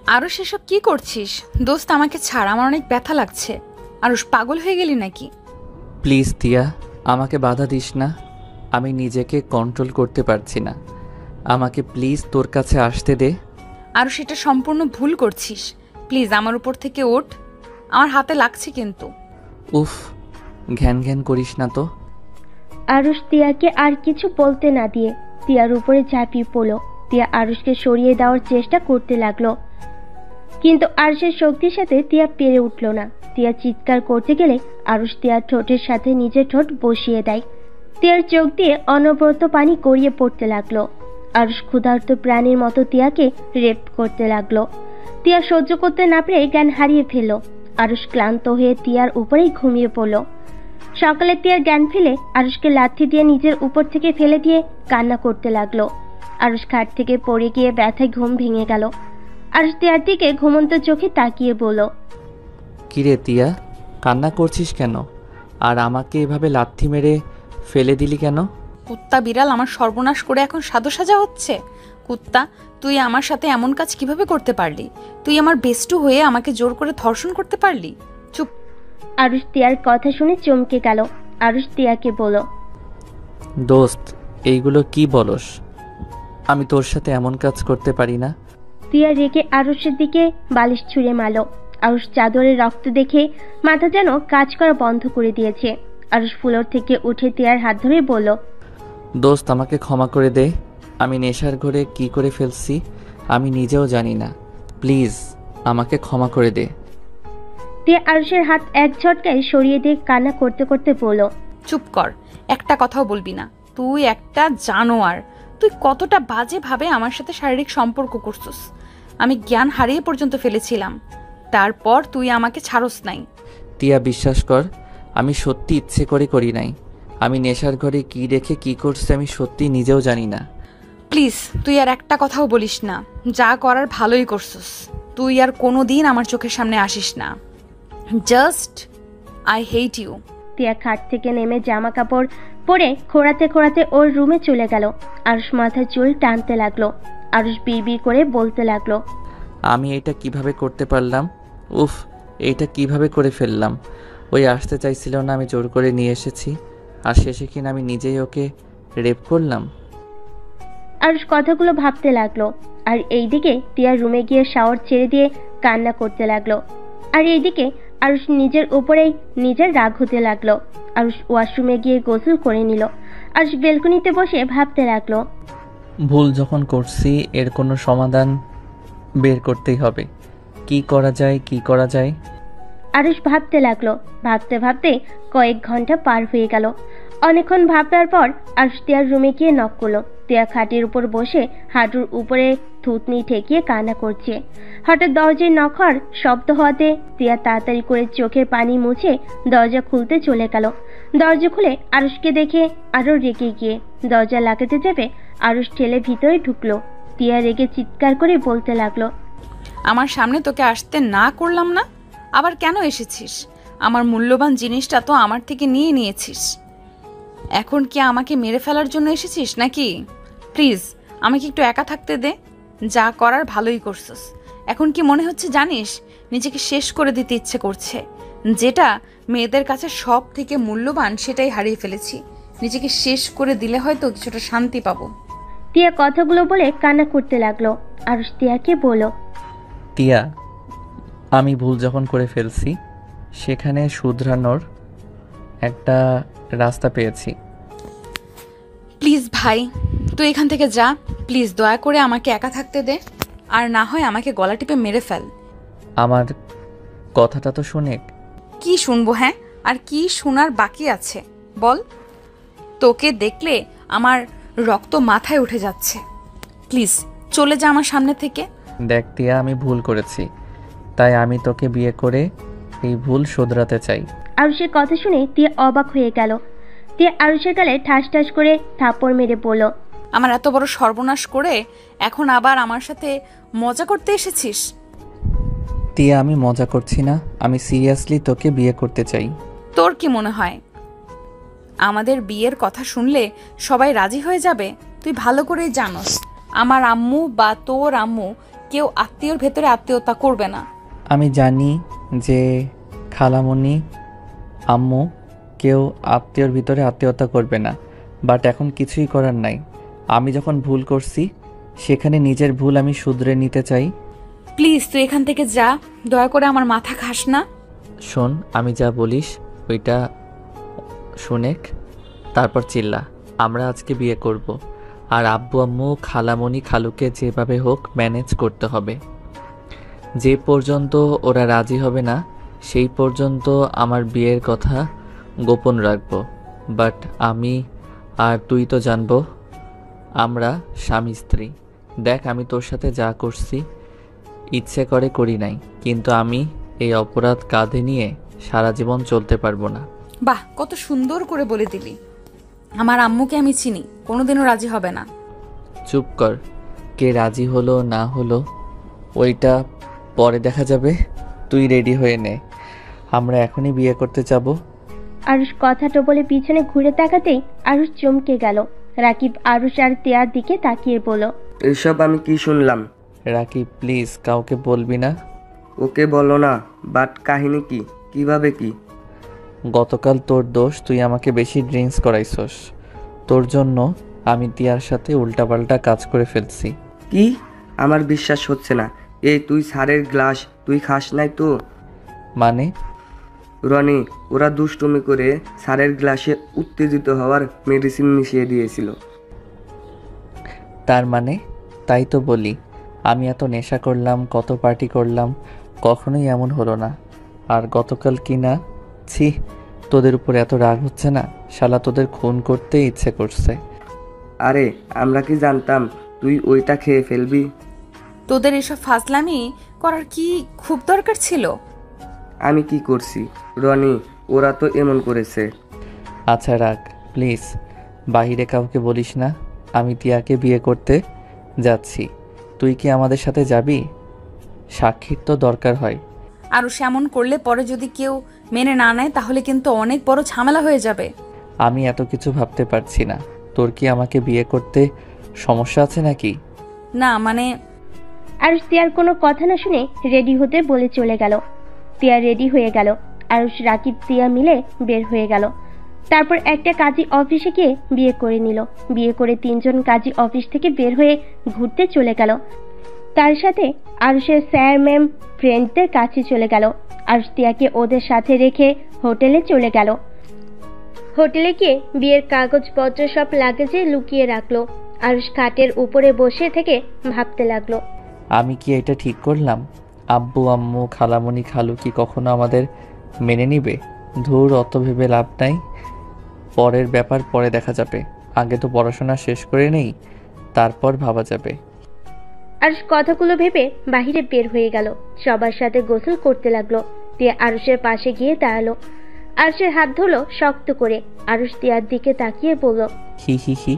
আরও সেসব কি করছিস? দোস্ত আমাকে ছাড়, আমার অনেক ব্যথা লাগছে। আরুষ পাগল হয়ে গেলি নাকি? প্লিজ তিয়া, আমাকে বাধা দিস না। আমি নিজেকে কন্ট্রোল করতে পারছি না। আমাকে প্লিজ তোর কাছে আসতে দে। আরও সেটা সম্পূর্ণ ভুল করছিস। প্লিজ আমার উপর থেকে ওঠ, আমার হাতে লাগছে কিন্তু। উফ, ঘ্যান ঘ্যান করিস না তো। আরুষ তিয়াকে আর কিছু বলতে না দিয়ে তিয়ার উপরে ঝাঁপিয়ে পড়ল। তিয়া আরুষকে সরিয়ে দেওয়ার চেষ্টা করতে লাগলো, কিন্তু আরুষের শক্তির সাথে তিয়া পেরে উঠল না। তিয়া চিৎকার করতে গেলে আরুষ তিয়ার ঠোঁটের সাথে নিজের ঠোঁট বসিয়ে দেয়। তিয়ার চোখ দিয়ে অনবরত পানি গড়িয়ে পড়তে লাগলো। আরুষ ক্ষুধার্ত প্রাণীর মতো তিয়াকে রেপ করতে লাগলো। তিয়া সহ্য করতে না পেরে জ্ঞান হারিয়ে ফেলল। আরুষ ক্লান্ত হয়ে তিয়ার উপরেই ঘুমিয়ে পড়ল। সকালে তিয়ার জ্ঞান ফেলে আরুষকে লাথি দিয়ে নিজের উপর থেকে ফেলে দিয়ে কান্না করতে লাগলো। আরুষ খাট থেকে পড়ে গিয়ে ব্যথায় ঘুম ভেঙে গেল। আরুষ তিয়ার দিকে ঘুমন্ত চোখে তাকিয়ে বলল, কিরে তিয়া, কান্না করছিস কেন? আর আমাকে এভাবে লাথি মেরে ফেলে দিলি কেন? কুত্তা বিড়াল আমার সর্বনাশ করে এখন সাধু সাজা হচ্ছে। কুত্তা, তুই আমার সাথে এমন কাজ কিভাবে করতে পারলি? তুই আমার বেস্টু হয়ে আমাকে জোর করে ধর্ষণ করতে পারলি? চুপ। আরুষ তিয়ার কথা শুনে চমকে গেল। আরুষ তিয়াকে বলল, দোস্ত, এইগুলো কি বলস? আমি তোর সাথে এমন কাজ করতে পারি না। তিয়া রেগে আরুষের দিকে বালিশ ছুঁড়ে মারল। আরুষ চাদরের রক্ত দেখে মাথা যেন কাজ করা বন্ধ করে দিয়েছে। আরুষ ফ্লোর থেকে উঠে তিয়ার হাত ধরে বলল, দোস্ত, আমাকে ক্ষমা করে দে। আমি নেশার ঘরে কি করে ফেলছি আমি নিজেও জানি না। প্লিজ আমাকে ক্ষমা করে দে। তিয়া আরুষের হাত এক ঝটকায় সরিয়ে দিয়ে কান্না করতে করতে বলল, চুপ কর, একটা কথাও বলবি না। তুই একটা জানোয়ার। তুই কতটা বাজে ভাবে আমার সাথে শারীরিক সম্পর্ক করছিস। আমি জ্ঞান হারিয়ে পর্যন্ত ফেলেছিলাম, তারপর তুই আমাকে ছাড়স নাই। তিয়া, বিশ্বাস কর, আমি সত্যি ইচ্ছে করে করি নাই। আমি নেশার ঘরে কি রেখে কি করছে আমি সত্যি নিজেও জানি না। প্লিজ তুই আর একটা কথাও বলিস না। যা করার ভালোই করছিস। তুই আর কোনো দিন আমার চোখের সামনে আসিস না। Just I hate you. তিয়া খাট থেকে নেমে জামা কাপড় পরে খোঁড়াতে খোঁড়াতে ওর রুমে চলে গেল। আরুষ মাথার চুল টানতে লাগলো। আরুষ বিড়বিড় করে বলতে লাগলো, আমি এটা কিভাবে করতে পারলাম? উফ, এইটা কিভাবে করে ফেললাম? ওই আসতে চাইছিল না, আমি জোর করে নিয়ে এসেছি। আর শেষে কিনা আমি নিজেই ওকে রেপ করলাম। আরুষ কথাগুলো ভাবতে লাগলো। আর এইদিকে টিয়ার রুমে গিয়ে শাওয়ার ছেড়ে দিয়ে কান্না করতে লাগলো। আর এইদিকে আরুষ নিজের উপরেই নিজের রাগ হতে লাগলো। আরুষ ওয়াশরুমে গিয়ে গোসল করে নিল। আরুষ বেলকনিতে বসে ভাবতে লাগলো, ভুল যখন করছি এর কোনো সমাধান বের করতেই হবে। কি করা যায়, কি করা যায়? আরুষ ভাবতে লাগলো। ভাবতে ভাবতে কয়েক ঘন্টা পার হয়ে গেল। অনেকক্ষণ ভাববার পর আরুষ টিয়ার রুমে গিয়ে নক করলো। টিয়া খাটের উপর বসে হাঁটুর উপরে থুতনি ঠেকিয়ে কান্না করছে। হঠাৎ দরজায় নক হওয়ার শব্দ হওয়াতে টিয়া তাড়াতাড়ি করে চোখের পানি মুছে দরজা খুলতে চলে গেল। দরজা খুলে আরুষকে দেখে আরো রেগে গিয়ে দরজা লাগাতে যাবে আরুষ ঠেলে ভিতরে ঢুকলো। টিয়া রেগে চিৎকার করে বলতে লাগলো, আমার সামনে তোকে আসতে না করলাম না, আবার কেন এসেছিস? আমার মূল্যবান জিনিসটা তো আমার থেকে নিয়ে নিয়েছিস। এখন কি আমাকে মেরে ফেলার জন্য এসেছিস নাকি? প্লিজ আমাকে একটু একা থাকতে দে। যা করার ভালোই করছিস। এখন কি মনে হচ্ছে জানিস, নিজেকে শেষ করে দিতে ইচ্ছে করছে। যেটা মেয়েদের কাছে সব থেকে মূল্যবান সেটাই হারিয়ে ফেলেছি। নিজেকে শেষ করে দিলে হয়তো কিছুটা শান্তি পাবো। টিয়া কথাগুলো বলে কান্না করতে লাগলো। আরুষ টিয়াকে বলল, টিয়া, আমি ভুল যখন করে ফেলছি সেখানে শুধরানোর একটা রাস্তা পেয়েছি। প্লিজ ভাই, তুই এখান থেকে যা। প্লিজ দয়া করে আমাকে একা থাকতে দে। আর না হয় আমাকে গলা টিপে মেরে ফেল। আমার কথাটা তো শুনে। কি শুনবো? হ্যাঁ, আর কি শোনার বাকি আছে বল? তোকে দেখলে আমার রক্ত মাথায় উঠে যাচ্ছে। প্লিজ চলে যা আমার সামনে থেকে। দেখ টিয়া, আমি ভুল করেছি, তাই আমি তোকে বিয়ে করে এই ভুল শোধরাতে চাই। আরুষের কথা শুনে টিয়া অবাক হয়ে গেল। টিয়া আরুষের গালে ঠাস ঠাস করে থাপ্পড় মেরে বলল, আমার এত বড় সর্বনাশ করে এখন আবার আমার সাথে মজা করতে এসেছিস? টিয়া, আমি মজা করছি না, আমি সিরিয়াসলি তোকে বিয়ে করতে চাই। তোর কি মনে হয় আমাদের বিয়ের কথা শুনলে সবাই রাজি হয়ে যাবে? তুই ভালো করেই জানোস আমার আম্মু বা তোর আম্মু কেউ আত্মীয়র ভেতরে আত্মীয়তা করবে না। আমি জানি যে খালামণি আম্মু কেউ আত্মীয়র ভিতরে আত্মীয়তা করবে না, বাট এখন কিছুই করার নাই। আমি যখন ভুল করছি সেখানে নিজের ভুল আমি শুধরে নিতে চাই। প্লিজ তুই এখান থেকে যা, দয়া করে আমার মাথা খাস না। শোন, আমি যা বলিস ওইটা শুনেক, তারপর চিল্লা। আমরা আজকে বিয়ে করব, আর আব্বু আম্মু খালামণি খালুকে যেভাবে হোক ম্যানেজ করতে হবে। যে পর্যন্ত ওরা রাজি হবে না সেই পর্যন্ত আমার বিয়ের কথা গোপন রাখবো। বাট আমি আর তুই তো জানবো আমরা স্বামী স্ত্রী। দেখ, আমি তোর সাথে যা করছি ইচ্ছে করে করি নাই, কিন্তু আমি এই অপরাধ কাঁধে নিয়ে সারা জীবন চলতে পারবো না। বাহ, কত সুন্দর করে বলে দিলি। আমার আম্মুকে আমি চিনি, কোনোদিনও রাজি হবে না। চুপ কর, কে রাজি হলো না হলো ওইটা পরে দেখা যাবে। তুই রেডি হয়ে নে, আমরা এখনই বিয়ে করতে যাব। আরুষ কথাটা বলে পিছনে ঘুরে তাকাতেই আরুষ চমকে গেল। রাকিব আরুষ আর তিয়ার দিকে তাকিয়ে বলল, এসব আমি কি শুনলাম? রাকিব প্লিজ কাউকে বলবি না। ওকে বলো না, বাট কাহিনী কি, কিভাবে কি? গতকাল তোর দোষ, তুই আমাকে বেশি ড্রিঙ্কস করাইছস। তোর জন্য আমি তিয়ার সাথে উল্টাপাল্টা কাজ করে ফেলছি। কি? আমার বিশ্বাস হচ্ছে না। এই তুই সারের গ্লাস তুই খাস নাই তো? মানে? রনি, ওরা দুষ্টুমি করে সারের গ্লাসে উত্তেজিত হওয়ার মেডিসিন মিশিয়ে দিয়েছিল। তার মানে? তাই তো বলি, আমি এত নেশা করলাম, কত পার্টি করলাম, কখনোই এমন হলো না। আর গতকাল কি না, ছি, তোদের উপর এত রাগ হচ্ছে না? শালা তোদের খুন করতে ইচ্ছে করছে। আরে আমরা কি জানতাম তুই ওইটা খেয়ে ফেলবি? তোদের এসব ফাজলামি করার কি খুব দরকার ছিল? আমি কি করছি রনি? ওরা তো এমন করেছে। আচ্ছা রাখ প্লিজ, বাহিরে কাউকে বলিস না। আমি টিয়াকে বিয়ে করতে যাচ্ছি, তুই কি আমাদের সাথে যাবি? সাক্ষীর তো দরকার হয়। আর এমন করলে পরে যদি কেউ মেনে না নেয় তাহলে কিন্তু অনেক বড় ঝামেলা হয়ে যাবে। আমি এত কিছু ভাবতে পারছি না। তোর কি আমাকে বিয়ে করতে সমস্যা আছে নাকি? না মানে। আরুষ তিয়ার কোনো কথা না শুনে রেডি হতে বলে চলে গেল। তিয়া রেডি হয়ে গেল। আরুষ রাকিব তিয়া মিলে বের হয়ে গেল। তারপর একটা কাজী অফিসে গিয়ে বিয়ে করে নিল। বিয়ে করে 3 জন কাজী অফিস থেকে বের হয়ে ঘুরতে চলে গেল। তার সাথে আরুষের স্যার ম্যাম ফ্রেন্ডদের কাছে চলে গেল। আরুষ তিয়াকে ওদের সাথে রেখে হোটেলে চলে গেল। হোটেলে গিয়ে বিয়ের কাগজপত্র সব লাগেজে লুকিয়ে রাখলো। আরুষ খাটের উপরে বসে থেকে ভাবতে লাগলো, আমি কি এটা ঠিক করলাম? আব্বু আম্মু খালামণি খালু কি কখনো আমাদের মেনে নিবে? ধুর, অত ভেবে লাভ নাই। পরের ব্যাপার পরে দেখা যাবে, আগে তো পড়াশোনা শেষ করে নেই, তারপর ভাবা যাবে। আরুষ কথাগুলো ভেবে বাহিরে বের হয়ে গেল। সবার সাথে গোসল করতে লাগলো। তিয়া আরুষের পাশে গিয়ে দাঁড়ালো। আরুষের হাত ধরলো শক্ত করে। আরুষ তিয়ার দিকে তাকিয়ে বলল, হি হি হি,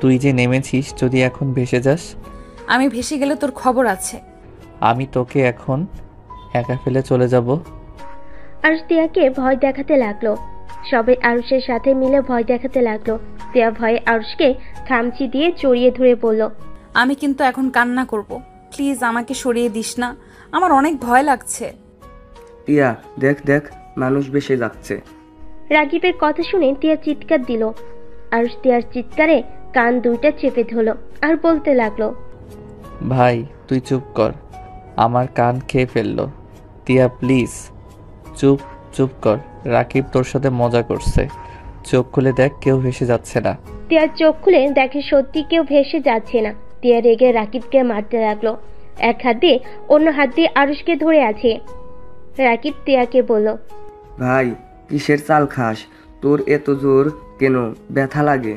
তুই যে নেমেছিস, যদি এখন ভেসে যাস? আমি ভেসে গেলে তোর খবর আছে। আমি তোকে এখন একা ফেলে চলে যাব। আরুষ তিয়াকে ভয় দেখাতে লাগলো। সবাই আরুষের সাথে মিলে ভয় দেখাতে লাগলো। তিয়া ভয়ে আরুষকে খামচি দিয়ে জড়িয়ে ধরে বলল, আমি কিন্তু এখন কান্না করব, প্লিজ আমাকে সরিয়ে দিস না, আমার অনেক ভয় লাগছে। টিয়া দেখ দেখ, মানুষ বেশে যাচ্ছে। রাকিবের কথা শুনে তিয়া চিৎকার দিল। আরুষ তিয়ার চিৎকারে কান দুইটা চেপে ধরল আর বলতে লাগলো, ভাই তুই চুপ কর, আমার কান খেয়ে ফেললো। তিয়া প্লিজ চুপ চুপ কর, রাকিব তোর সাথে মজা করছে। চোখ খুলে দেখ, কেউ ভেসে যাচ্ছে না। তিয়ার চোখ খুলে দেখে সত্যি কেউ ভেসে যাচ্ছে না। তিয়া রেগে রাকিবকে মারতে লাগলো। এক হাত দিয়ে অন্য হাত দিয়ে আরুষকে ধরে আছে। রাকিব তিয়াকে বলল, ভাই কিসের চাল খাস? তোর এত জোর কেন? ব্যথা লাগে?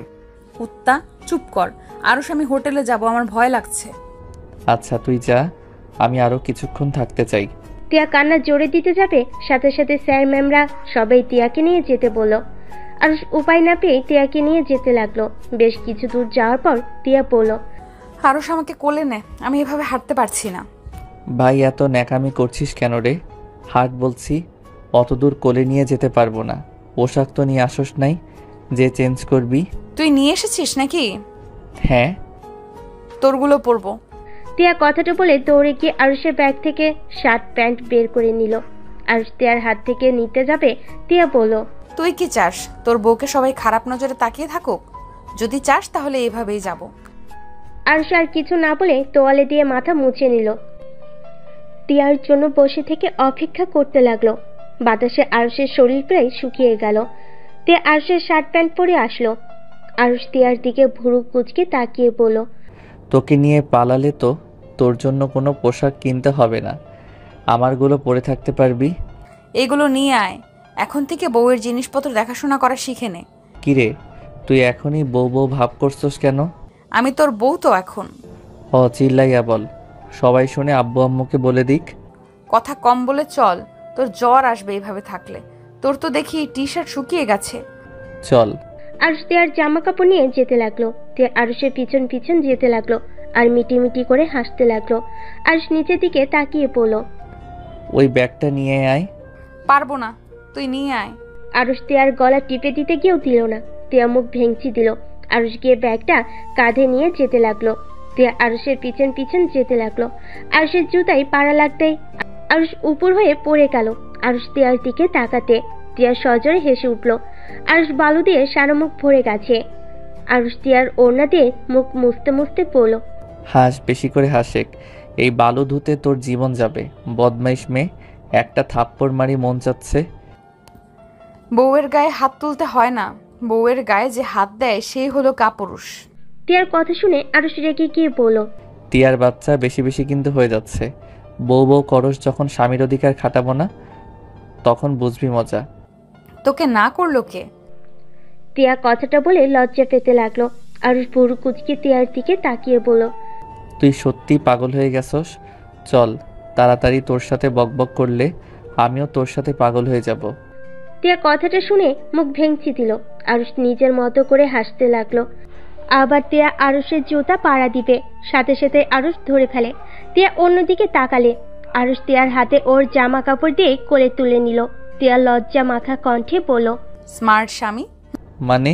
কুত্তা, চুপ কর। আরও আমি হোটেলে যাব, আমার ভয় লাগছে। আচ্ছা তুই যা, আমি আরো কিছুক্ষণ থাকতে চাই। তিয়া কান্না জোরে দিতে যাবে, সাথে সাথে স্যার ম্যামরা সবাই তিয়াকে নিয়ে যেতে বলল। আর উপায় না পেয়ে তিয়াকে নিয়ে যেতে লাগলো। বেশ কিছু দূর যাওয়ার পর তিয়া বলল, আরও আমাকে কোলে নে, আমি এভাবে হাঁটতে পারছি না। ভাই এত ন্যাকামি করছিস কেন রে? হাট বলছি, অত দূর কোলে নিয়ে যেতে পারবো না। পোশাক তো নিয়ে আসোস নাই যে চেঞ্জ করবি? তুই নিয়ে এসেছিস নাকি? হ্যাঁ। তোরগুলো পরবো। তিয়া কথাটা বলে দৌড়ে গিয়ে আরুষের ব্যাগ থেকে শার্ট প্যান্ট বের করে নিল। আরুষ তিয়ার হাত থেকে নিতে যাবে, তিয়া বলল, তুই কি চাস তোর বউকে সবাই খারাপ নজরে তাকিয়ে থাকুক? যদি চাস তাহলে এভাবেই যাব। আরুষ আর কিছু না বলে তোয়ালে দিয়ে মাথা মুছে নিল। তিয়ার জন্য বসে থেকে অপেক্ষা করতে লাগলো। বাতাসে আরুষের শরীর প্রায় শুকিয়ে গেল। তিয়া আরুষের শার্ট প্যান্ট পরে আসলো। আরুষ তিয়ার দিকে ভুরু কুঁচকে তাকিয়ে বলল, তোকে নিয়ে পালালে তো তোর জন্য কোনো পোশাক কিনতে হবে না, আমারগুলো পরে থাকতে পারবি। এগুলো নিয়ে আয়, এখন থেকে বউয়ের জিনিসপত্র দেখাশোনা করা শিখে নে। কিরে, তুই এখনই বউ বউ ভাব করছস কেন? আমি তোর বউ তো এখন। চিল্লাইয়া বল, সবাই শুনে আব্বু আম্মুকে বলে দিক। কথা কম বলে চল, তোর জ্বর আসবে এইভাবে থাকলে। তোর তো দেখি টি শার্ট শুকিয়ে গেছে। চল। আরুষ তিয়ার জামা কাপড় নিয়ে যেতে লাগলো। তিয়া আরুষের পিছন পিছন যেতে লাগলো আর মিটি করে হাসতে লাগলো। আরুষ নিচের দিকে তাকিয়ে পড়ল। ওই ব্যাগটা নিয়ে আয়। পারবো না, তুই নিয়ে আয়। আরুষ তিয়ার গলা টিপে দিতে গিয়েও দিল না। তিয়া মুখ ভেঙচি দিল। আরুষ গিয়ে ব্যাগটা কাঁধে নিয়ে যেতে লাগলো। তিয়া আরুষের পিছন পিছন যেতে লাগলো। আরুষের জুতায় পাড়া লাগতেই আরুষ উপর হয়ে পড়ে গেল। আরুষ তিয়ার দিকে তাকাতে তিয়া সজোরে হেসে উঠল। আরুষ বালু দিয়ে সারা মুখ ভরে গেছে। আরুষ তিয়ার ওড়না দিয়ে মুখ মুছতে মুছতে পড়ল। হাস, বেশি করে হাসেক, এই বালু ধুতে তোর জীবন যাবে। বদমাইশ মেয়ে, একটা থাপ্পড় মারি মন চাচ্ছে। বউয়ের গায়ে হাত তুলতে হয় না, বউয়ের গায়ে যে হাত দেয় সেই হলো কাপুরুষ। তিয়ার কথা শুনে আরুষ রেগে গিয়ে বলল, টিয়ার বাচ্চা বেশি বেশি কিন্তু হয়ে যাচ্ছে। বউ বউ করস যখন স্বামীর অধিকার খাটাবো না, তখন বুঝবি মজা। তোকে না করলো কে? তিয়া কথাটা বলে লজ্জা পেতে লাগলো। আরুষ ভুরু কুচকে তিয়ার দিকে তাকিয়ে বলল, তুই সত্যি পাগল হয়ে গেছস। চল তাড়াতাড়ি, তোর সাথে বকবক করলে আমিও তোর সাথে পাগল হয়ে যাব। তিয়া কথাটা শুনে মুখ ভেঙচি দিল। আরুষ নিজের মতো করে হাসতে লাগলো। আবার তিয়া আরুষের জুতা পাড়া দিবে, সাথে সাথে আরুষ ধরে ফেলে। তিয়া অন্যদিকে তাকালে আরুষ তিয়ার হাতে ওর জামা কাপড় দিয়ে কোলে তুলে নিল। তিয়া লজ্জা মাখা কণ্ঠে বলল, স্মার্ট স্বামী মানে?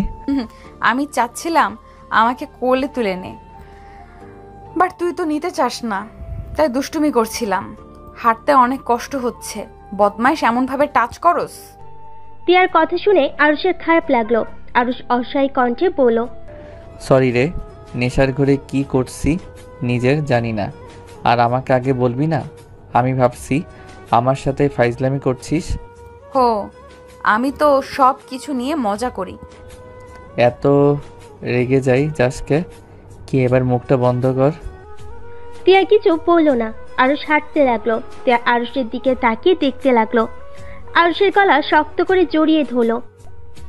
আমি চাচ্ছিলাম আমাকে কোলে তুলে নে, বাট তুই তো নিতে চাস না, তাই দুষ্টুমি করছিলাম। হাঁটতে অনেক কষ্ট হচ্ছে, বদমাইশ এমনভাবে টাচ করস। তিয়ার কথা শুনে আরুষের খারাপ লাগলো। আরুষ অসহায় কণ্ঠে বলল, সরি রে, নেশার ঘরে কি করছি নিজের জানি না, আর আমাকে আগে বলবি না? আমি ভাবছি আমার সাথে ফাইজলামি করছিস। হো, আমি তো সব কিছু নিয়ে মজা করি। এত রেগে যাই যাসকে কি, এবার মুখটা বন্ধ কর। তিয়া কিছু বলল না। আরুষ হাঁটতে লাগলো। তিয়া আরুষের দিকে তাকিয়ে দেখতে লাগলো। আরুষের গলা শক্ত করে জড়িয়ে ধরলো।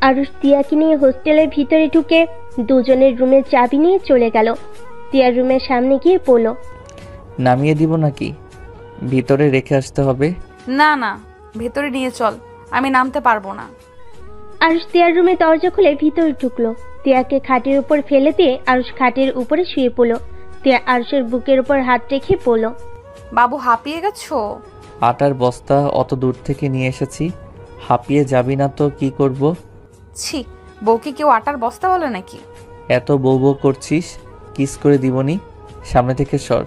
আরুষ তিয়াকে নিয়ে হোস্টেলের ভিতরে ঢুকে দুজনের রুমের চাবি নিয়ে চলে গেল। তিয়ার রুমের সামনে গিয়ে পড়ল, নামিয়ে দিব নাকি? ভিতরে রেখে আসতে হবে। না না, ভেতরে নিয়ে চল, আমি নামতে পারবো না। আরুষ তিয়ার রুমে দরজা খুলে ভিতরে ঢুকলো। তিয়াকে খাটের উপর ফেলে দিয়ে আরুষ খাটের উপরে শুয়ে পড়ল। তিয়া আরুষের বুকের উপর হাত রেখে পড়ল, বাবু হাঁপিয়ে গেছো? আটার বস্তা অত দূর থেকে নিয়ে এসেছি, হাঁপিয়ে যাবি না তো কি করব? ছি, বউকে কেউ আটার বস্তা বলে নাকি? এত বউ বউ করছিস, কিস করে দিবনি, সামনে থেকে সর।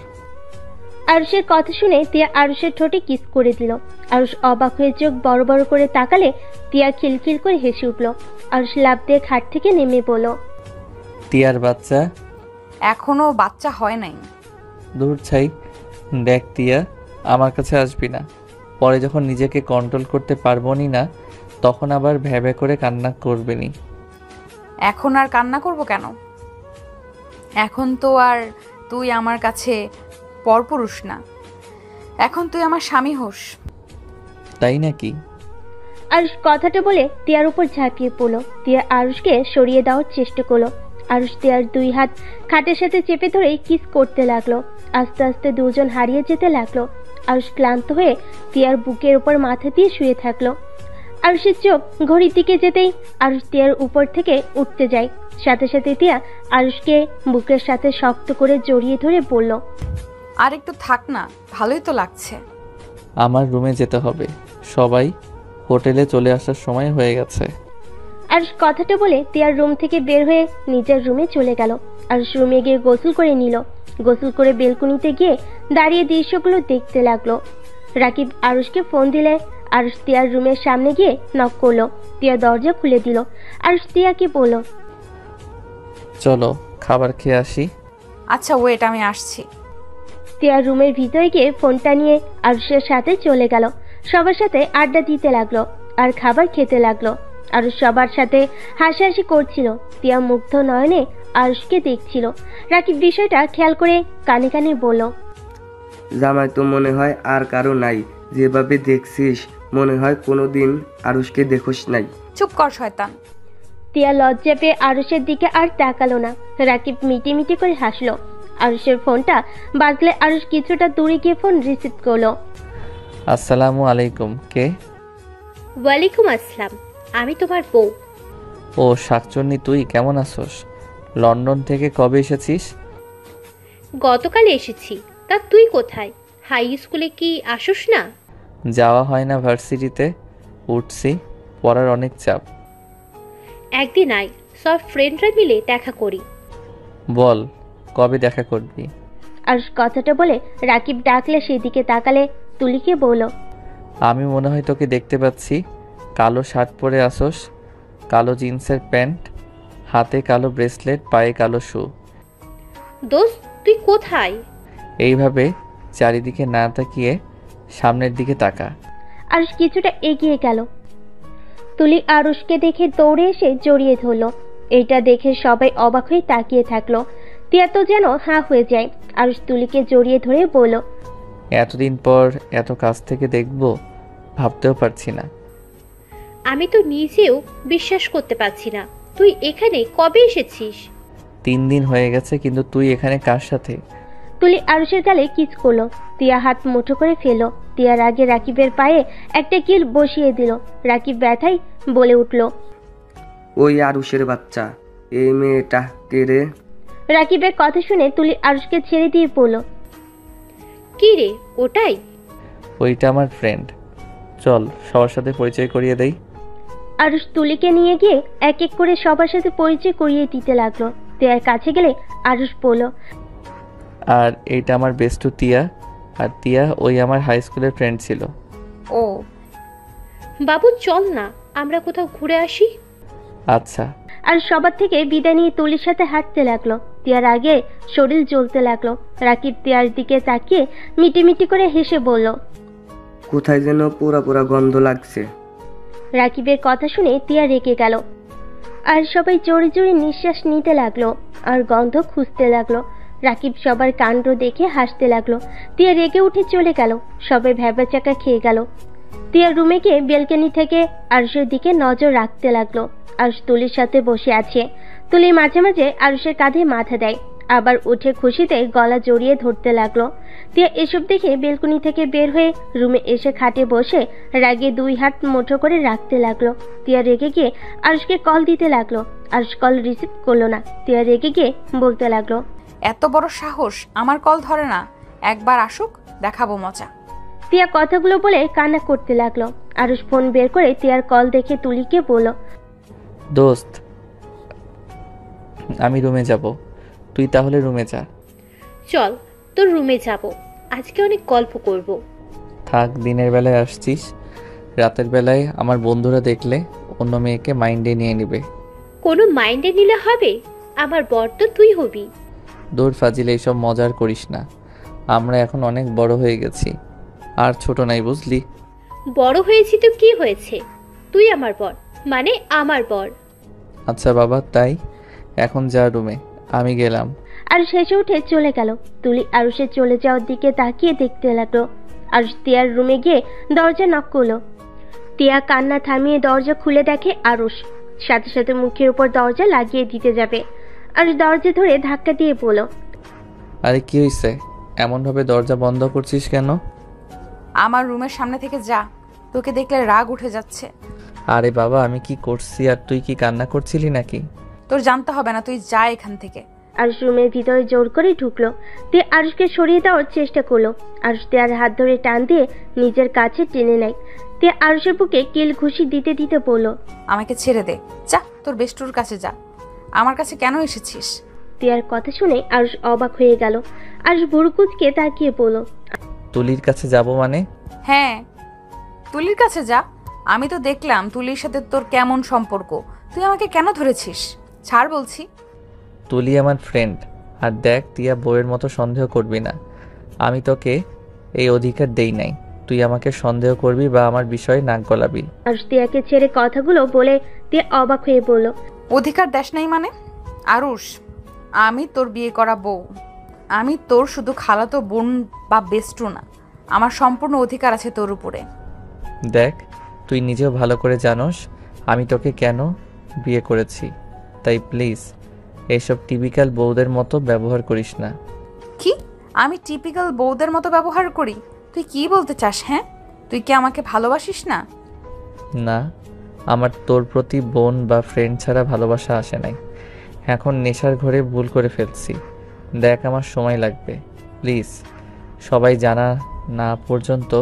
আরুষের কথা শুনে তিয়া আরুষের ঠোঁটে কিস করে দিল। আরুষ অবাক হয়ে চোখ বড় বড় করে তাকালে তিয়া খিলখিল করে হেসে উঠল। আরুষ লাফ দিয়ে খাট থেকে নেমে পড়ল। টিয়ার বাচ্চা এখনো বাচ্চা হয় নাই। দূর ছাই, দেখ টিয়া, আমার কাছে আসবি না। পরে যখন নিজেকে কন্ট্রোল করতে পারবো নি না, তখন আবার ভ্যাবে করে কান্না করবে নি। এখন আর কান্না করব কেন? এখন তো আর তুই আমার কাছে পরপুরুষ না, এখন তুই আমার স্বামী হোস। তাই নাকি? আরুষ কথাটা বলে তিয়ার উপর ঝাঁপিয়ে পড়ল। তিয়া আরুষকে সরিয়ে দেওয়ার চেষ্টা করলো। আরুষ তিয়ার দুই হাত খাটের সাথে চেপে ধরে কিস করতে লাগলো। আস্তে আস্তে দুজন হারিয়ে যেতে লাগলো। আরুষ ক্লান্ত হয়ে তিয়ার বুকের উপর মাথা দিয়ে শুয়ে থাকলো। আরুষের চোখ ঘড়ির দিকে যেতেই আরুষ তিয়ার উপর থেকে উঠতে যায়। সাথে সাথে তিয়া আরুষকে বুকের সাথে শক্ত করে জড়িয়ে ধরে বলল, আর একটু থাক না, ভালোই তো লাগছে। আমার রুমে যেতে হবে, সবাই হোটেলে চলে আসার সময় হয়ে গেছে। আরুষ কথাটা বলে তিয়ার রুম থেকে বের হয়ে নিজের রুমে চলে গেল। আরুষ রুমে গিয়ে গোসল করে নিল। গোসল করে বেলকনিতে গিয়ে দাঁড়িয়ে দৃশ্যগুলো দেখতে লাগলো। রাকিব আরুষকে ফোন দিলে আরুষ তিয়ার রুমের সামনে গিয়ে নক করলো। তিয়া দরজা খুলে দিল। আরুষ তিয়াকে বলল, চলো খাবার খেয়ে আসি। আচ্ছা ওয়েট, আমি আসছি। তিয়ার রুমের ভিতরে গিয়ে ফোনটা নিয়ে আরুষের সাথে চলে গেল। সবার সাথে আড্ডা দিতে লাগলো আর খাবার খেতে লাগলো। আরুষ সবার সাথে হাসাহাসি করছিল। তিয়া মুগ্ধ নয়নে আরুষকে দেখছিল। রাকিব বিষয়টা খেয়াল করে কানে কানে বলল, জামাই তো মনে হয় আর কারো নাই, যেভাবে দেখছিস মনে হয় কোনোদিন আরুষকে দেখোস নাই। চুপ কর শয়তান। তিয়া লজ্জা পেয়ে আরুষের দিকে আর তাকালো না। রাকিব মিটি মিটি করে হাসলো। আরুষের ফোনটা বাজলে আরুষ কিছুটা দূরে গিয়ে ফোন রিসিভ করলো। আসসালামু আলাইকুম, কে? ওয়ালাইকুম আসসালাম, আমি তোমার বউ। ও শাকচুন্নি, তুই কেমন আছোস? লন্ডন থেকে কবে এসেছিস? গতকাল এসেছি। তা তুই কোথায়? হাই স্কুলে কি আসোস না? যাওয়া হয় না ভার্সিটিতে, উঠছি, পড়ার অনেক চাপ। একদিন আয়, সব ফ্রেন্ডরা মিলে দেখা করি। বল কবে দেখা করবি? আরুষ কথাটা বলে রাকিব ডাকলে সেদিকে তাকালে তুলিকে বলল, আমি মনে হয় তোকে দেখতে পাচ্ছি। কালো শার্ট পরে আসোস, কালো জিন্সের প্যান্ট, হাতে কালো ব্রেসলেট, পায়ে কালো শু। দোস্ত তুই কোথায়? এইভাবে চারিদিকে না তাকিয়ে সামনের দিকে তাকা। আরুষ কিছুটা এগিয়ে গেল। তুলি আরুষকে দেখে দৌড়ে এসে জড়িয়ে ধরল। এইটা দেখে সবাই অবাক হয়ে তাকিয়ে থাকলো। তিয়া তো যেন হাঁ হয়ে যায়। আরুষ তুলিকে জড়িয়ে ধরে বলল, এতদিন পর এত কাছ থেকে দেখব ভাবতেও পারছি না। আমি তো নিজেও বিশ্বাস করতে পারছি না। তুই এখানে কবে এসেছিস? 3 দিন হয়ে গেছে, কিন্তু তুই এখানে কার সাথে? তুলি আরুষের গালে কিস করলো। তিয়া হাত মুঠো করে ফেললো। তিয়ার আগে রাকিবের পায়ে একটা কিল বসিয়ে দিল। রাকিব ব্যথায় বলে উঠল, ওই আরুষের বাচ্চা, এই মেয়েটা কে রে? রাকিবের কথা শুনে তুলি আরুষকে ছেড়ে দিয়ে বলল, কি রে ওটাই? ওইটা আমার ফ্রেন্ড, চল সবার সাথে পরিচয় করিয়ে দেই। আরুষ তুলিকে নিয়ে গিয়ে এক এক করে সবার সাথে পরিচয় করিয়ে দিতে লাগলো। তিয়ার কাছে গেলে আরুষ বলল, আর এইটা আমার বেস্টু তিয়া, আর তিয়া ওই আমার হাই স্কুলের ফ্রেন্ড ছিল। ও বাবু চল না, আমরা কোথাও ঘুরে আসি। আচ্ছা। আর সবার থেকে বিদায় নিয়ে তুলির সাথে হাঁটতে লাগলো। তিয়ার আগে শরীর জ্বলতে লাগলো। রাকিব তিয়ার দিকে তাকিয়ে মিটি মিটি করে হেসে বলল, কোথায় যেন পোড়া পোড়া গন্ধ লাগছে। রাকিবের কথা শুনে তিয়া রেগে গেল। আর সবাই জোরে জোরে নিঃশ্বাস নিতে লাগলো আর গন্ধ খুঁজতে লাগলো। রাকিব সবার কাণ্ড দেখে হাসতে লাগলো। তিয়া রেগে উঠে চলে গেল। সবাই ভ্যাবাচাকা খেয়ে গেল। তিয়ার রুমে গিয়ে বেলকনি থেকে আরুষের দিকে নজর রাখতে লাগলো। আরুষ তুলির সাথে বসে আছে। তুলি মাঝে মাঝে আরুষের কাঁধে মাথা দেয়, আবার উঠে খুশিতে গলা জড়িয়ে ধরতে লাগলো। তিয়া এসব দেখে বেলকনি থেকে বের হয়ে রুমে এসে খাটে বসে রাগে 2 হাত মুঠো করে রাখতে লাগলো। তিয়া রেগে গিয়ে আরুষকে কল দিতে লাগলো। আরুষ কল রিসিভ করলো না। তিয়া রেগে গিয়ে বলতে লাগলো, এত বড় সাহস, আমার কল ধরে না। একবার আসুক, দেখাবো মজা। তিয়া কথাগুলো বলে কান্না করতে লাগলো। আরুষ ফোন বের করে তিয়ার কল দেখে তুলিকে বলল, দোস্ত আমি রুমে যাব, তুই তাহলে রুমে যা। চল তোর রুমে যাব, আজকে অনেক গল্প করব। থাক, দিনের বেলায় আসছিস, রাতের বেলায় আমার বন্ধুরা দেখলে অন্য মেয়েকে মাইন্ডে নিয়ে নিবে। কোনো মাইন্ডে নিলে হবে? আমার বর তো তুই হবি। দূর ফাজিল, এইসব মজার করিস না। আমরা এখন অনেক বড় হয়ে গেছি, আর ছোট নাই, বুঝলি? বড় হয়েছি তো কি হয়েছে, তুই আমার বর, মানে আমার বর। আচ্ছা বাবা, তাই এখন যা রুমে, আমি গেলাম। আর শেষে উঠে চলে গেল। তুলি আরুষের চলে যাওয়ার দিকে তাকিয়ে দেখতে লাগলো। আরুষ তিয়ার রুমে গিয়ে দরজা নক করলো। তিয়া কান্না থামিয়ে দরজা খুলে দেখে আরুষ। সাথে সাথে মুখের উপর দরজা লাগিয়ে দিতে যাবে। আরুষ দরজা ধরে ধাক্কা দিয়ে বলল, আরে কি হয়েছে, এমনভাবে দরজা বন্ধ করছিস কেন? আমার রুমের সামনে থেকে যা, তোকে দেখলে রাগ উঠে যাচ্ছে। আরে বাবা, আমি কি করছি আর তুই কি কান্না করছিলি নাকি? তোর জানতে হবে না, তুই যা এখান থেকে। আরুষ রুমের ভিতরে জোর করে ঢুকলো। তিয়া আরুষকে সরিয়ে দেওয়ার চেষ্টা করলো। আরুষ তিয়ার হাত ধরে টান দিয়ে নিজের কাছে টেনে নেয়। তিয়া আরুষের বুকে কিল ঘুষি দিতে দিতে বলল, আমাকে ছেড়ে দে, যা তোর বেষ্টুর কাছে যা। আমার কাছে কেন এসেছিস? তিয়ার কথা শুনে আরুষ অবাক হয়ে গেল। আরুষ ভুরুকুচকে তাকিয়ে বলল, তুলির কাছে যাব মানে? হ্যাঁ, তুলির কাছে যা। আমি তো দেখলাম তুলির সাথে তোর কেমন সম্পর্ক, তুই আমাকে কেন ধরেছিস? ছাড় বলছি। তুলি আমার ফ্রেন্ড, আর দেখ তিয়া বউয়ের মতো সন্দেহ করবি না। আমি তোকে এই অধিকার দেই নাই তুই আমাকে সন্দেহ করবি বা আমার বিষয়ে নাক গলাবি। আরুষ তিয়াকে ছেড়ে কথাগুলো বলে তিয়া অবাক হয়ে বলল, অধিকার দেশ নাই মানে? আরুষ, আমি তোর বিয়ে করা বউ, আমি তোর শুধু খালাতো বোন বা বেস্টু না, আমার সম্পূর্ণ অধিকার আছে তোর উপরে। দেখ, তুই নিজেও ভালো করে জানোস আমি তোকে কেন বিয়ে করেছি, তাই প্লিজ এইসব টিপিক্যাল বউদের মতো ব্যবহার করিস না। কি? আমি টিপিক্যাল বউদের মতো ব্যবহার করি? তুই কি বলতে চাস? হ্যাঁ, তুই কি আমাকে ভালোবাসিস না? না, আমার তোর প্রতি বোন বা ফ্রেন্ড ছাড়া ভালোবাসা আসে নাই। এখন নেশার ঘরে ভুল করে ফেলছি। দেখ, আমার সময় লাগবে, প্লিজ। সবাই জানা না পর্যন্ত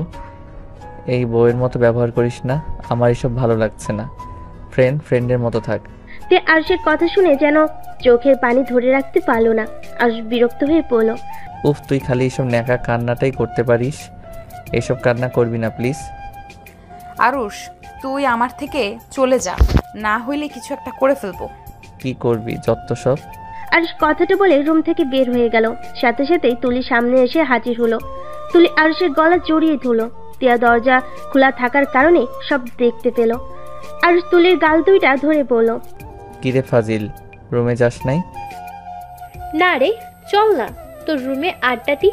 এই বউয়ের মতো ব্যবহার করিস না। আমার এসব ভালো লাগছে না। ফ্রেন্ডের মতো থাক। তিয়া আরুষের কথা শুনে যেন চোখের পানি ধরে রাখতে পারলো না। আরুষ বিরক্ত হয়ে পড়ল, উফ, তুই খালি এইসব ন্যাকা কান্নাটাই করতে পারিস। এইসব কান্না করবি না প্লিজ। আরুষ, তুই আমার থেকে চলে যা, না হইলে কিছু একটা করে ফেলবো। কি করবি যত সব? আরুষ কথাটা বলে রুম থেকে বের হয়ে গেল। সাথে সাথেই তুলি সামনে এসে হাজির হলো। তুলি আরুষের গলা জড়িয়ে ধরল। তিয়া দরজা খোলা থাকার কারণে সব দেখতে পেল। আরুষ তুলির গাল দুইটা ধরে বলল, কিরে ফাজিল, রুমে যাস নাই? না রে, চল না তোর রুমে আড্ডা দি।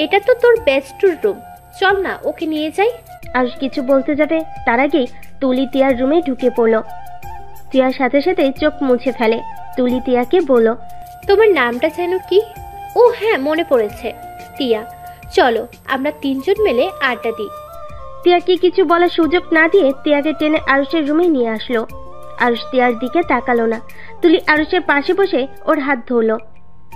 এটা তো তোর বেস্টুর রুম, চল না ওকে নিয়ে যাই। আরুষ কিছু বলতে যাবে, তার আগেই তুলি তিয়ার রুমে ঢুকে পড়ল। তিয়ার সাথে সাথে চোখ মুছে ফেলে। তুলি তিয়াকে বলল, তোমার নামটা যেন কি? ও হ্যাঁ, মনে পড়েছে, তিয়া। চলো আমরা তিনজন মিলে আড্ডা দিই। তিয়াকে কিছু বলার সুযোগ না দিয়ে তিয়াকে টেনে আরুষের রুমে নিয়ে আসলো। আরুষ তিয়ার দিকে তাকালো না। তুলি আরুষের পাশে বসে ওর হাত ধরলো।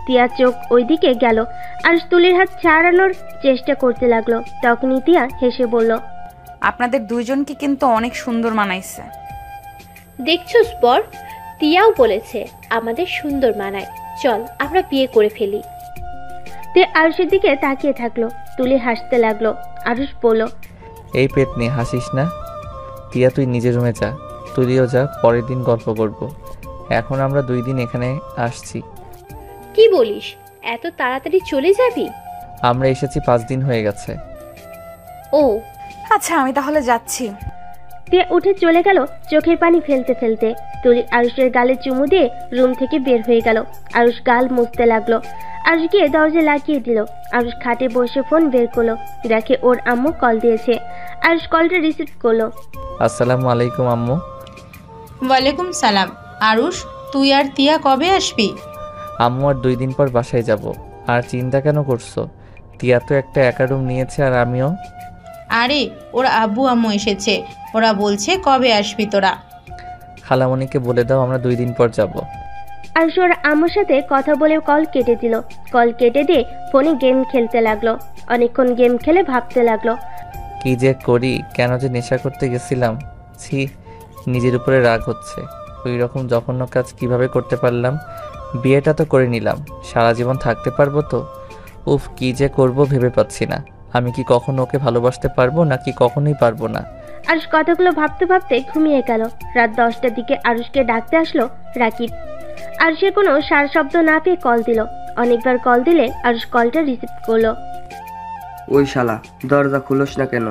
তিয়া চোখ ওই দিকে গেল। আরুষ তুলির হাত ছাড়ানোর চেষ্টা করতে লাগলো। তখনই তিয়া হেসে বলল, আপনাদের দুইজনকে কিন্তু অনেক সুন্দর মানাইছে। দেখছোস বর, তিয়াও বলেছে আমাদের সুন্দর মানায়, চল আমরা বিয়ে করে ফেলি। তিয়া আরুষের দিকে তাকিয়ে থাকলো। তুলি হাসতে লাগলো। আরুষ বলল, এই পেট নিয়ে হাসিস না। তিয়া, তুই নিজের রুমে যা, তুলিও যা, পরের দিন গল্প করব। এখন আমরা 2 দিন এখানে আসছি। কি বলিস, এত তাড়াতাড়ি চলে যাবি? আমরা এসেছি 5 দিন হয়ে গেছে। ও আচ্ছা, আমি তাহলে যাচ্ছি। তিয়া উঠে চলে গেল চোখের পানি ফেলতে ফেলতে। তুলি আরুষের গালে চুমু দিয়ে রুম থেকে বের হয়ে গেল। আরুষ গাল মুছতে লাগলো। আরুষ গিয়ে দরজা লাগিয়ে দিল। আরুষ খাটে বসে ফোন বের করলো। দেখে ওর আম্মু কল দিয়েছে। আরুষ কলটা রিসিভ করলো। আসসালামু আলাইকুম আম্মু। ওয়ালাইকুম সালাম। আরুষ, তুই আর তিয়া কবে আসবি? আম্মু আর 2 দিন পর বাসায় যাব। আর চিন্তা কেন করছো? তিয়া তো একটা একা রুম নিয়েছে, আর আমিও। আরে, ওর আব্বু আম্মু এসেছে, ওরা বলছে কবে আসবি তোরা। খালামণিকে বলে দাও আমরা 2 দিন পর যাব। আরুষ ওর আম্মুর সাথে কথা বলে কল কেটে দিল। কল কেটে দিয়ে ফোনে গেম খেলতে লাগলো। অনেকক্ষণ গেম খেলে ভাবতে লাগলো, কি যে করি, কেন যে নেশা করতে গেছিলাম। ছি, নিজের উপরে রাগ হচ্ছে। ওই রকম জঘন্য কাজ কিভাবে করতে পারলাম। বিয়েটা তো করে নিলাম, সারা জীবন থাকতে পারবো তো? উফ, কি যে করব ভেবে পাচ্ছি না। আমি কি কখনো ওকে ভালোবাসতে পারবো, নাকি কখনোই পারবো না? আরুষ কথাগুলো ভাবতে ভাবতে ঘুমিয়ে গেল। রাত 10টার দিকে আরুষকে ডাকতে আসলো রাকিব। আরুষের কোনো সার শব্দ না পেয়ে কল দিল। অনেকবার কল দিলে আরুষ কলটা রিসিভ করলো। ওই শালা, দরজা খুলোস না কেন?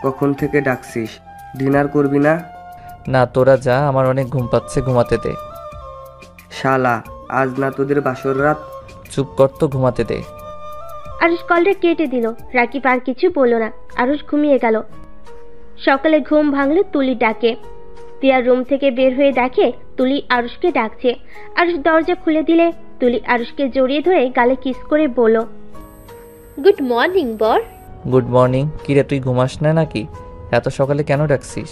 কখন থেকে ডাকছিস? ডিনার করবি না? না, তোরা যা, আমার অনেক ঘুম পাচ্ছে, ঘুমাতে দে। শালা, আজ না তোদের বাসর রাত? চুপ কর তো, ঘুমাতে দে। আরুষ কলটা কেটে দিল। রাকিব আর কিছু বলল না। আরুষ ঘুমিয়ে গেল। সকালে ঘুম ভাঙলো তুলি ডাকে। তিয়া রুম থেকে বের হয়ে দেখে তুলি আরুষকে ডাকছে। আরুষ দরজা খুলে দিলে তুলি আরুষকে জড়িয়ে ধরে গালে কিস করে বলল, গুড মর্নিং বর। Good morning. কিরে, তুই ঘুমাস না নাকি? এত সকালে কেন ডাকছিস?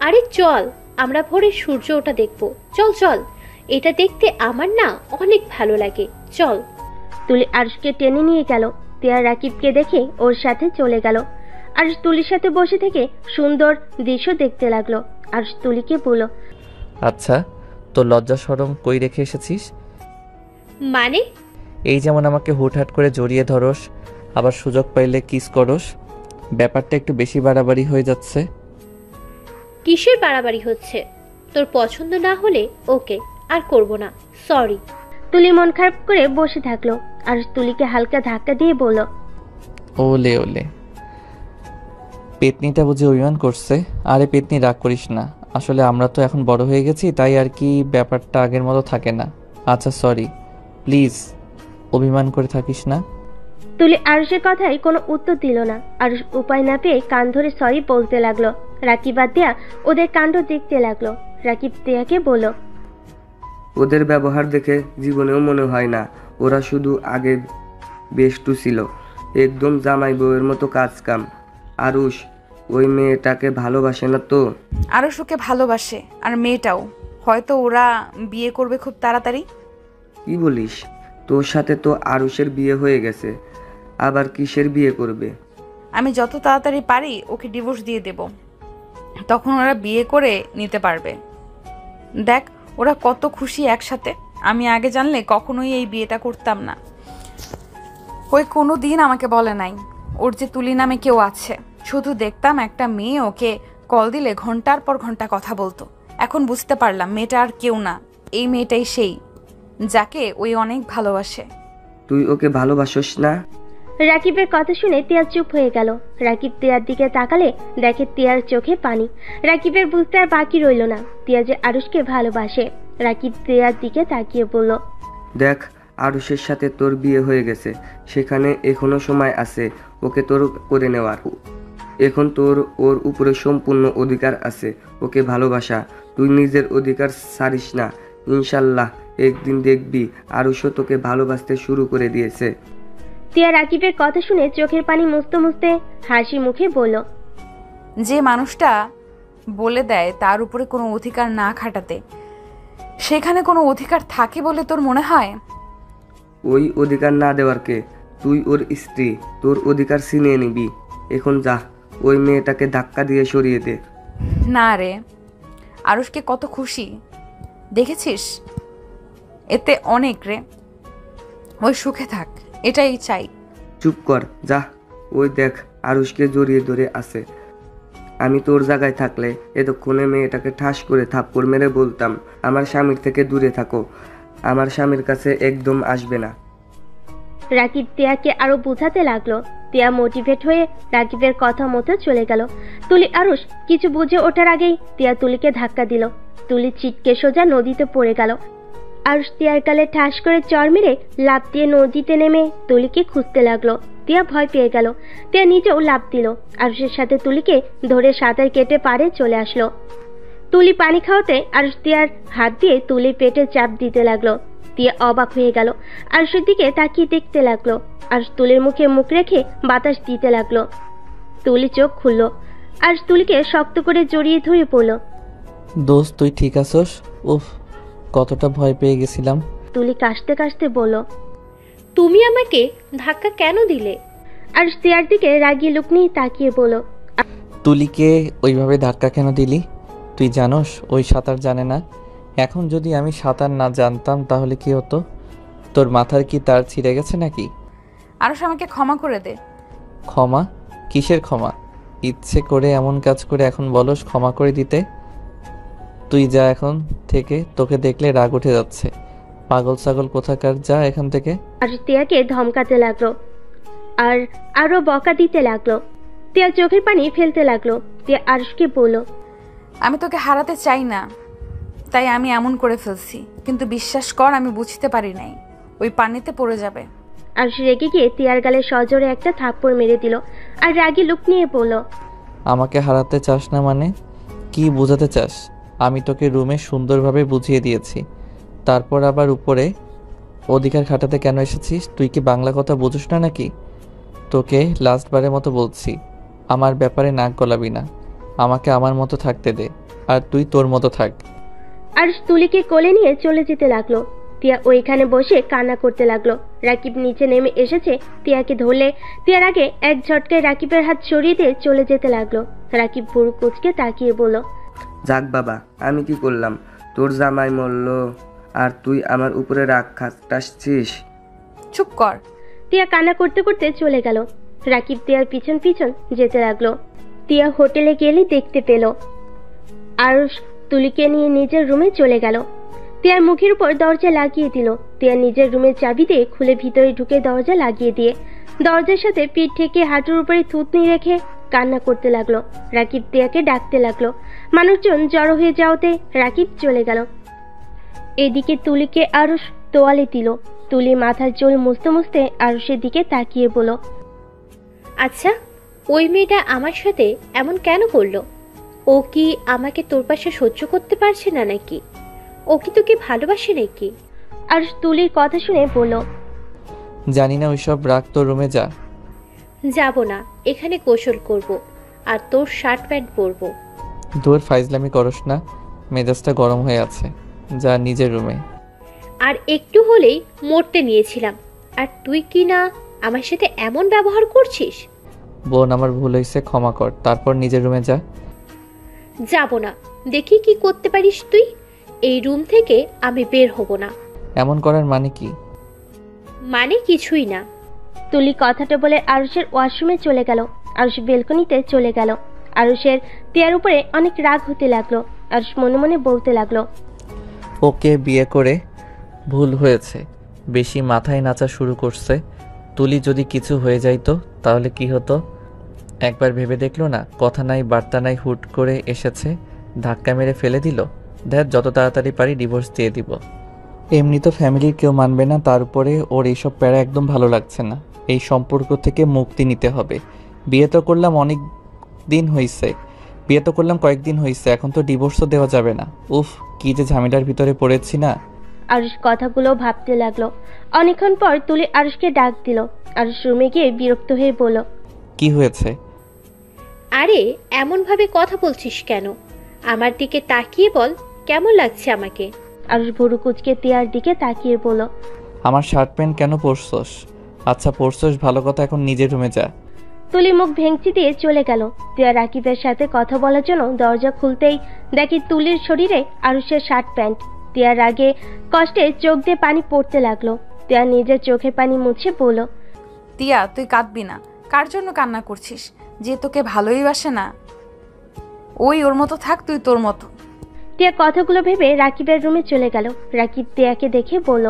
আরে চল, আমরা ভোরে সূর্য ওঠা দেখবো। চল চল, এটা দেখতে আমার না অনেক ভালো লাগে, চল। তুলি আরুষকে টেনে নিয়ে গেল। তিয়া রাকিবকে দেখে ওর সাথে চলে গেল। আরুষ তুলির সাথে বসে থেকে সুন্দর দৃশ্য দেখতে লাগলো। আরুষ তুলিকে বলল, আচ্ছা, তোর লজ্জা শরম কই রেখে এসেছিস? মানে? এই যেমন আমাকে হুটহাট করে জড়িয়ে ধরস, আবার সুযোগ পাইলে কিস করস, ব্যাপারটা একটু বেশি বাড়াবাড়ি হয়ে যাচ্ছে। কিসের বাড়াবাড়ি হচ্ছে? তোর পছন্দ না হলে ওকে, আর করব না, সরি। তুলি মন খারাপ করে বসে থাকলো। আরুষ তুলিকে হালকা ধাক্কা দিয়ে বলল, ওলে ওলে, পেতনিটা বুঝে অভিমান করছে। আরে পেতনি, রাগ করিস না, আসলে আমরা তো এখন বড় হয়ে গেছি, তাই আর কি ব্যাপারটা আগের মতো থাকে না। আচ্ছা সরি, প্লিজ অভিমান করে থাকিস না। তুলি আরুষের কথায় কোনো উত্তর দিল না। আরুষ উপায় না পেয়ে কান ধরে সরি বলতে লাগলো। রাকিব আর দেয়া ওদের কাণ্ড দেখতে লাগলো। রাকিব দেয়াকে বলল, ওদের ব্যবহার দেখে জীবনেও মনে হয় না ওরা শুধু আগে বেষ্টু ছিল, একদম জামাই বউয়ের মতো কাজ কাম। আরুষ ওই মেয়েটাকে ভালোবাসে না তো? আরুষ ওকে ভালোবাসে, আর মেয়েটাও। হয়তো ওরা বিয়ে করবে খুব তাড়াতাড়ি। কি বলিস? তোর সাথে তো আরুষের বিয়ে হয়ে গেছে, আবার কিসের বিয়ে করবে? আমি যত তাড়াতাড়ি পারি ওকে ডিভোর্স দিয়ে দেব, তখন ওরা বিয়ে করে নিতে পারবে। দেখ ওরা কত খুশি একসাথে। আমি আগে জানলে কখনোই এই বিয়েটা করতাম না। ওই কোনো দিন আমাকে বলে নাই ওর যে তুলি নামে কেউ আছে। শুধু দেখতাম একটা মেয়ে ওকে কল দিলে ঘন্টার পর ঘন্টা কথা বলতো। এখন বুঝতে পারলাম মেয়েটা আর কেউ না, এই মেয়েটাই সেই যাকে ওই অনেক ভালোবাসে। তুই ওকে ভালোবাসিস না? রাকিবের কথা শুনে তিয়া চুপ হয়ে গেল। রাকিব তিয়ার দিকে তাকালে দেখে তিয়ার চোখে পানি। রাকিবের বুঝতে আর বাকি রইল না তিয়া যে আরুষকে ভালোবাসে। রাকিব তিয়ার দিকে তাকিয়ে বলল, দেখ, আরুষের সাথে তোর বিয়ে হয়ে গেছে, সেখানে এখনো সময় আছে ওকে তোর করে নেওয়ার। এখন তোর ওর উপরে সম্পূর্ণ অধিকার আছে ওকে ভালোবাসা। তুই নিজের অধিকার ছাড়িস না। ইনশাল্লাহ একদিন দেখবি আরুষও তোকে ভালোবাসতে শুরু করে দিয়েছে। তিয়া রাকিবের কথা শুনে চোখের পানি মুছতে মুছতে হাসি মুখে বলল, যে মানুষটা বলে দেয় তার উপরে কোনো অধিকার না খাটাতে, সেখানে কোনো অধিকার থাকে বলে তোর মনে হয়? ওই অধিকার না দেওয়ার কে? তুই ওর স্ত্রী, তোর অধিকার ছিনিয়ে নিবি। এখন যা, ওই মেয়েটাকে ধাক্কা দিয়ে সরিয়ে দে। না রে, আরুষকে কত খুশি দেখেছিস? এতে অনেক রে, ওই সুখে থাক, এটাই চাই। চুপ কর, যা। ওই দেখ আরুষকে জড়িয়ে ধরে আছে। আমি তোর জায়গায় থাকলে এতক্ষণে মেয়েটাকে ঠাস করে থাপ্পড় মেরে বলতাম, আমার স্বামীর থেকে দূরে থাকো, আমার স্বামীর কাছে একদম আসবে না। রাকিব তিয়াকে আরো বোঝাতে লাগলো। তিয়া মোটিভেট হয়ে রাকিবের কথা মতো চলে গেল। তুলি আরুষ কিছু বুঝে ওঠার আগেই তিয়া তুলিকে ধাক্কা দিল। তুলি ছিটকে সোজা নদীতে পড়ে গেল। আরুষ তিয়ার গালে ঠাস করে চড় মেরে লাফ দিয়ে নদীতে নেমে তুলিকে খুঁজতে লাগলো। তিয়া ভয় পেয়ে গেল। তিয়া নিজেও লাফ দিল। আরুষের সাথে তুলিকে ধরে সাঁতার কেটে পাড়ে চলে আসলো। তুলি পানি খাওয়াতে আরুষ তিয়ার হাত দিয়ে তুলির পেটে চাপ দিতে লাগলো। তিয়া অবাক হয়ে গেল। আরুষের দিকে তাকিয়ে দেখতে লাগলো। আরুষ তুলির মুখে মুখ রেখে বাতাস দিতে লাগলো। তুলি চোখ খুললো। আরুষ তুলিকে শক্ত করে জড়িয়ে ধরে পড়ল। দোস্ত, তুই ঠিক আছোস? উফ, কতটা ভয় পেয়ে গেছিলাম। তুলি কাশতে কাশতে বলল, তুমি আমাকে ধাক্কা কেন দিলে? আরুষ তিয়ার দিকে রাগিয়ে লুক নিয়ে তাকিয়ে বলল, তুলিকে ওইভাবে ধাক্কা কেন দিলি? তুই জানোস ওই সাঁতার জানে না। এখন যদি আমি সাঁতার না জানতাম তাহলে কি হতো? তোর মাথার কি তার ছিঁড়ে গেছে নাকি? আরুষ আমাকে ক্ষমা করে দে। ক্ষমা? কিসের ক্ষমা? ইচ্ছে করে এমন কাজ করে এখন বলস ক্ষমা করে দিতে? তুই যা এখন থেকে, তোকে দেখলে রাগ উঠে যাচ্ছে। পাগল ছাগল কোথাকার, যা এখান থেকে। আরুষ তিয়াকে ধমকাতে লাগলো আর আরো বকা দিতে লাগলো। তিয়া চোখের পানি ফেলতে লাগলো। তিয়া আরুষকে বলল, আমি তোকে হারাতে চাই না, তাই আমি এমন করে ফেলছি, কিন্তু বিশ্বাস কর আমি বুঝতে পারি নাই ওই পানিতে পড়ে যাবে। আরুষ রেগে গিয়ে তিয়ার গালে সজোরে একটা থাপ্পড় মেরে দিল আর রাগী লুক নিয়ে বলল, আমাকে হারাতে চাস না মানে? কি বোঝাতে চাস? আমি তোকে রুমে সুন্দরভাবে বুঝিয়ে দিয়েছি, তারপর আবার উপরে অধিকার খাটাতে কেন এসেছিস? তুই কি বাংলা কথা বুঝিস না নাকি? তোকে লাস্টবারের মতো বলছি, আমার ব্যাপারে নাক গলাবি না। আমাকে আমার মতো থাকতে দে, আর তুই তোর মতো থাক। আরুষ তুলিকে কোলে নিয়ে চলে যেতে লাগলো। তিয়া ওইখানে বসে কান্না করতে লাগলো। রাকিব নিচে নেমে এসেছে। তিয়াকে ধরলে তিয়ার আগে এক ঝটকায় রাকিবের হাত সরিয়ে দিয়ে চলে যেতে লাগলো। রাকিব ভুরু কুঁচকে তাকিয়ে বলল, যাক বাবা, আমি কি করলাম? তোর জামাই মরল আর তুই আমার উপরে রাগ খাটাচ্ছিস। চুপ কর। তিয়া কান্না করতে করতে চলে গেল। রাকিব তিয়ার পিছন পিছন যেতে লাগলো। তিয়া হোটেলে গেলে দেখতে পেল আরুষ তুলিকে নিয়ে নিজের রুমে চলে গেল। তিয়ার মুখের উপর দরজা লাগিয়ে দিল। তিয়া নিজের রুমের চাবি দিয়ে খুলে ভিতরে ঢুকে দরজা লাগিয়ে দিয়ে দরজার সাথে পিঠ ঠেকে হাঁটুর উপরে থুতনি রেখে কান্না করতে লাগলো। রাকিব তিয়াকে ডাকতে লাগলো। মানুষজন জড়ো হয়ে যাওয়াতে রাকিব চলে গেল। এদিকে তুলিকে আরুষ তোয়ালে দিল। তুলি মাথার চুল মুছতে মুছতে আরুষের দিকে তাকিয়ে বলল, আচ্ছা, ওই মেয়েটা আমার সাথে এমন কেন করলো? ও কি আমাকে তোর পাশে সহ্য করতে পারছে না নাকি? ও কি তোকে ভালোবাসে নাকি? আরুষ তুলির কথা শুনে বলল, জানি না, ওইসব রাখ, তোর রুমে যা। যাব না, এখানে গোসল করব আর তোর শার্ট প্যান্ট পরবো। দূর ফাইজলামি করস না, মেজাজটা গরম হয়ে আছে, যা নিজের রুমে। আর একটু হলেই মরতে নিয়েছিলাম, আর তুই কি না আমার সাথে এমন ব্যবহার করছিস? বোন, আমার ভুল হয়েছে, ক্ষমা কর, তারপর নিজের রুমে যা। যাব না, দেখি কি করতে পারিস তুই। এই রুম থেকে আমি বের হব না। এমন করার মানে কি? মানে কিছুই না। তুলি কথাটা বলে আরুষের ওয়াশরুমে চলে গেল। আরুষ বেলকনিতে চলে গেল। আরুষের তিয়ার উপরে অনেক রাগ হতে লাগলো। আরুষ মনে মনে বলতে লাগলো, ওকে বিয়ে করে ভুল হয়েছে, বেশি মাথায় নাচা শুরু করছে। তুলি যদি কিছু হয়ে যাইতো তাহলে কি হতো? একবার ভেবে দেখলো না, কথা নাই বার্তা নাই, হুট করে এসেছে, ধাক্কা মেরে ফেলে দিল। দেখ, যত তাড়াতাড়ি পারি ডিভোর্স দিয়ে দিব। এমনি তো ফ্যামিলির কেউ মানবে না, তার উপরে ওর এইসব প্যারা একদম ভালো লাগছে না। এই সম্পর্ক থেকে মুক্তি নিতে হবে। বিয়ে তো করলাম কয়েকদিন হয়েছে, এখন তো ডিভোর্সও দেওয়া যাবে না। উফ, কি যে ঝামেলার ভিতরে পড়েছি না। আরুষ কথাগুলো ভাবতে লাগলো। অনেকক্ষণ পর তুলি আরুষকে ডাক দিল। আরুষ রুমে গিয়ে বিরক্ত হয়ে বলল, কি হয়েছে? আরে এমন ভাবে কথা বলছিস কেন? আমার দিকে তাকিয়ে বল, কেমন লাগছে আমাকে? আরুষ ভুরু কুচকে তিয়ার দিকে তাকিয়ে বলল, আমার শার্ট প্যান্ট কেন পরছস? আচ্ছা পরছস, ভালো কথা, এখন নিজের রুমে যা। তুলি মুখ ভেঙচি দিয়ে চলে গেল। তিয়া রাকিবের সাথে কথা বলার জন্য দরজা খুলতেই দেখি তুলির শরীরে আরুষের শার্ট প্যান্ট। তিয়ার রাগে কষ্টে চোখ দিয়ে পানি পড়তে লাগলো। তিয়া নিজের চোখের পানি মুছে বলল, তিয়া, তুই কাঁদবি না। কার জন্য কান্না করছিস? যে তোকে ভালোই বাসে না। ওই ওর মতো থাক, তুই তোর মতো। তিয়া কথাগুলো ভেবে রাকিবের রুমে চলে গেল। রাকিব তিয়াকে দেখে বলল,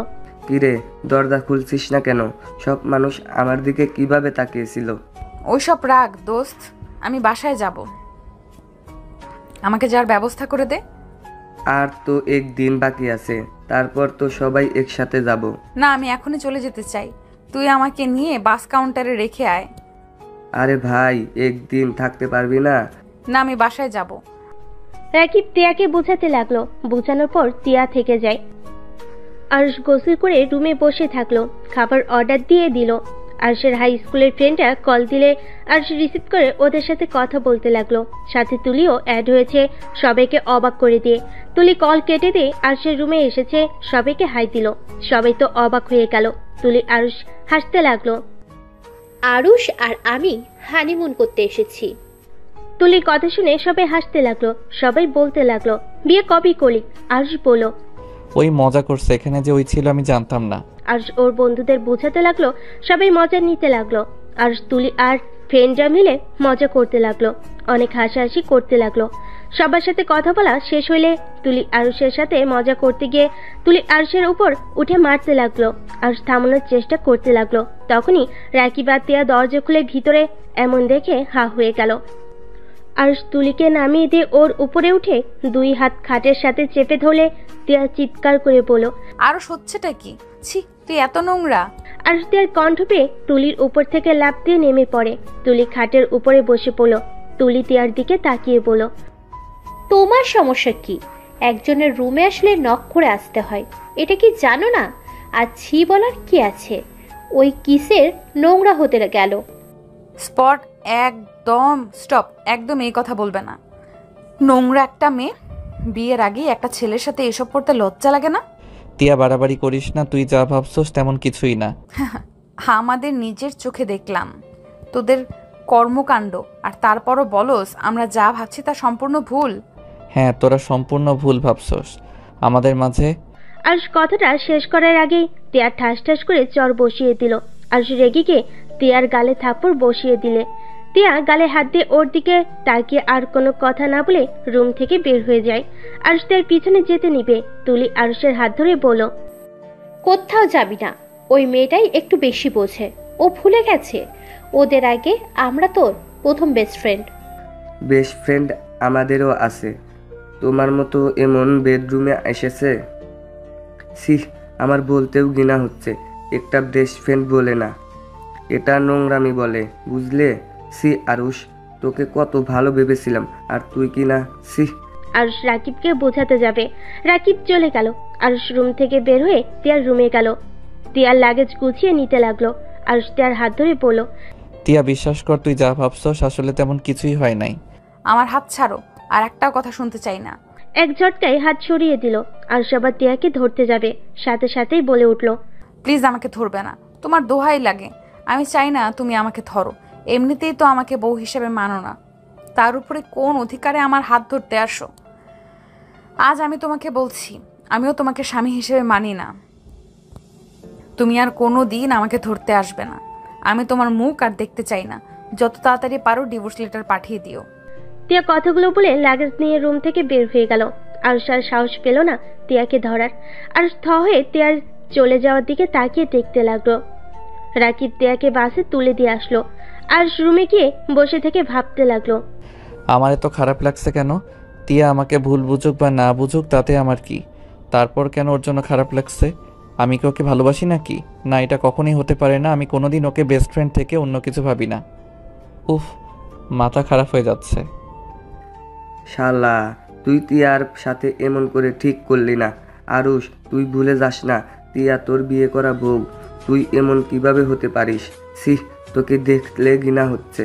কিরে, দরজা খুলছিস না কেন? সব মানুষ আমার দিকে কিভাবে তাকিয়েছিল? ওইসব রাগ দোস্ত, আমি বাসায় যাব। আমাকে যার ব্যবস্থা করে দে। আর তো একদিন বাকি আছে, তারপর তো সবাই একসাথে যাব। না, আমি এখনই চলে যেতে চাই। তুই আমাকে নিয়ে বাস কাউন্টারে রেখে আয়। আরে ভাই, একদিন থাকতে পারবি না? না, আমি বাসায় যাব। রাকিব তিয়াকে বোঝাতে লাগলো। বোঝানোর পর তিয়া থেকে যায়। আরুষ গোসল করে রুমে বসে থাকলো। খাবার অর্ডার দিয়ে দিল। আরুষের হাই স্কুলের ফ্রেন্ডরা কল দিলে আরুষ রিসিভ করে ওদের সাথে কথা বলতে লাগলো। সাথে তুলিও অ্যাড হয়েছে, সবাইকে অবাক করে দিয়ে। তুলি কল কেটে দিয়ে আরুষের রুমে এসেছে, সবাইকে হাই দিল। সবাই তো অবাক হয়ে গেল। তুলি আরুষ হাসতে লাগলো। আরুষ আর আমি হানিমুন করতে এসেছি। তুলির কথা শুনে সবাই হাসতে লাগলো। সবাই বলতে লাগলো, বিয়ে কবে করলি? আরুষ বলল, ওই মজা করছে, এখানে যে ওই ছিল আমি জানতাম না। আরুষ ওর বন্ধুদের বোঝাতে লাগলো। সবাই মজা নিতে লাগলো। আরুষ তুলি আর ফ্রেন্ডরা মিলে মজা করতে লাগলো। অনেক হাসাহাসি করতে লাগলো। সবার সাথে কথা বলা শেষ হইলে তুলি আরুষের সাথে মজা করতে গিয়ে তুলি আরুষের উপর উঠে মারতে লাগলো। আরুষ থামানোর চেষ্টা করতে লাগলো। তখনই রাকিব আর তিয়া দরজা খুলে ভিতরে এমন দেখে হা হয়ে গেল। আরুষ তুলিকে নামিয়ে দিয়ে ওর উপরে উঠে দুই হাত খাটের সাথে চেপে ধরলে তিয়া চিৎকার করে বলল, আরো হচ্ছেটা কি? ছি, তুই এত নোংরা। আরুষ তিয়ার কণ্ঠ পেয়ে তুলির উপর থেকে লাফ দিয়ে নেমে পড়ে। তুলি খাটের উপরে বসে পড়ল। তুলি তিয়ার দিকে তাকিয়ে বলল, তোমার সমস্যা কি? একজনের রুমে আসলে নক করে আসতে হয়, এটা কি জানো না? আর ছি বলার কি আছে? ওই কিসের নোংরা হতে গেল? স্পট, একদম স্টপ। একদম এই কথা বলবে না। নোংরা একটা মেয়ে, বিয়ের আগেই একটা ছেলের সাথে এসব করতে লজ্জা লাগে না? তিয়া, বাড়াবাড়ি করিস না, তুই যা ভাবছস তেমন কিছুই না। আমাদের নিজের চোখে দেখলাম তোদের কর্মকাণ্ড, আর তারপরও বলস আমরা যা ভাবছি তা সম্পূর্ণ ভুল। হ্যাঁ, তোরা সম্পূর্ণ ভুল ভাবছস। আমাদের মাঝে আরুষ কথাটা শেষ করার আগেই তিয়ার ঠাস ঠাস করে চর বসিয়ে দিল। আরুষ রেগে গিয়ে তিয়ার গালে থাপ্পড় বসিয়ে দিলে তিয়া গালে হাত দিয়ে ওর দিকে তাকিয়ে আর কোনো কথা না বলে রুম থেকে বের হয়ে যায়। আরুষ তার পিছনে যেতে নিবে, তুলি আরুষের হাত ধরে বলল, কোথাও যাবি না। ওই মেয়েটাই একটু বেশি বোঝে। ও ভুলে গেছে ওদের আগে আমরা তোর প্রথম বেস্ট ফ্রেন্ড। বেস্ট ফ্রেন্ড আমাদেরও আছে, তোমার মতো এমন বেডরুমে এসেছে। সি, আমার বলতেও ঘৃণা হচ্ছে। একটা বেস্ট ফ্রেন্ড বলে না, এটা নোংরামি বলে, বুঝলে? সি আরুষ, তোকে কত ভালো ভেবেছিলাম, আর তুই কি না। সি। আরুষ রাকিবকে বোঝাতে যাবে, রাকিব চলে গেল। আরুষ রুম থেকে বের হয়ে তিয়ার রুমে গেল। তিয়ার লাগেজ গুছিয়ে নিতে লাগলো। আরুষ তিয়ার হাত ধরে বলল, টিয়া বিশ্বাস কর, তুই যা ভাবছস আসলে তেমন কিছুই হয় নাই। আমার হাত ছাড়ো, আর একটাও কথা শুনতে চাই না। এক ঝটকায় হাত সরিয়ে দিল। আরুষ আবার তিয়াকে ধরতে যাবে, সাথে সাথেই বলে উঠল, প্লিজ আমাকে ধরবে না, তোমার দোহাই লাগে। আমি চাই না তুমি আমাকে ধরো। এমনিতেই তো আমাকে বউ হিসেবে মানো না, তার উপরে কোন অধিকারে আমার হাত ধরতে আসো? আজ আমি তোমাকে বলছি, আমিও তোমাকে স্বামী হিসেবে মানি না। তুমি আর কোনো দিন আমাকে ধরতে আসবে না। আমি তোমার মুখ আর দেখতে চাই না। যত তাড়াতাড়ি পারো ডিভোর্স লেটার পাঠিয়ে দিও। তিয়া কথাগুলো বলে লাগেজ নিয়ে রুম থেকে বের হয়ে গেল। আরুষ আর সাহস পেল না তিয়াকে ধরার। আরুষ থ হয়ে তিয়ার চলে যাওয়ার দিকে তাকিয়ে দেখতে লাগলো। রাকিব তিয়াকে বাসে তুলে দিয়ে আসলো। আরুষ রুমে গিয়ে বসে থেকে ভাবতে লাগলো, আমার এত খারাপ লাগছে কেন? টিয়া আমাকে ভুল বুঝুক বা না বুঝুক তাতে আমার কি? তারপর কেন ওর জন্য খারাপ লাগছে? আমি কি ওকে ভালোবাসি নাকি? না, এটা কখনোই হতে পারে না। আমি কোনোদিন ওকে বেস্ট ফ্রেন্ড থেকে অন্য কিছু ভাবি না। উফ, মাথা খারাপ হয়ে যাচ্ছে। শালা, তুই তিয়ার সাথে এমন করে ঠিক করলি না। আরুষ, তুই ভুলে যাস না, তিয়া তোর বিয়ে করা বউ। তুই এমন কিভাবে হতে পারিস? সি, তোকে দেখলে ঘৃণা হচ্ছে।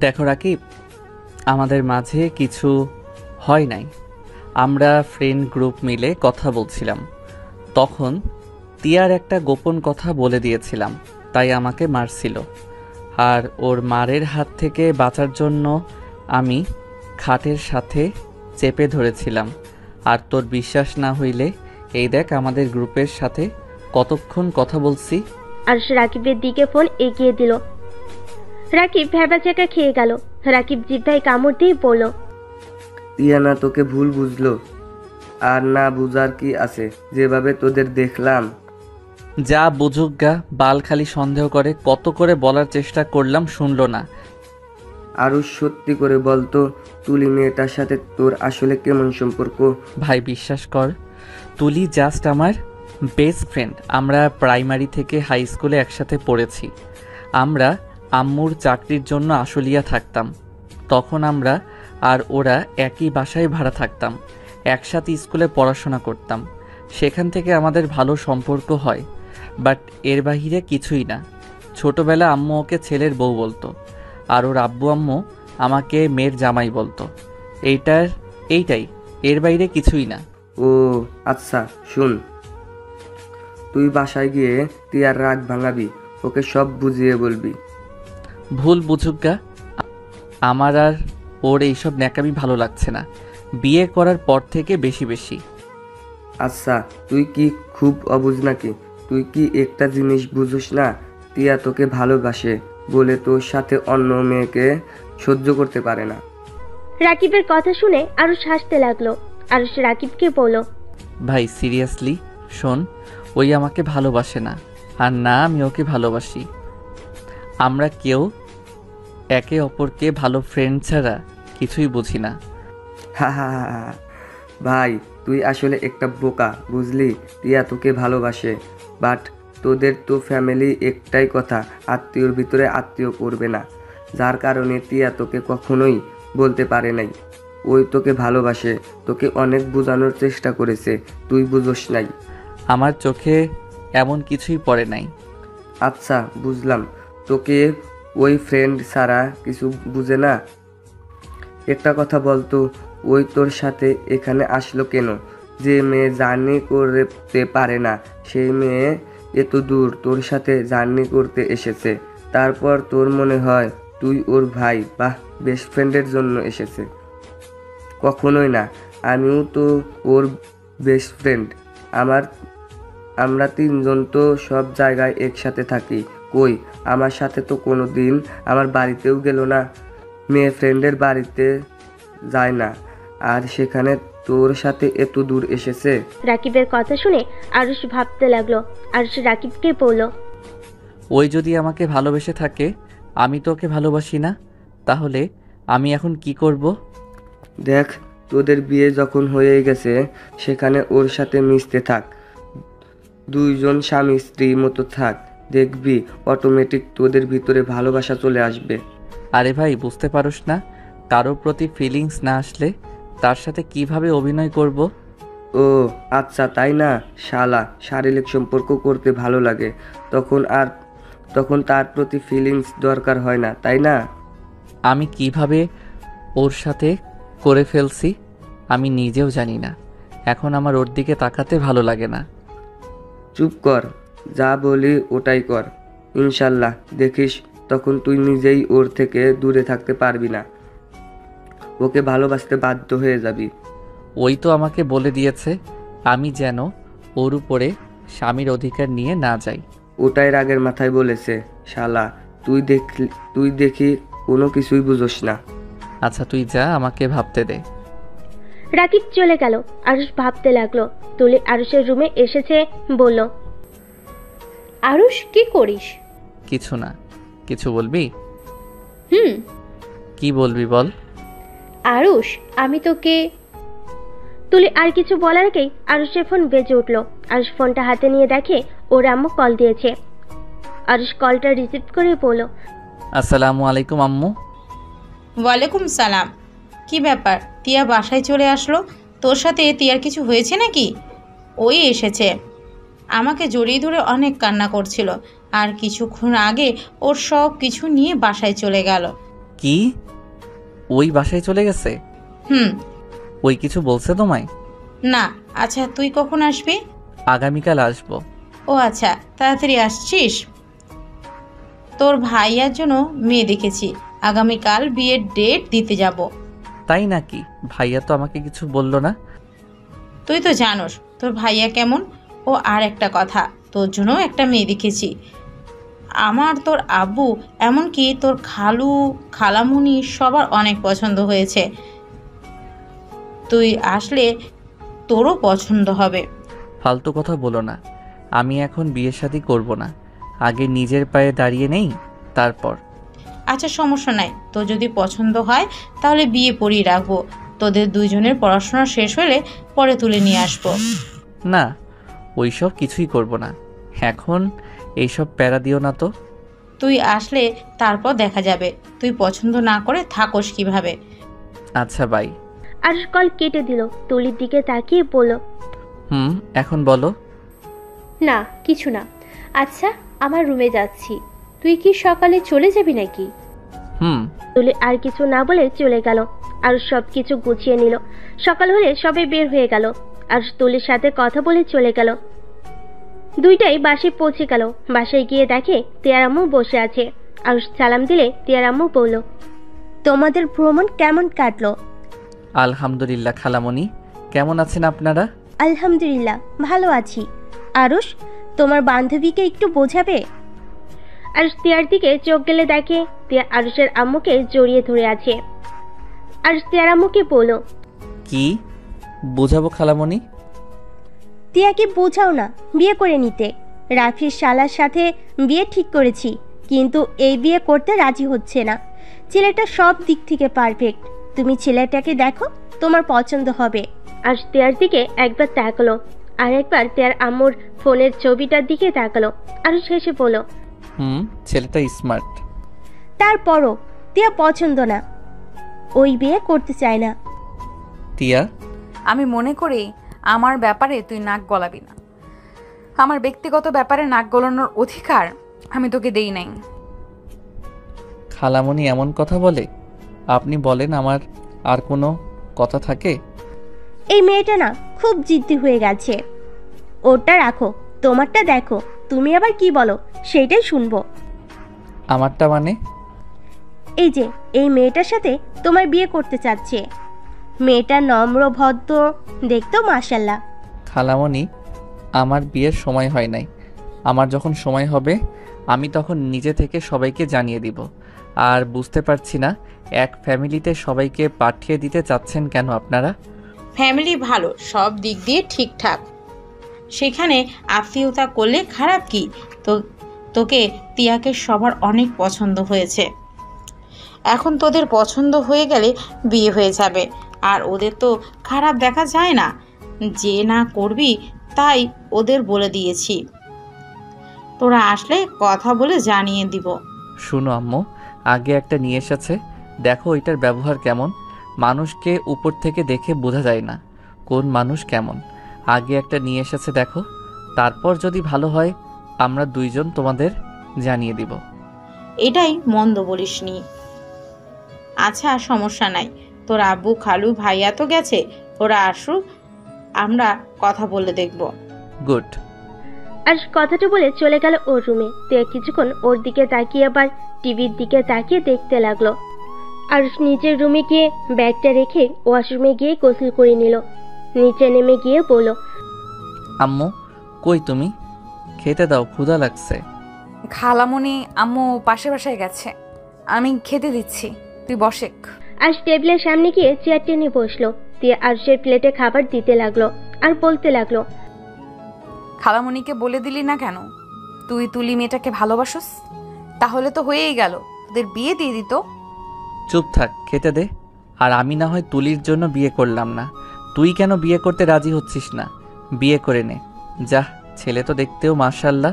দেখো রাকিব, আমাদের মাঝে কিছু হয় নাই। আমরা ফ্রেন্ড গ্রুপ মিলে কথা বলছিলাম, তখন তিয়ার একটা গোপন কথা বলে দিয়েছিলাম, তাই আমাকে মারছিল। আর ওর মারের হাত থেকে বাঁচার জন্য আমি খাটের সাথে চেপে ধরেছিলাম। আর তোর বিশ্বাস না হইলে এই দেখ আমাদের গ্রুপের সাথে কতক্ষণ কথা বলছি। আরুষ রাকিবের দিকে ফোন এগিয়ে দিল। রাকিব ভ্যাবাচাকা খেয়ে গেল। রাকিব জিহ্বায় কামড় দিয়ে বলল, তিয়া না তোকে ভুল বুঝলো, আর না বুঝার কি আছে, যেভাবে তোদের দেখলাম। যা বুঝুক গা, বাল খালি সন্দেহ করে। কত করে বলার চেষ্টা করলাম, শুনলো না। আরুষ, সত্যি করে বলতো, তুলি মেয়েটার সাথে তোর আসলে কেমন সম্পর্ক? ভাই বিশ্বাস কর, তুলি জাস্ট আমার বেস্ট ফ্রেন্ড। আমরা প্রাইমারি থেকে হাই স্কুলে একসাথে পড়েছি। আমরা আম্মুর চাকরির জন্য আশুলিয়া থাকতাম। তখন আমরা আর ওরা একই বাসায় ভাড়া থাকতাম, একসাথে স্কুলে পড়াশোনা করতাম। সেখান থেকে আমাদের ভালো সম্পর্ক হয়, বাট এর বাহিরে কিছুই না। ছোটবেলা আম্মু ওকে ছেলের বউ বলতো, আর ওর আব্বু আম্মু আমাকে মেয়ের জামাই বলতো। এইটাই, এর বাইরে কিছুই না। ও আচ্ছা, শুন, তুই বাসায় গিয়ে তিয়ার রাগ ভাঙাবি, ওকে সব বুঝিয়ে বলবি। ভুল বুঝুক গা, আমার আর ওর এইসব ন্যাকামি ভালো লাগছে না, বিয়ে করার পর থেকে বেশি বেশি। আচ্ছা, তুই কি খুব অবুঝ নাকি? তুই কি একটা জিনিস বুঝিস না? তিয়া তোকে ভালোবাসে বলে তোর সাথে অন্য মেয়েকে সহ্য করতে পারে না। রাকিবের কথা শুনে আরুষ হাসতে লাগলো। আরুষ রাকিবকে বলল, ভাই সিরিয়াসলি শোন, ওই আমাকে ভালোবাসে না, আর না আমি ওকে ভালোবাসি। আমরা কেউ একে অপরকে ভালো ফ্রেন্ড ছাড়া কিছুই বুঝি না। হা হা হা হা। ভাই, তুই আসলে একটা বোকা, বুঝলি? টিয়া তোকে ভালোবাসে, বাট তোদের তো ফ্যামিলি একটাই কথা, আত্মীয়র ভিতরে আত্মীয় করবে না, যার কারণে টিয়া তোকে কখনোই বলতে পারে নাই ওই তোকে ভালোবাসে। তোকে অনেক বোঝানোর চেষ্টা করেছে, তুই বুঝোস নাই। আমার চোখে এমন কিছুই পড়ে নাই। আচ্ছা বুঝলাম, তোকে ওই ফ্রেন্ড ছাড়া কিছু বুঝে না। একটা কথা বলতো, ওই তোর সাথে এখানে আসলো কেন? যে মেয়ে জার্নি করতে পারে না, সেই মেয়ে এত দূর তোর সাথে জার্নি করতে এসেছে। তারপর তোর মনে হয় তুই ওর ভাই বা বেস্ট ফ্রেন্ডের জন্য এসেছে। কখনোই না, আমিও তো ওর বেস্ট ফ্রেন্ড। আমার আমরা তিনজন তো সব জায়গায় একসাথে থাকি। কই, আমার সাথে তো কোনো দিন আমার বাড়িতেও গেল না। মেয়ে ফ্রেন্ডের বাড়িতে যায় না, আর সেখানে তোর সাথে এত দূর এসেছে। রাকিবের কথা শুনে আরুষ ভাবতে লাগলো। আরুষ রাকিবকে বলল, ওই যদি আমাকে ভালোবেসে থাকে, আমি তো ওকে ভালোবাসি না, তাহলে আমি এখন কি করব? দেখ, তোদের বিয়ে যখন হয়ে গেছে সেখানে ওর সাথে মিশতে থাক, দুইজন স্বামী স্ত্রীর মতো থাক। দেখবি অটোমেটিক তোদের ভিতরে ভালোবাসা চলে আসবে। আরে ভাই, বুঝতে পারোস না, কারোর প্রতি ফিলিংস না আসলে তার সাথে কিভাবে অভিনয় করব? ও আচ্ছা, তাই না? শালা, শারীরিক সম্পর্ক করতে ভালো লাগে, তখন তার প্রতি ফিলিংস দরকার হয় না, তাই না? আমি কিভাবে ওর সাথে করে ফেলছি আমি নিজেও জানি না। এখন আমার ওর দিকে তাকাতে ভালো লাগে না। চুপ কর, যা বলি ওটাই কর। ইনশাল্লাহ দেখিস, তখন তুই নিজেই ওর থেকে দূরে থাকতে পারবি না, ওকে ভালোবাসতে বাধ্য হয়ে যাবি। ওই তো আমাকে বলে দিয়েছে আমি যেন ওর উপরে স্বামীর অধিকার নিয়ে না যাই। ওটাই রাগের মাথায় বলেছে। শালা, তুই দেখি কোনো কিছুই বুঝোস না। আচ্ছা তুই যা, আমাকে ভাবতে দে। রাকিব চলে গেল। আরুষ ভাবতে লাগলো। তুলি আরুষের রুমে এসেছে, বলল, আরুষ, কি করিস? কিছু না। কিছু বলবি? হুম। কি বলবি বল। আরুষ, আমি তোকে। তুলি আর কিছু বলার আগেই আরুষের ফোন বেজে উঠল। আরুষ ফোনটা হাতে নিয়ে দেখে ওর আম্মু কল দিয়েছে। আরুষ কলটা রিসিভ করে বলল, আসসালামু আলাইকুম আম্মু। ওয়ালাইকুম সালাম। কি ব্যাপার, তিয়া বাসায় চলে আসলো? তোর সাথে তিয়ার কিছু হয়েছে নাকি? ওই এসেছে, আমাকে জড়িয়ে ধরে অনেক কান্না করছিল, আর কিছুক্ষণ আগে ওর সব কিছু নিয়ে বাসায় চলে গেল। কি? ওই বাসায় চলে গেছে? হুম। ওই কিছু বলছে তোমায়? না। আচ্ছা, তুই কখন আসবি? আগামীকাল আসবো। ও আচ্ছা, তাড়াতাড়ি আসছিস? তোর ভাইয়ার জন্য মেয়ে দেখেছি, আগামীকাল বিয়ের ডেট দিতে যাব। তাই নাকি? ভাইয়া তো আমাকে কিছু বললো না। তুই তো জানোস তোর ভাইয়া কেমন। ও আর একটা কথা, তোর জন্য একটা মেয়ে দেখেছি। আমার, তোর আব্বু, এমনকি তোর খালু খালামুনি সবার অনেক পছন্দ হয়েছে। তুই আসলে তোরও পছন্দ হবে। ফালতু কথা বলো না, আমি এখন বিয়ে শাদী করব না, আগে নিজের পায়ে দাঁড়িয়ে নেই তারপর। আচ্ছা, সমস্যা নাই, তোর যদি পছন্দ হয় তাহলে বিয়ে পড়িয়ে রাখবো। তোদের দুইজনের পড়াশোনা শেষ হলে পরে তুলে নিয়ে আসবো। না, ওইসব কিছুই করব না, এখন এইসব প্যারা দিও না তো। তুই আসলে তারপর দেখা যাবে তুই পছন্দ না করে থাকোস কিভাবে। আচ্ছা বাই। আরুষ কল কেটে দিল। তুলির দিকে তাকিয়ে বলল, এখন বলো। না, কিছু না। আচ্ছা, আমার রুমে যাচ্ছি, তুই কি সকালে চলে যাবি নাকি? তুলি আর কিছু না বলে চলে গেল। আরুষ সব কিছু গুছিয়ে নিল। সকাল হলে সবাই বের হয়ে গেল। আরুষ তুলির সাথে কথা বলে চলে গেল। দুইটাই বাসায় পৌঁছে গেল। বাসায় গিয়ে দেখে তিয়ার আম্মু বসে আছে। আরুষ সালাম দিলে তিয়ার আম্মু বলল, তোমাদের ভ্রমণ কেমন কাটলো? আলহামদুলিল্লাহ খালামণি, কেমন আছেন আপনারা? আলহামদুলিল্লাহ, ভালো আছি। আরুষ, তোমার বান্ধবীকে একটু বোঝাবে। আরুষ তিয়ার দিকে চোখ গেলে দেখে তিয়া আরুষের আম্মুকে জড়িয়ে ধরে আছে। আরুষ তিয়ার আম্মুকে বলল, কি বোঝাবো খালামণি? তিয়াকে বোঝাও না বিয়ে করে নিতে। রাফির শালার সাথে বিয়ে ঠিক করেছি, কিন্তু এই বিয়ে করতে রাজি হচ্ছে না। ছেলেটা সব দিক থেকে পারফেক্ট। তুমি ছেলেটাকে দেখো, তোমার পছন্দ হবে। আর তিয়ার দিকে একবার তাকালো, আর একবার তিয়ার আম্মুর ফোনের ছবিটার দিকে তাকালো। আর শেষে বলল, ছেলেটা স্মার্ট। তারপরও তিয়া পছন্দ না, ওই বিয়ে করতে চায় না। তিয়া, আমি মনে করি আমার ব্যাপারে তুই নাক গলাবি না। আমার ব্যক্তিগত ব্যাপারে নাক গলানোর অধিকার আমি তোকে দেই নাই। খালামণি এমন কথা বলে? আপনি বলেন, আমার আর কোনো কথা থাকে? এই মেয়েটা না খুব জিদ্দি হয়ে গেছে। ওটা রাখো, তোমারটা দেখো। তুমি আবার কি বলো সেটাই শুনবো। আমারটা মানে? এই যে এই মেয়েটার সাথে তোমার বিয়ে করতে চাচ্ছে। মেয়েটা নম্র ভদ্র, দেখতো মাশাল্লাহ। খালামণি, আমার বিয়ের সময় হয় নাই। আমার যখন সময় হবে আমি তখন নিজে থেকে সবাইকে জানিয়ে দিব। আর বুঝতে পারছি না এক ফ্যামিলিতে সবাইকে পাঠিয়ে দিতে চাচ্ছেন কেন আপনারা? ফ্যামিলি ভালো, সব দিক দিয়ে ঠিকঠাক, সেখানে আত্মীয়তা করলে খারাপ কি? তো তোকে তিয়াকে সবার অনেক পছন্দ হয়েছে, এখন তোদের পছন্দ হয়ে গেলে বিয়ে হয়ে যাবে। আর ওদের তো খারাপ দেখা যায় না, যে না করবি তাই ওদের বলে দিয়েছি, তোরা আসলে কথা বলে জানিয়ে দিব। শুনো আম্মু, আগে একটা নিয়ে এসেছে, দেখো এটার ব্যবহার কেমন। মানুষকে উপর থেকে দেখে বোঝা যায় না কোন মানুষ কেমন। আগে একটা নিয়ে এসেছে দেখো, তারপর যদি ভালো হয় আমরা দুইজন তোমাদের জানিয়ে দিব। এটাই মন্দ বলিসনি। আচ্ছা সমস্যা নাই, তোর আব্বু খালু ভাইয়া তো গেছে, ওরা আসুক, আমরা কথা বলে দেখব। গুড। আরুষ কথাটা বলে চলে গেল ওর রুমে। তিয়া কিছুক্ষণ ওর দিকে তাকিয়ে আবার টিভির দিকে তাকিয়ে দেখতে লাগলো। আরুষ নিজের রুমে গিয়ে ব্যাগটা রেখে ওয়াশরুমে গিয়ে গোসল করে নিল। নিচে নেমে গিয়ে বলল, আম্মু কই তুমি? খেতে দাও, ক্ষুধা লাগছে। খালামণি আম্মু পাশের বাসায় গেছে, আমি খেতে দিচ্ছি, তুই বসেক। আরুষ টেবিলের সামনে গিয়ে চেয়ার টেনে বসলো। তিয়া আরুষের প্লেটে খাবার দিতে লাগলো আর বলতে লাগলো, খালামণিকে বলে দিলি না কেন তুই তুলি মেয়েটাকে ভালোবাসোস? তাহলে তো হয়েই গেল, তোদের বিয়ে দিয়ে দিত। চুপ থাক, খেতে দে। আর আমি না হয় তুলির জন্য বিয়ে করলাম না, তুই কেন বিয়ে করতে রাজি হচ্ছিস না? বিয়ে করে নে যা, ছেলে তো দেখতেও মাশাআল্লাহ।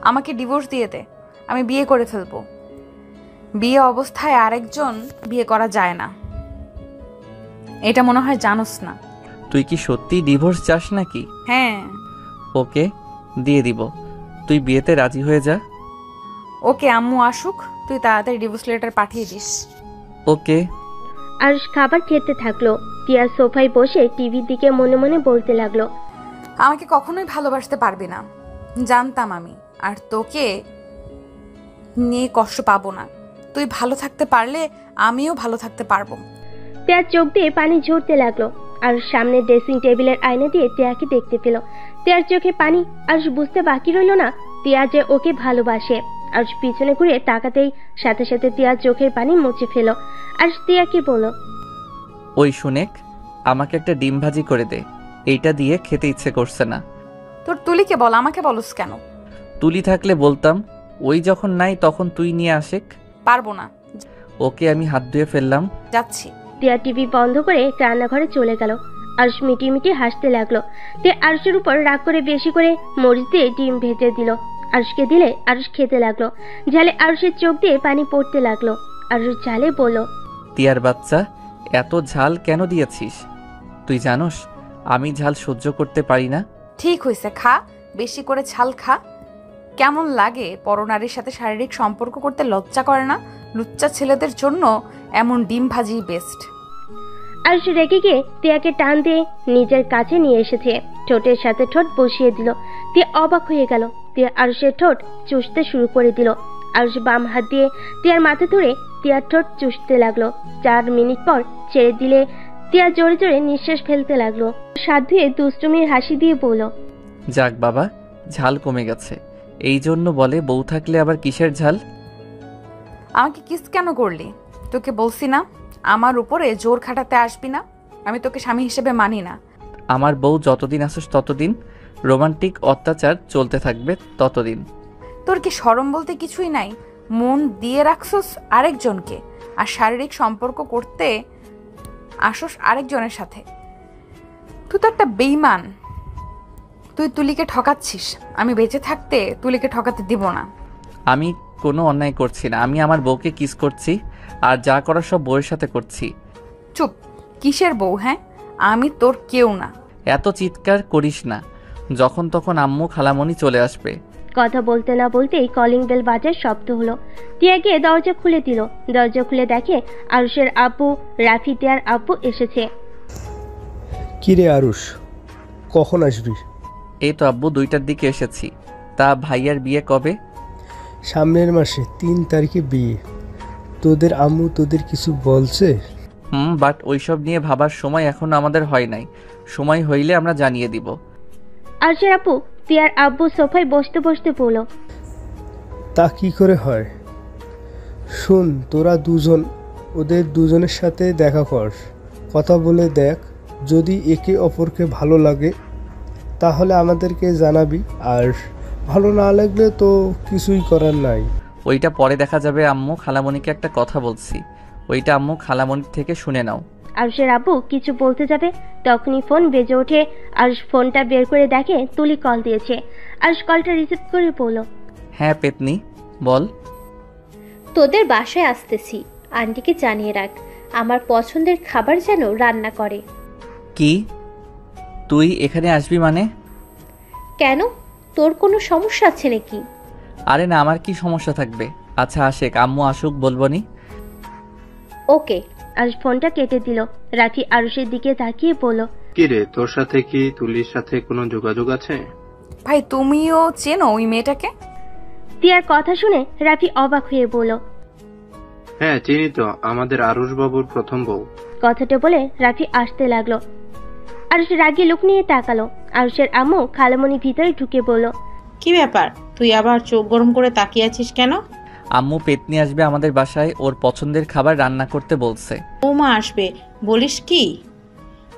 আমাকে ডিভোর্স দিয়ে দে, আমি বিয়ে করে ফেলবো। বিয়ে অবস্থায় আরেকজন বিয়ে করা যায় না, এটা মনে হয় জানোস না। তুই কি সত্যি ডিভোর্স চাস নাকি? হ্যাঁ। ওকে, দিয়ে দিব, তুই বিয়েতে রাজি হয়ে যা। ওকে, আম্মু আসুক, তুই তাড়াতাড়ি ডিভোর্স লেটার পাঠিয়ে দিস। ওকে। আরুষ খাবার খেতে থাকলো। টিয়া সোফায় বসে টিভির দিকে মনে মনে বলতে লাগলো, আমাকে কখনোই ভালোবাসতে পারবি না, জানতাম আমি, আর তোকে নিয়ে কষ্ট পাবো না। তুই ভালো থাকতে পারলে আমিও ভালো থাকতে পারবো। টিয়ার চোখ দিয়ে পানি ঝরতে লাগলো। আরুষ সামনে ড্রেসিং টেবিলের আয়না দিয়ে টিয়াকে দেখতে পেল। টিয়ার চোখে পানি। আরুষ বুঝতে বাকি রইল না টিয়া যে ওকে ভালোবাসে। আরুষ পিছনে ঘুরে তাকাতেই সাথে সাথে টিয়ার চোখের পানি মুছে ফেল। আরুষ টিয়াকে বলল, ওই শুনেক, আমাকে একটা ডিম ভাজি করে দে, এইটা দিয়ে খেতে ইচ্ছে করছে না। তোর তুলিকে বল, আমাকে বলস কেন? তুলি থাকলে বলতাম, ওই যখন নাই তখন তুই নিয়ে আসেক। পারবো না। ওকে, আমি হাত ধুয়ে ফেললাম, যাচ্ছি। টিয়া টিভি বন্ধ করে রান্নাঘরে চলে গেল। আরুষ মিটি মিটি হাসতে লাগলো। টিয়া আরুষের উপর রাগ করে বেশি করে মরিচ দিয়ে ডিম ভেজে দিল। আরুষকে দিলে আরুষ খেতে লাগলো। ঝালে আরুষের চোখ দিয়ে পানি পড়তে লাগলো। আরুষ ঝালে বলল, টিয়ার বাচ্চা, এত ঝাল কেন দিয়েছিস? তুই জানোস আমি ঝাল সহ্য করতে পারি না। ঠিক হয়েছে, খা, বেশি করে ঝাল খা। কেমন লাগে পরনারীর সাথে শারীরিক সম্পর্ক করতে? লজ্জা করে না? লুচ্চা ছেলেদের জন্য এমন ডিম ভাজি বেস্ট। আরুষ রেগে গিয়ে টিয়াকে টান দিয়ে নিজের কাছে নিয়ে এসেছে। ঠোঁটের সাথে ঠোঁট বসিয়ে দিল। টিয়া অবাক হয়ে গেল। টিয়া আরুষের ঠোঁট চুষতে শুরু করে দিল। আরুষ বাম হাত দিয়ে টিয়ার মাথা ধরে টিয়ার ঠোঁট চুষতে লাগলো। 4 মিনিট পর ছেড়ে দিলে টিয়া জোরে জোরে নিঃশ্বাস ফেলতে লাগলো। সাথ ধুয়ে দুষ্টুমির হাসি দিয়ে বলল, যাক বাবা, ঝাল কমে গেছে। এই জন্য বলে বউ থাকলে আবার কিসের ঝাল। আমাকে কিস কেন করলি? তোকে বলছি না আমার উপরে জোর খাটাতে আসবি না, আমি তোকে স্বামী হিসেবে মানি না। আমার বউ যতদিন আসিস ততদিন রোমান্টিক অত্যাচার চলতে থাকবে ততদিন। তোর কি শরম বলতে কিছুই নাই? মন দিয়ে রাখছস আরেকজনকে, আর শারীরিক সম্পর্ক করতে আসস আরেকজনের সাথে। তুই তো একটা বেঈমান। তুই তুলিকে ঠকাচ্ছিস, আমি বেঁচে থাকতে তুলিকে ঠকাতে দিব না। আমি কোনো অন্যায় করছি না, আমি আমার বউকে কিস করছি, আর যা করার সব বউয়ের সাথে করছি। চুপ, কিসের বউ? হ্যাঁ, আমি তোর কেউ না। এত চিৎকার করিস না, যখন তখন আম্মু খালামণি চলে আসবে। কথা বলতে না বলতেই কলিং বেল বাজার শব্দ হলো। টিয়া গিয়ে দরজা খুলে দিল। দরজা খুলে দেখে আরুষের আব্বু রাফি টিয়ার আব্বু এসেছে। কিরে আরুষ, কখন আসবি? এই তো আব্বু 2টার দিকে এসেছি। তা ভাইয়ার বিয়ে কবে? সামনের মাসে 3 তারিখে বিয়ে। তোদের আম্মু তোদের কিছু বলছে? বাট ওইসব নিয়ে ভাবার সময় এখনো আমাদের হয় নাই। সময় হইলে আমরা জানিয়ে দিব। আরশের আপু তিয়ার আব্বু সোফায় বসতে বসতে বলল, তা কি করে হয়? শোন, তোরা দুজন ওদের দুজনের সাথে দেখা কর, কথা বলে দেখ। যদি একে অপরকে ভালো লাগে তাহলে আমাদেরকে জানাবি, আর ভালো না লাগলে তো কিছুই করার নাই। ওইটা পরে দেখা যাবে আম্মু। খালামণিকে একটা কথা বলছি, ওইটা আম্মু খালামণির থেকে শুনে নাও। আরশের আব্বু কিছু বলতে যাবে তখনই ফোন বেজে ওঠে। আরশ ফোনটা বের করে দেখে তুলি কল দিয়েছে। আরশ কলটা রিসিভ করে বলল, হ্যাঁ পেতনি, বল। তোদের বাসায় আসতেছি, আন্টিকে জানিয়ে রাখ আমার পছন্দের খাবার যেন রান্না করে। কি, তুই এখানে আসবি মানে? কেন, তোর কোনো সমস্যা আছে নাকি? আরে না, আমার কি সমস্যা থাকবে? আচ্ছা আশেক, আম্মু আসুক বলবনি। ওকে। আরশ ফোনটা কেটে দিল। রাফি আরশের দিকে তাকিয়ে বলল, কি রে, তোর সাথে কি তুলির সাথে কোনো যোগাযোগ আছে? ভাই তুমিও চেনো ওই মেয়েটাকে? তিয়ার কথা শুনে রাফি অবাক হয়ে বলল, হ্যাঁ চিনি তো, আমাদের আরুষ বাবুর প্রথম বউ। কথাটা বলে রাফি আসতে লাগলো। আরশ রাগে লোক নিয়ে তাকালো। আরশের আম্মু খালামণি ভিতরে ঢুকে বলল, কি ব্যাপার, তুই আবার চোখ গরম করে তাকিয়ে আছিস কেন? আম্মু পেতনি আসবে আমাদের বাসায়, ওর পছন্দের খাবার রান্না করতে বলছে। বৌমা আসবে বলিস কি?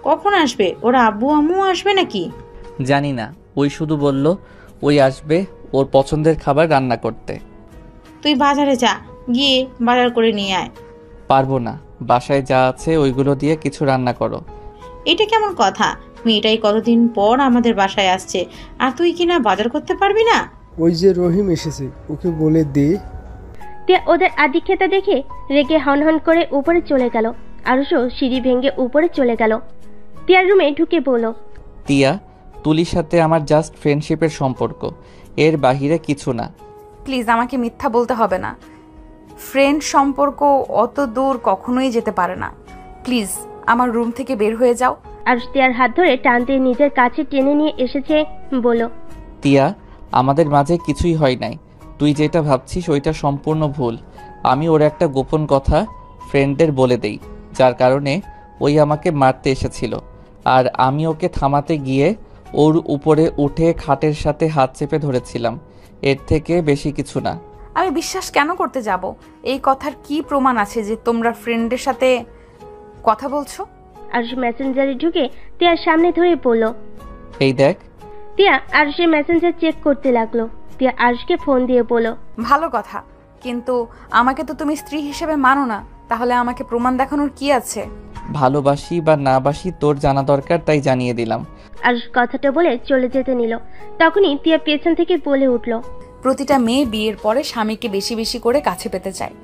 কখন আসবে? ওরা আব্বু আম্মু আসবে নাকি? জানি না, ওই শুধু বলল ওই আসবে ওর পছন্দের খাবার রান্না করতে। তুই বাজারে যা, গিয়ে বাজার করে নিয়ে আয়। পারবো না, বাসায় যা আছে ওইগুলো দিয়ে কিছু রান্না করো। এটা কেমন কথা? মেয়েটাই কতদিন পর আমাদের বাসায় আসছে, আর তুই কিনা বাজার করতে পারবি না? ওই যে রহিম এসেছে, ওকে বলে দে। তিয়া ওদের আদিক্ষেতা দেখে রেগে হনহন করে উপরে চলে গেল। আরশও সিঁড়ি ভেঙে উপরে চলে গেল। তিয়ার রুমে ঢুকে বলল, তিয়া, তুলির সাথে আমার জাস্ট ফ্রেন্ডশিপের সম্পর্ক, এর বাহিরে কিছু না। প্লিজ আমাকে মিথ্যা বলতে হবে না। ফ্রেন্ড সম্পর্ক অত দূর কখনোই যেতে পারে না। প্লিজ আমার রুম থেকে বের হয়ে যাও। আরশ তিয়ার হাত ধরে টানতে নিজের কাছে টেনে নিয়ে এসেছে। বলল, তিয়া, আমাদের মাঝে কিছুই হয় নাই। তুই যেটা ভাবছিস ওইটা সম্পূর্ণ ভুল। আমি ওর একটা গোপন কথা ফ্রেন্ডদের বলে দেই, যার কারণে ওই আমাকে মারতে এসেছিল, আর আমি ওকে থামাতে গিয়ে ওর উপরে উঠে খাটের সাথে হাত চেপে ধরেছিলাম। এর থেকে বেশি কিছু না। আমি বিশ্বাস কেন করতে যাব? এই কথার কি প্রমাণ আছে যে তোমরা ফ্রেন্ডের সাথে কথা বলছো? আরশ মেসেঞ্জারে ঢুকে তিয়ার সামনে ধরে বলল, এই দেখ। তিয়া আরশের মেসেঞ্জার চেক করতে লাগলো। তিয়া আরশকে ফোন দিয়ে বলল, ভালো কথা, কিন্তু আমাকে তো তুমি স্ত্রী হিসেবে মানো না, তাহলে আমাকে প্রমাণ দেখানোর কি আছে? ভালোবাসি বা না বাসি তোর জানা দরকার, তাই জানিয়ে দিলাম। আরশ কথাটা বলে চলে যেতে নিল। তখনই তিয়া পেছন থেকে বলে উঠল, প্রতিটা মেয়ে বিয়ের পরে স্বামীকে বেশি বেশি করে কাছে পেতে চায়,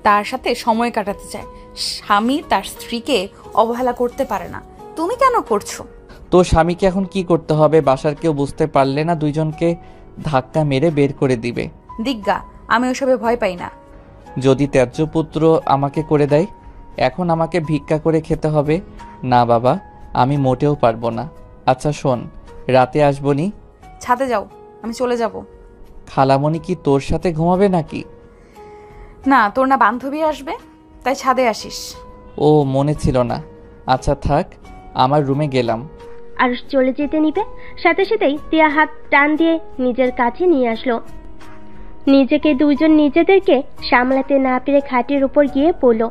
তার সাথে সময় কাটাতে চায়। স্বামী তার স্ত্রীকে অবহেলা করতে পারে না। তুমি কেন করছো? তোর স্বামীকে এখন কি করতে হবে? বাসার কেউ বুঝতে পারলে না দুইজনকে ধাক্কা মেরে বের করে দিবে। দিগ্গা, আমি ওসবে ভয় পাই না। যদি ত্যায্য পুত্র আমাকে করে দেয়, এখন আমাকে ভিক্ষা করে খেতে হবে? না বাবা, আমি মোটেও পারবো না। আচ্ছা শোন, রাতে আসবনি। ছাদে যাও, আমি চলে যাব। খালামণি কি তোর সাথে ঘুমাবে নাকি? না, তোর না বান্ধবী আসবে, তাই ছাদে আসিস। ও, মনে ছিল না। আচ্ছা থাক, আমার রুমে গেলাম। আরশ চলে যেতে নিবে, সাথে সাথেই তিয়া হাত টান দিয়ে নিজের কাছে নিয়ে আসলো। নিজেকে দুইজন নিজেদেরকে সামলাতে না পেরে খাটের উপর গিয়ে পড়ল।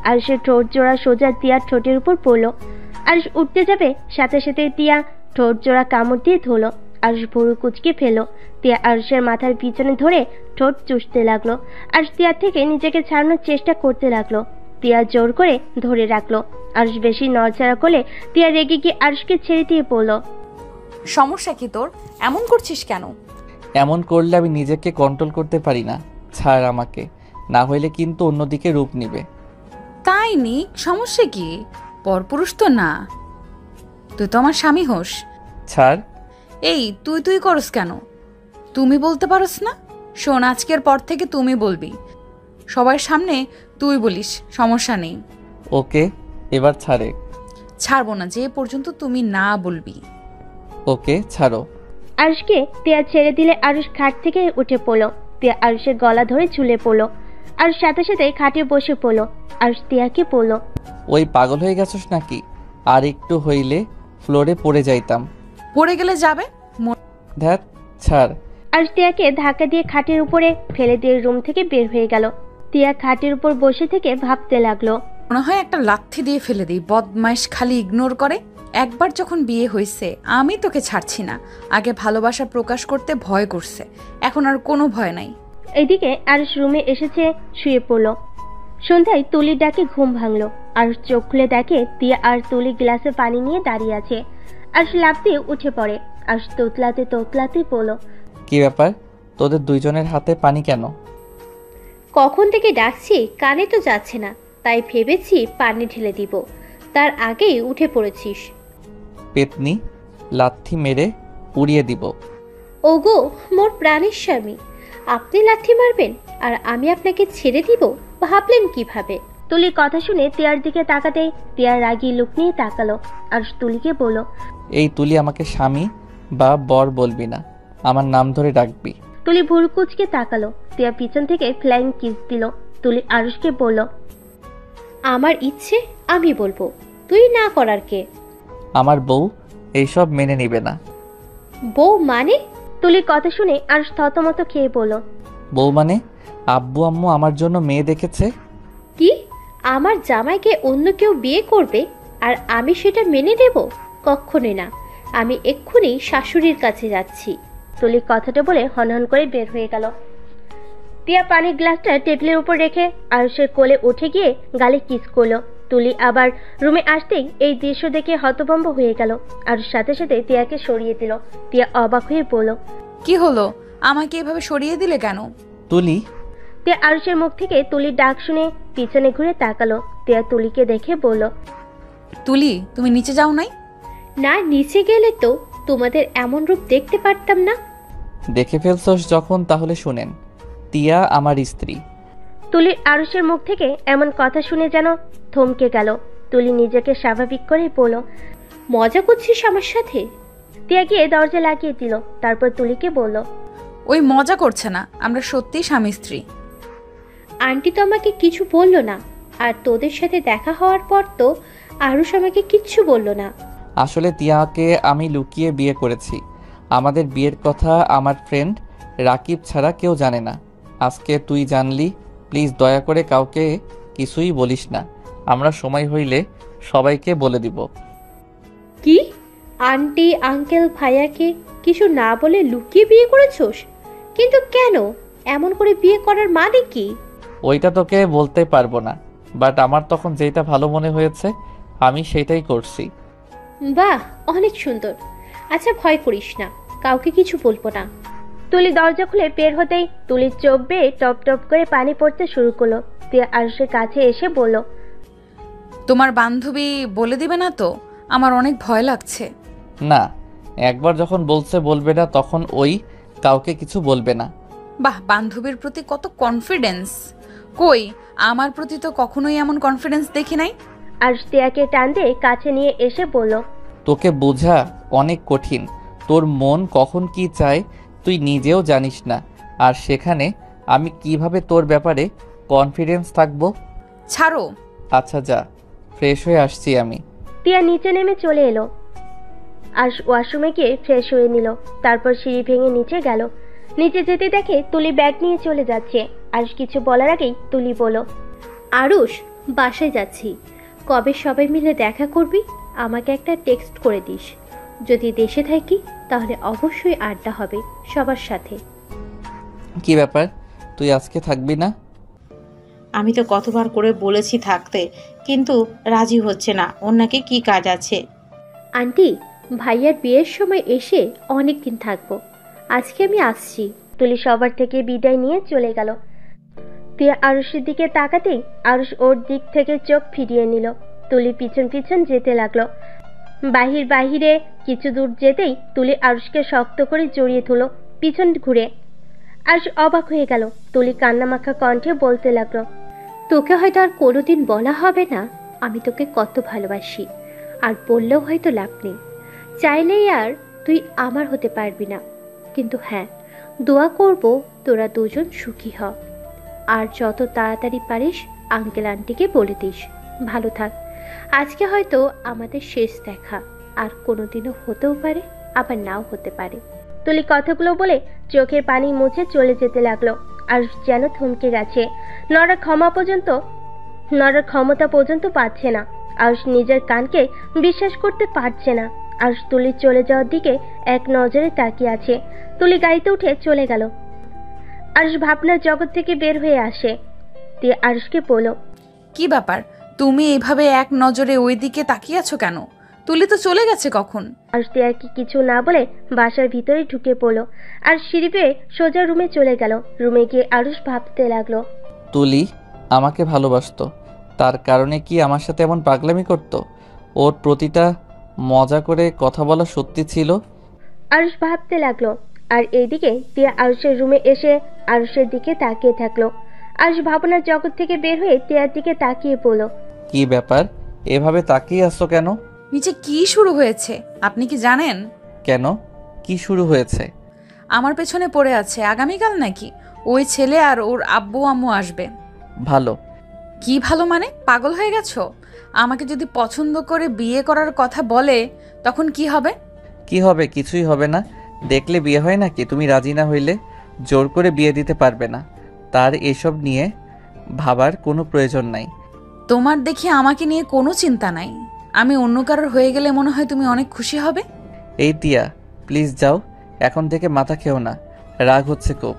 আরশের ঠোঁট জোড়া সোজা তিয়ার ঠোঁটের উপর পড়ল। আরশ উঠতে যাবে, সাথে সাথে তিয়া ঠোঁট জোড়া কামড় দিয়ে ধরল। আরশ ভুরু কুচকে ফেলল। তিয়া আরশের মাথার পিছনে ধরে ঠোঁট চুষতে লাগলো। আরশ তিয়ার থেকে নিজেকে ছাড়ানোর চেষ্টা করতে লাগলো। তিয়া জোর করে ধরে রাখলো। আরশ বেশি নড়চড়া করলে তিয়া রেগে গিয়ে আরশকে ছেড়ে দিয়ে পড়ল। সমস্যা কি তোর? এমন করছিস কেন? এমন করলে আমি নিজেকে কন্ট্রোল করতে পারি না। ছাড় আমাকে, না হইলে কিন্তু অন্যদিকে রূপ নিবে। তাই নি, সমস্যা কি? পরপুরুষ তো না, তুই তো আমার স্বামী হোস। ছাড়। এই তুই তুই করস কেন? তুমি বলতে পারস না? শোন, আজকের পর থেকে তুমি বলবি, সবার সামনে তুই বলিস, সমস্যা নেই। ওকে, এবার ছাড়ে। ছাড়বো না যে পর্যন্ত তুমি না বলবি। ওকে, ছাড়ো। আরশকে তিয়া ছেড়ে দিলে আরশ খাট থেকে উঠে পড়লো। তিয়া আরশের গলা ধরে ঝুলে পড়লো। আর সাথে সাথে খাটে বসে পড়লো। আরশ তিয়াকে পড়লো, ওই পাগল হয়ে গেছস নাকি? আর একটু হইলে ফ্লোরে পড়ে যাইতাম। পড়ে গেলে যাবে, ধ্যাত, ছাড়। আরুষ তিয়াকে ধাক্কা দিয়ে খাটের উপরে ফেলে দিয়ে রুম থেকে বের হয়ে গেল। তিয়া খাটের উপর বসে থেকে ভাবতে লাগলো। মনে হয় একটা লাথি দিয়ে ফেলে দিই, বদমাইশ খালি ইগনোর করে। একবার যখন বিয়ে হয়েছে আমি তোকে ছাড়ছি না। আগে ভালোবাসা প্রকাশ করতে ভয় করছে, এখন আর কোনো ভয় নাই। এদিকে আরুষ রুমে এসেছে, শুয়ে পড়ল। সন্ধ্যায় তুলির ডাকে ঘুম ভাঙলো। আরুষ চোখ খুলে দেখে তিয়া আর তুলি গ্লাসে পানি নিয়ে দাঁড়িয়ে আছে। আরুষ লাফ দিয়ে উঠে পড়ে। আরুষ তোতলাতে পড়ল। কি ব্যাপার, তোদের দুইজনের হাতে পানি কেন? কখন থেকে ডাকছি, কানে তো যাচ্ছে না, তাই ভেবেছি পানি ঢেলে দিব, তার আগেই উঠে পড়েছিস। পেতনি, লাথি মেরে উড়িয়ে দিব। ওগো মোর প্রাণের স্বামী, আপনি লাথি মারবেন আর আমি আপনাকে ছেড়ে দিব, ভাবলেন কিভাবে? তুলির কথা শুনে তিয়ার দিকে তাকাতেই তিয়ার রাগী লুক নিয়ে তাকালো। আরুষ তুলিকে বলল, এই তুলি, আমাকে স্বামী বা বর বলবি না, আমার নাম ধরে ডাকবি। তুলি ভুরু কুঁচকে তাকালো। তিয়া পিছন থেকে ফ্লাইং কিস দিল। তুলি আরুষকে বলল, আমার ইচ্ছে আমি বলবো, তুই না করার কে? আমার বউ এইসব মেনে নিবে না। বউ মানে? তুলির কথা শুনে আরুষ থতমত খেয়ে বলল, বউ মানে আব্বু আম্মু আমার জন্য মেয়ে দেখেছে। কি? আমার জামাইকে অন্য কেউ বিয়ে করবে আর আমি সেটা মেনে নেব? কখনোই না, আমি এক্ষুনি শাশুড়ির কাছে যাচ্ছি। তুলি কথাটা বলে হনহন করে বের হয়ে গেল। তিয়া পানির গ্লাসটা টেবিলের উপর রেখে আরুষের কোলে উঠে গিয়ে গালে কিস করলো। তুলি আবার রুমে আসতেই এই দৃশ্য দেখে হতভম্ব হয়ে গেল। আরুষ সাথে সাথে তিয়াকে সরিয়ে দিল। তিয়া অবাক হয়ে বলল, কি হলো, আমাকে এভাবে সরিয়ে দিলে কেন? তুলি। তিয়া আরুষের মুখ থেকে তুলির ডাক শুনে পিছনে ঘুরে তাকালো। তিয়া তুলিকে দেখে বলল, তুলি, তুমি নিচে যাও নাই? না, নিচে গেলে তো তোমাদের এমন রূপ দেখতে পারতাম না। দেখে ফেলছস যখন, তাহলে শুনেন, তিয়া আমার স্ত্রী। তুলির আরুষের মুখ থেকে এমন কথা শুনে যেন থমকে গেল। তুলি নিজেকে স্বাভাবিক করে বলল, মজা করছিস আমার সাথে? তিয়া গিয়ে দরজা লাগিয়ে দিল। তারপর তুলিকে বলল, ওই মজা করছে না, আমরা সত্যি স্বামী স্ত্রী। আন্টি তো আমাকে কিছু বললো না, আর তোদের সাথে দেখা হওয়ার পর তো আরুষ আমাকে কিচ্ছু বললো না। আসলে তিয়াকে আমি লুকিয়ে বিয়ে করেছি। আমাদের বিয়ের কথা আমার ফ্রেন্ড রাকিব ছাড়া কেউ জানে না। আজকে তুই জানলি, প্লিজ দয়া করে কাউকে কিছুই বলিস না। আমরা সময় হইলে সবাইকে বলে দিব। কি? আন্টি আঙ্কেল ভাইয়াকে কিছু না বলে লুকিয়ে বিয়ে করেছোস? কিন্তু কেন? এমন করে বিয়ে করার মানে কি? ওইটা তোকে বলতে পারবো না, বাট আমার তখন যেটা ভালো মনে হয়েছে আমি সেটাই করছি। বাহ, অনেক সুন্দর। আচ্ছা, ভয় করিস না, কাউকে কিছু বলবো না। তুলি দরজা খুলে বের হতেই তুলির চোখ বেয়ে টপ টপ করে পানি পড়তে শুরু করলো। তিয়া আরুষের কাছে এসে বলল, তোমার বান্ধবী বলে দিবে না তো? আমার অনেক ভয় লাগছে। না, একবার যখন বলছে বলবে না, তখন ওই কাউকে কিছু বলবে না। বাহ, বান্ধবীর প্রতি কত কনফিডেন্স! কই, আমার প্রতি তো কখনোই এমন কনফিডেন্স দেখি নাই। আরুষ তিয়াকে টান দিয়ে কাছে নিয়ে এসে বলল, তোকে বোঝা অনেক কঠিন। তোর মন কখন কি চায় তুই নিজেও জানিস না, আর সেখানে আমি কিভাবে তোর ব্যাপারে কনফিডেন্স থাকবো? ছাড়ো। আচ্ছা যা, ফ্রেশ হয়ে আসছি আমি। তিয়া নিচে নেমে চলে এলো। আর ওয়াশরুমে গিয়ে ফ্রেশ হয়ে নিল। তারপর সিঁড়ি ভেঙে নিচে গেল। নিচে যেতে দেখে তুলি ব্যাগ নিয়ে চলে যাচ্ছে। আরুষ কিছু বলার আগেই তুলি বলল, আরুষ, বাসায় যাচ্ছি, কবে সবাই মিলে দেখা করবি? আমাকে একটা টেক্সট করে দিস। যদি দেশে থাকি তাহলে অবশ্যই আড্ডা হবে সবার সাথে। কি ব্যাপার, তুই আজকে থাকবি না? আমি তো কতবার করে বলেছি থাকতে, কিন্তু রাজি হচ্ছে না। ওর নাকি কি কাজ আছে। আন্টি, ভাইয়ার বিয়ের সময় এসে অনেক দিন থাকবো, আজকে আমি আসছি। তুলি সবার থেকে বিদায় নিয়ে চলে গেল। তিয়া আরুষের দিকে তাকাতেই আরুষ ওর দিক থেকে চোখ ফিরিয়ে নিল। তুলি পিছন পিছন যেতে লাগলো। বাহিরে কিছু দূর যেতেই তুলি আরুষকে শক্ত করে জড়িয়ে ধরল পিছন ঘুরে। আরুষ অবাক হয়ে গেল। তুলি কান্নামাখা কণ্ঠে বলতে লাগলো, তোকে হয়তো আর কোনোদিন বলা হবে না আমি তোকে কত ভালোবাসি, আর বললেও হয়তো লাভ নেই। চাইলেই আর তুই আমার হতে পারবি না, কিন্তু হ্যাঁ, দোয়া করব তোরা দুজন সুখী হ। আর যত তাড়াতাড়ি পারিস আঙ্কেল আন্টিকে বলে দিস। ভালো থাক। আজকে হয়তো আমাদের শেষ দেখা, আর কোনোদিনও হতেও পারে, আবার নাও হতে পারে। তুলি কথাগুলো বলে চোখের পানি মুছে চলে যেতে লাগলো। আরুষ যেন থমকে গেছে। নড়ার ক্ষমতা পর্যন্ত পাচ্ছে না। আরুষ নিজের কানকে বিশ্বাস করতে পারছে না। আরুষ তুলির চলে যাওয়ার দিকে এক নজরে তাকিয়ে আছে। তুলি গাড়িতে উঠে চলে গেল। আরুষ ভাবনার জগৎ থেকে বের হয়ে আসে। দিয়ে আরুষকে বলল, কি ব্যাপার, তুমি এইভাবে এক নজরে ওই দিকে তাকিয়ে আছো কেন? তুলি তো চলে গেছে কখন। আরুষ তিয়াকে কিছু না বলে বাসার ভিতরে ঢুকে পড়লো। আর সিঁড়ি পেয়ে সোজা রুমে চলে গেল। রুমে গিয়ে আরুষ ভাবতে লাগলো, তুলি আমাকে ভালোবাসতো, তার কারণে কি আমার সাথে এমন পাগলামি করতো? ওর প্রতিটা মজা করে কথা বলা সত্যি ছিল? আরুষ ভাবতে লাগলো। আর এইদিকে তিয়া আরুষের রুমে এসে আরুষের দিকে তাকিয়ে থাকলো। আরুষ ভাবনার জগৎ থেকে বের হয়ে তিয়ার দিকে তাকিয়ে পড়ল। কি ব্যাপার, এভাবে তাকিয়ে আসছো কেন? নিচে কি শুরু হয়েছে আপনি কি জানেন? কেন, কি শুরু হয়েছে? আমার পেছনে পড়ে আছে আগামীকাল নাকি ওই ছেলে আর ওর আব্বু আম্মু আসবে। ভালো? কি ভালো মানে, পাগল হয়ে গেছো? আমাকে যদি পছন্দ করে বিয়ে করার কথা বলে তখন কি হবে? কি হবে? কিছুই হবে না। দেখলে বিয়ে হয় নাকি? তুমি রাজি না হইলে জোর করে বিয়ে দিতে পারবে না। তার এসব নিয়ে ভাবার কোনো প্রয়োজন নাই। তোমার দেখি আমাকে নিয়ে কোনো চিন্তা নাই। আমি অন্য কারোর হয়ে গেলে মনে হয় তুমি অনেক খুশি হবে। এই তিয়া, প্লিজ যাও, এখন থেকে মাথা খেও না, রাগ হচ্ছে খুব।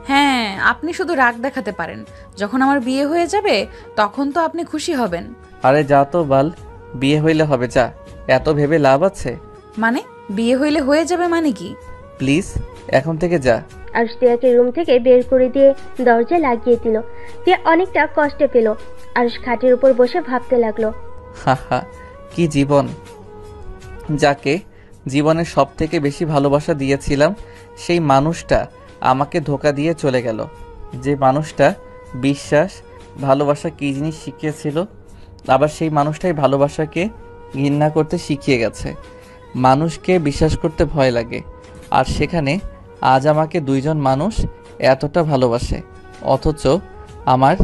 হ্যাঁ, আপনি শুধু রাগ দেখাতে পারেন। যখন আমার বিয়ে হয়ে যাবে তখন তো আপনি খুশি হবেন। আরে যা তো বাল, বিয়ে হইলে হবে, যা, এত ভেবে লাভ আছে? মানে বিয়ে হইলে হয়ে যাবে মানে কি? প্লিজ এখন থেকে যা। আরুষ তিয়াকে রুম থেকে বের করে দিয়ে দরজা লাগিয়ে দিল। তিয়া অনেকটা কষ্টে পেল। আরুষ খাটের উপর বসে ভাবতে লাগলো, হা, কি জীবন! যাকে জীবনের সব থেকে বেশি ভালোবাসা দিয়েছিলাম সেই মানুষটা আমাকে ধোঁকা দিয়ে চলে গেল। যে মানুষটা বিশ্বাস ভালোবাসা কী জিনিস শিখিয়েছিল, আবার সেই মানুষটাই ভালোবাসাকে ঘৃণা করতে শিখিয়ে গেছে। মানুষকে বিশ্বাস করতে ভয় লাগে, আর সেখানে আজ আমাকে দুইজন মানুষ এতটা ভালোবাসে, অথচ আমার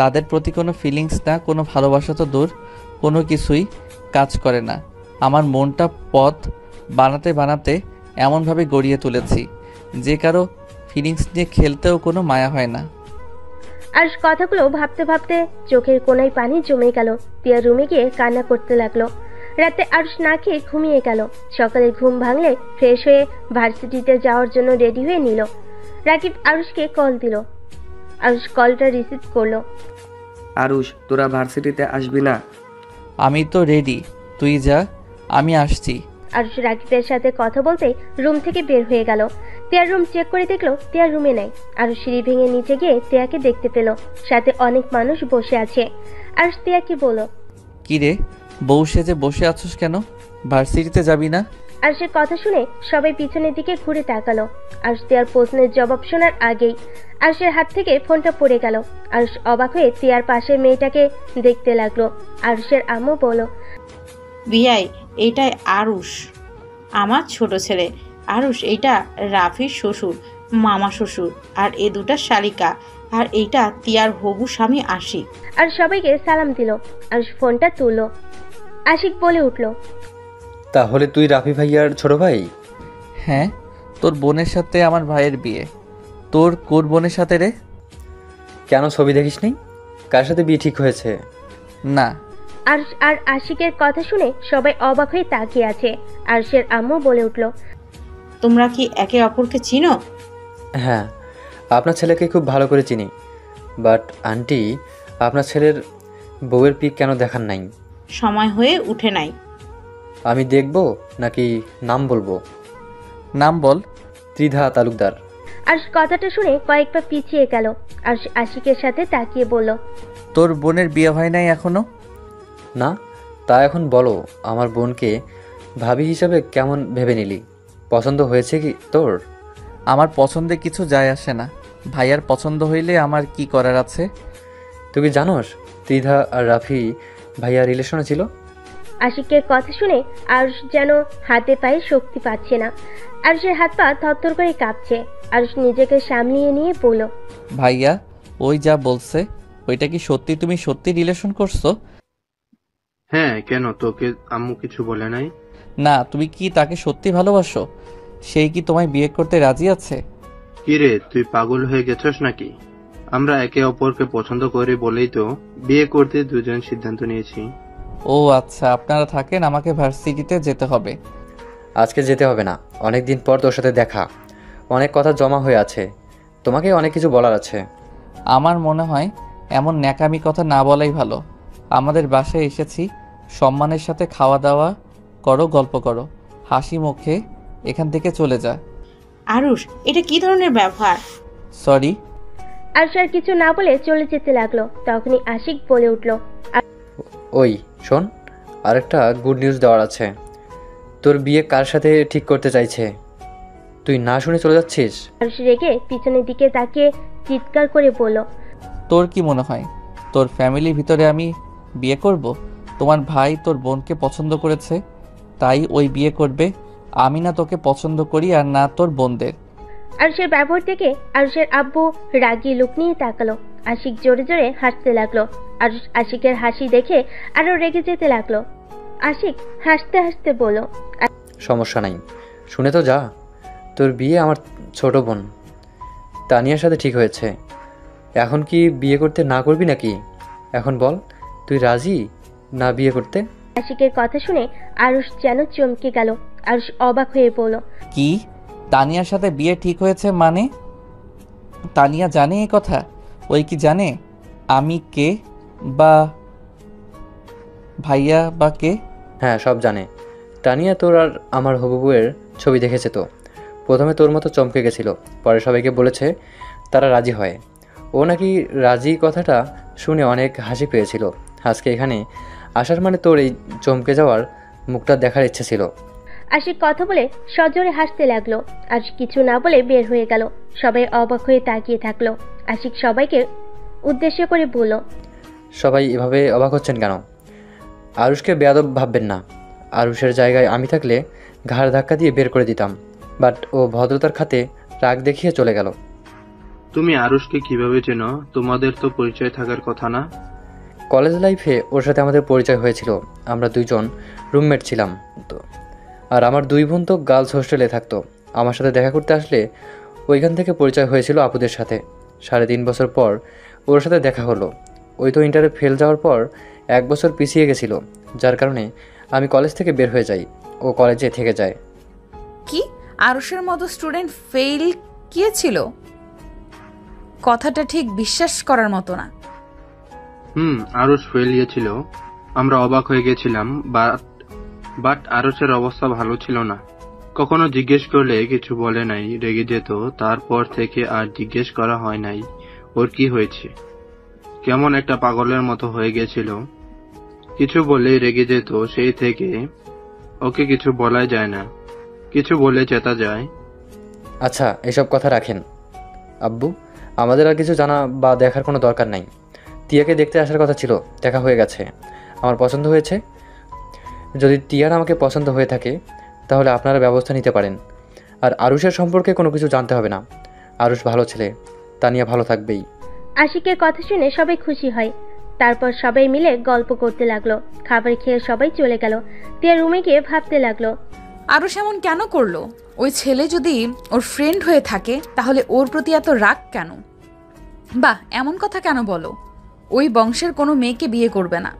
তাদের প্রতি কোনো ফিলিংস না, কোনো ভালোবাসা তো দূর, কোনো কিছুই কাজ করে না। আমার মনটা পথ বানাতে বানাতে এমনভাবে গড়িয়ে তুলেছি যে কারো ফিলিংস নিয়ে খেলতেও কোনো মায়া হয় না। আরুষ কথাগুলো ভাবতে ভাবতে চোখের কোনায় পানি জমে গেল। তিয়া রুমে গিয়ে কান্না করতে লাগলো। রাতে আরুষ না খেয়ে ঘুমিয়ে গেল। সকালে ঘুম ভাঙলে ফ্রেশ হয়ে ভার্সিটিতে যাওয়ার জন্য রেডি হয়ে নিল। রাকিব আরুষকে কল দিল। আরুষ কলটা রিসিভ করলো। আরুষ, তোরা ভার্সিটিতে আসবি না? আমি তো রেডি, তুই যা, আমি আসছি। আরুষ রাকিবের সাথে কথা বলতে রুম থেকে বের হয়ে গেল। তিয়ার রুম চেক করে দেখলো তিয়ার রুমে নাই। আরুষ সিঁড়ি ভেঙে নিচে গিয়ে তিয়াকে দেখতে পেল। সাথে অনেক মানুষ বসে আছে। আরুষ তিয়াকে বলল, কি রে, বউ সেজে বসে আছিস কেন? ভার্সিটিতে যাবি না? আরুষের কথা শুনে সবাই পিছনের দিকে ঘুরে তাকালো। আরুষ তিয়ার প্রশ্নের জবাব শোনার আগেই আরুষের হাত থেকে ফোনটা পড়ে গেল। আরুষ অবাক হয়ে তিয়ার পাশের মেয়েটাকে দেখতে লাগলো। আরুষের আম্মু বলল, বিয়াই, এইটাই আরুষ, আমার ছোট ছেলে। আরুষ, এইটা রাফির শ্বশুর, মামা শ্বশুর, আর এ দুটা শালিকা, আর এইটা তিয়ার হবু স্বামী আশিক। আর সবাইকে সালাম দিল। আরুষ ফোনটা তুললো। আশিক বলে উঠল, তাহলে তুই রাফি ভাইয়ার ছোট ভাই? হ্যাঁ, তোর বোনের সাথে আমার ভাইয়ের বিয়ে। তোর কোর বোনের সাথে রে? কেন, ছবি দেখিস নি? কার সাথে বিয়ে ঠিক হয়েছে? না। আরুষ আর আশিকের কথা শুনে সবাই অবাক হয়ে তাকিয়ে আছে। আরুষের আম্মু বলে উঠল, তোমরা কি একে অপরকে চিনো? হ্যাঁ, আপনার ছেলেকে খুব ভালো করে চিনি। বাট আন্টি, আপনার ছেলের বউয়ের পিক কেন দেখান নাই? সময় হয়ে উঠে নাই। আমি দেখব নাকি নাম বলবো? নাম বল। ত্রিধা তালুকদার। আরুষ কথাটা শুনে কয়েকবার পিছিয়ে গেল। আরুষ আশিকের সাথে তাকিয়ে বলল, তোর বোনের বিয়ে হয় নাই এখনো? না, তা এখন বলো, আমার বোনকে ভাবি হিসাবে কেমন ভেবে নিলি? পছন্দ হয়েছে কি তোর? আমার পছন্দে কিছু যায় আসে না। ভাইয়ার পছন্দ হইলে আমার কি করার আছে? তুই কি জানোস ত্রিধা আর রাফি ভাইয়া রিলেশনে ছিল? আশিকের কথা শুনে আরুষ যেন হাতে পায়ে শক্তি পাচ্ছে না। আরুষের হাত পা থরথর করে কাঁপছে। আরুষ নিজেকে সামলিয়ে নিয়ে বলল, ভাইয়া ওই যা বলছে ওইটা কি সত্যি? তুমি সত্যি রিলেশন করছো? হ্যাঁ, কেন, তোকে আম্মু কিছু বলে নাই? না, তুমি কি তাকে সত্যি ভালোবাসো? সেই কি তোমায় বিয়ে করতে রাজি আছে? কিরে, তুই পাগল হয়ে গেছস নাকি? আমরা একে অপরকে পছন্দ করি বলেই তো বিয়ে করতে দুজন সিদ্ধান্ত নিয়েছি। ও আচ্ছা, আপনারা থাকেন, আমাকে ভার্সিটিতে যেতে হবে। আজকে যেতে হবে না, অনেক দিন পর তোর সাথে দেখা, অনেক কথা জমা হয়ে আছে, তোমাকে অনেক কিছু বলার আছে। আমার মনে হয় এমন ন্যাকামি কথা না বলাই ভালো। আমাদের বাসায় এসেছি, সম্মানের সাথে খাওয়া দাওয়া করো, গল্প করো, হাসি মুখে এখান থেকে চলে যা। আরুষ, এটা কি ধরনের ব্যবহার? সরি। আরুষ আর কিছু না বলে চলে যেতে লাগলো। তখনই আশিক বলে উঠল, ওই শোন, আরেকটা গুড নিউজ দেওয়ার আছে। তোর বিয়ে কার সাথে ঠিক করতে চাইছে, তুই না শুনে চলে যাচ্ছিস? আরুষ রেগে পিছনের দিকে তাকিয়ে চিৎকার করে বলল, তোর কি মনে হয় তোর ফ্যামিলির ভিতরে আমি বিয়ে করব? তোমার ভাই তোর বোনকে পছন্দ করেছে, তাই ওই বিয়ে করবে। আমি না তোকে পছন্দ করি আর না তোর বোনদের। আরুষের ব্যবহার দেখে আরুষের আব্বু রাগী লুক নিয়ে তাকালো। আশিক জোরে জোরে হাসতে লাগলো। আরুষ আশিকের হাসি দেখে আরো রেগে যেতে লাগলো। আশিক হাসতে হাসতে বলল, সমস্যা নাই, শুনে তো যা। তোর বিয়ে আমার ছোট বোন তানিয়ার সাথে ঠিক হয়েছে। এখন কি বিয়ে করতে না করবি নাকি? এখন বল, তুই রাজি না বিয়ে করতে? আশিকের কথা শুনে আরুষ যেন চমকে গেল। আরুষ অবাক হয়ে বলল, কি? তানিয়ার সাথে বিয়ে ঠিক হয়েছে মানে? তানিয়া জানে এই কথা? ওই কি জানে আমি কে বা ভাইয়া বা কে? হ্যাঁ, সব জানে। তানিয়া তোর আর আমার হবু বউয়ের ছবি দেখেছে তো, প্রথমে তোর মতো চমকে গেছিল, পরে সবাইকে বলেছে, তারা রাজি হয়। ও নাকি রাজি কথাটা শুনে অনেক হাসি পেয়েছিল। আজকে এখানে আসার মানে তোর এই চমকে যাওয়ার মুখটা দেখার ইচ্ছে ছিল। আশিক কথা বলে সজোরে হাসতে লাগলো। আর কিছু না বলে বের হয়ে গেল। সবাই অবাক হয়ে তাকিয়ে থাকলো। আশিক সবাইকে উদ্দেশ্য করে বলল, সবাই এভাবে অবাক হচ্ছেন কেন? আরুষকে বেয়াদব ভাববেন না। আরুষের জায়গায় আমি থাকলে ঘাড় ধাক্কা দিয়ে বের করে দিতাম, বাট ও ভদ্রতার খাতে রাগ দেখিয়ে চলে গেল। তুমি আরুষকে কিভাবে চেনো? তোমাদের তো পরিচয় থাকার কথা না? কলেজ লাইফে ওর সাথে আমাদের পরিচয় হয়েছিল। আমরা দুইজন রুমমেট ছিলাম তো। আর আমার দুই বোন তো গার্লস হোস্টেলে থাকতো। আমার সাথে দেখা করতে আসলে ওইখান থেকে পরিচয় হয়েছিল আপুদের সাথে। 3.5 বছর পর ওর সাথে দেখা হলো। ওই তো ইন্টারে ফেল যাওয়ার পর 1 বছর পিছিয়ে গেছিল, যার কারণে আমি কলেজ থেকে বের হয়ে যাই, ও কলেজে থেকে যায়। কি আরুষের মতো স্টুডেন্ট ফেল গিয়েছিল? কথাটা ঠিক বিশ্বাস করার মতো না। আরুষ ফেল গিয়েছিল, আমরা অবাক হয়ে গেছিলাম। বাট আরুষের অবস্থা ভালো ছিল না। কখনো জিজ্ঞেস করলে কিছু বলে নাই, রেগে যেত। তারপর থেকে আর জিজ্ঞেস করা হয় নাই ওর কি হয়েছে। কেমন একটা পাগলের মতো হয়ে গেছিল, কিছু বললেই রেগে যেত। সেই থেকে ওকে কিছু বলাই যায় না, কিছু বলে চেতা যায়। আচ্ছা, এসব কথা রাখেন আব্বু, আমাদের আর কিছু জানা বা দেখার কোনো দরকার নাই। টিয়াকে দেখতে আসার কথা ছিল, দেখা হয়ে গেছে, আমার পছন্দ হয়েছে। যদি টিয়ার আমাকে পছন্দ হয়ে থাকে তাহলে আপনারা ব্যবস্থা নিতে পারেন। আর আরুষের সম্পর্কে কোনো কিছু জানতে হবে না। আরুষ ভালো ছেলে, তানিয়া ভালো থাকবেই। আশিকের কথা শুনে সবাই খুশি হয়। তারপর সবাই মিলে গল্প করতে লাগলো। খাবার খেয়ে সবাই চলে গেল। টিয়া রুমে গিয়ে ভাবতে লাগলো, আরুষ এমন কেন করলো? ওই ছেলে যদি ওর ফ্রেন্ড হয়ে থাকে তাহলে ওর প্রতি এত রাগ কেন? বাহ, এমন কথা কেন বলো? ওই বংশের কোনো মেয়েকে বিয়ে করবে না।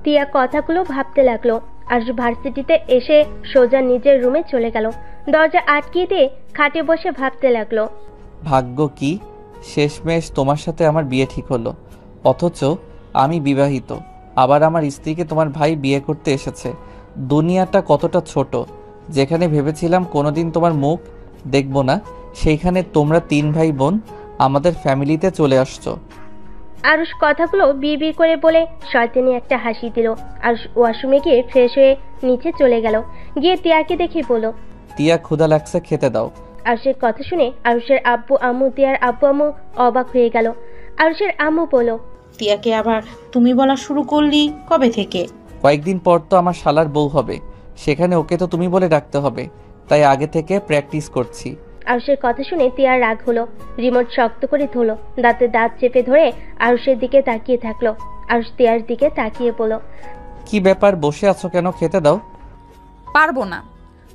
টিয়া কথাগুলো ভাবতে লাগলো। আর ভার্সিটিতে এসে সোজা নিজের রুমে চলে গেল। দরজা আটকিয়ে দিয়ে খাটে বসে ভাবতে লাগলো, ভাগ্য কি, শেষমেশ তোমার সাথে আমার বিয়ে ঠিক হলো। অথচ আমি বিবাহিত, আবার আমার স্ত্রীকে তোমার ভাই বিয়ে করতে এসেছে। দুনিয়াটা কতটা ছোট। যেখানে ভেবেছিলাম কোনোদিন তোমার মুখ দেখব না, সেইখানে তোমরা 3 ভাই বোন আমাদের ফ্যামিলিতে চলে আসছো। আরুষ কথাগুলো বিড় করে বলে শয়তানি একটা হাসি দিল। আরুষ ওয়াশরুমে গিয়ে ফ্রেশ হয়ে নিচে চলে গেল। গিয়ে টিয়াকে দেখে বলল, টিয়া ক্ষুধা লাগছে, খেতে দাও। আরুষের কথা শুনে আরুষের আব্বু আম্মু, টিয়ার আব্বু আম্মু অবাক হয়ে গেল। আরুষের আম্মু বলল, টিয়াকে আবার তুমি বলা শুরু করলি কবে থেকে? কয়েকদিন পর তো আমার শালার বউ হবে, সেখানে ওকে তো তুমি বলে ডাকতে হবে, তাই আগে থেকে প্র্যাকটিস করছি। আরুষের কথা শুনে টিয়ার রাগ হলো। রিমোট শক্ত করে ধরলো। দাঁতে দাঁত চেপে ধরে আরুষের দিকে তাকিয়ে থাকলো। আরুষ টিয়ার দিকে তাকিয়ে বলল, কি ব্যাপার, বসে আছো কেন? খেতে দাও। পারবো না,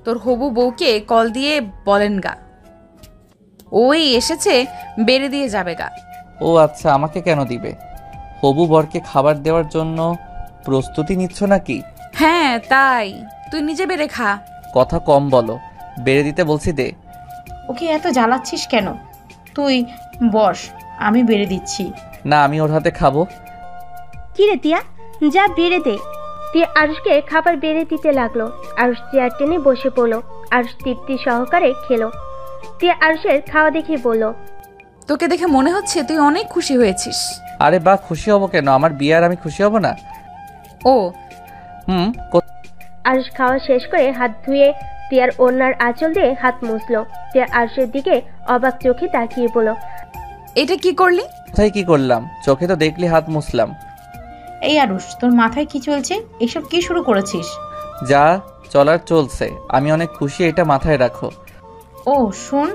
তোর হবু বউকে কল দিয়ে বলেন গা, ওই এসেছে, বেড়ে দিয়ে যাবে গা। ও আচ্ছা, আমাকে কেন দিবে? হবু বরকে খাবার দেওয়ার জন্য প্রস্তুতি নিচ্ছ নাকি? হ্যাঁ তাই, তুই নিজে বেড়ে খা। কথা কম বলো, বেড়ে দিতে বলছি দে। ওকে এত জ্বালাচ্ছিস কেন? তুই বস, আমি বেড়ে দিচ্ছি। না, আমি ওর হাতে খাবো। কি রে তিয়া, যা বেড়ে দে। তিয়া আরুষকে খাবার বেড়ে দিতে লাগলো। আরুষ চেয়ার টেনে বসে পড়লো। আরুষ তৃপ্তি সহকারে খেলো। তিয়া আরুষের খাওয়া দেখে বলল, তোকে দেখে মনে হচ্ছে তুই অনেক খুশি হয়েছিস। আরে বাহ, খুশি হব কেন? আমার বিয়ে আর আমি খুশি হব না? ও আরুষ খাওয়া শেষ করে হাত ধুয়ে তিয়ার ওড়নার আঁচল দিয়ে হাত মুছলো। তিয়া আরুষের দিকে অবাক চোখে তাকিয়ে বলল, এটা কি করলি? কোথায় কি করলাম? চোখে তো দেখলি হাত মুছলাম। এই আরুষ, তোর মাথায় কি চলছে? এসব কি শুরু করেছিস? যা চলার চলছে, আমি অনেক খুশি, এটা মাথায় রাখো। ও শোন,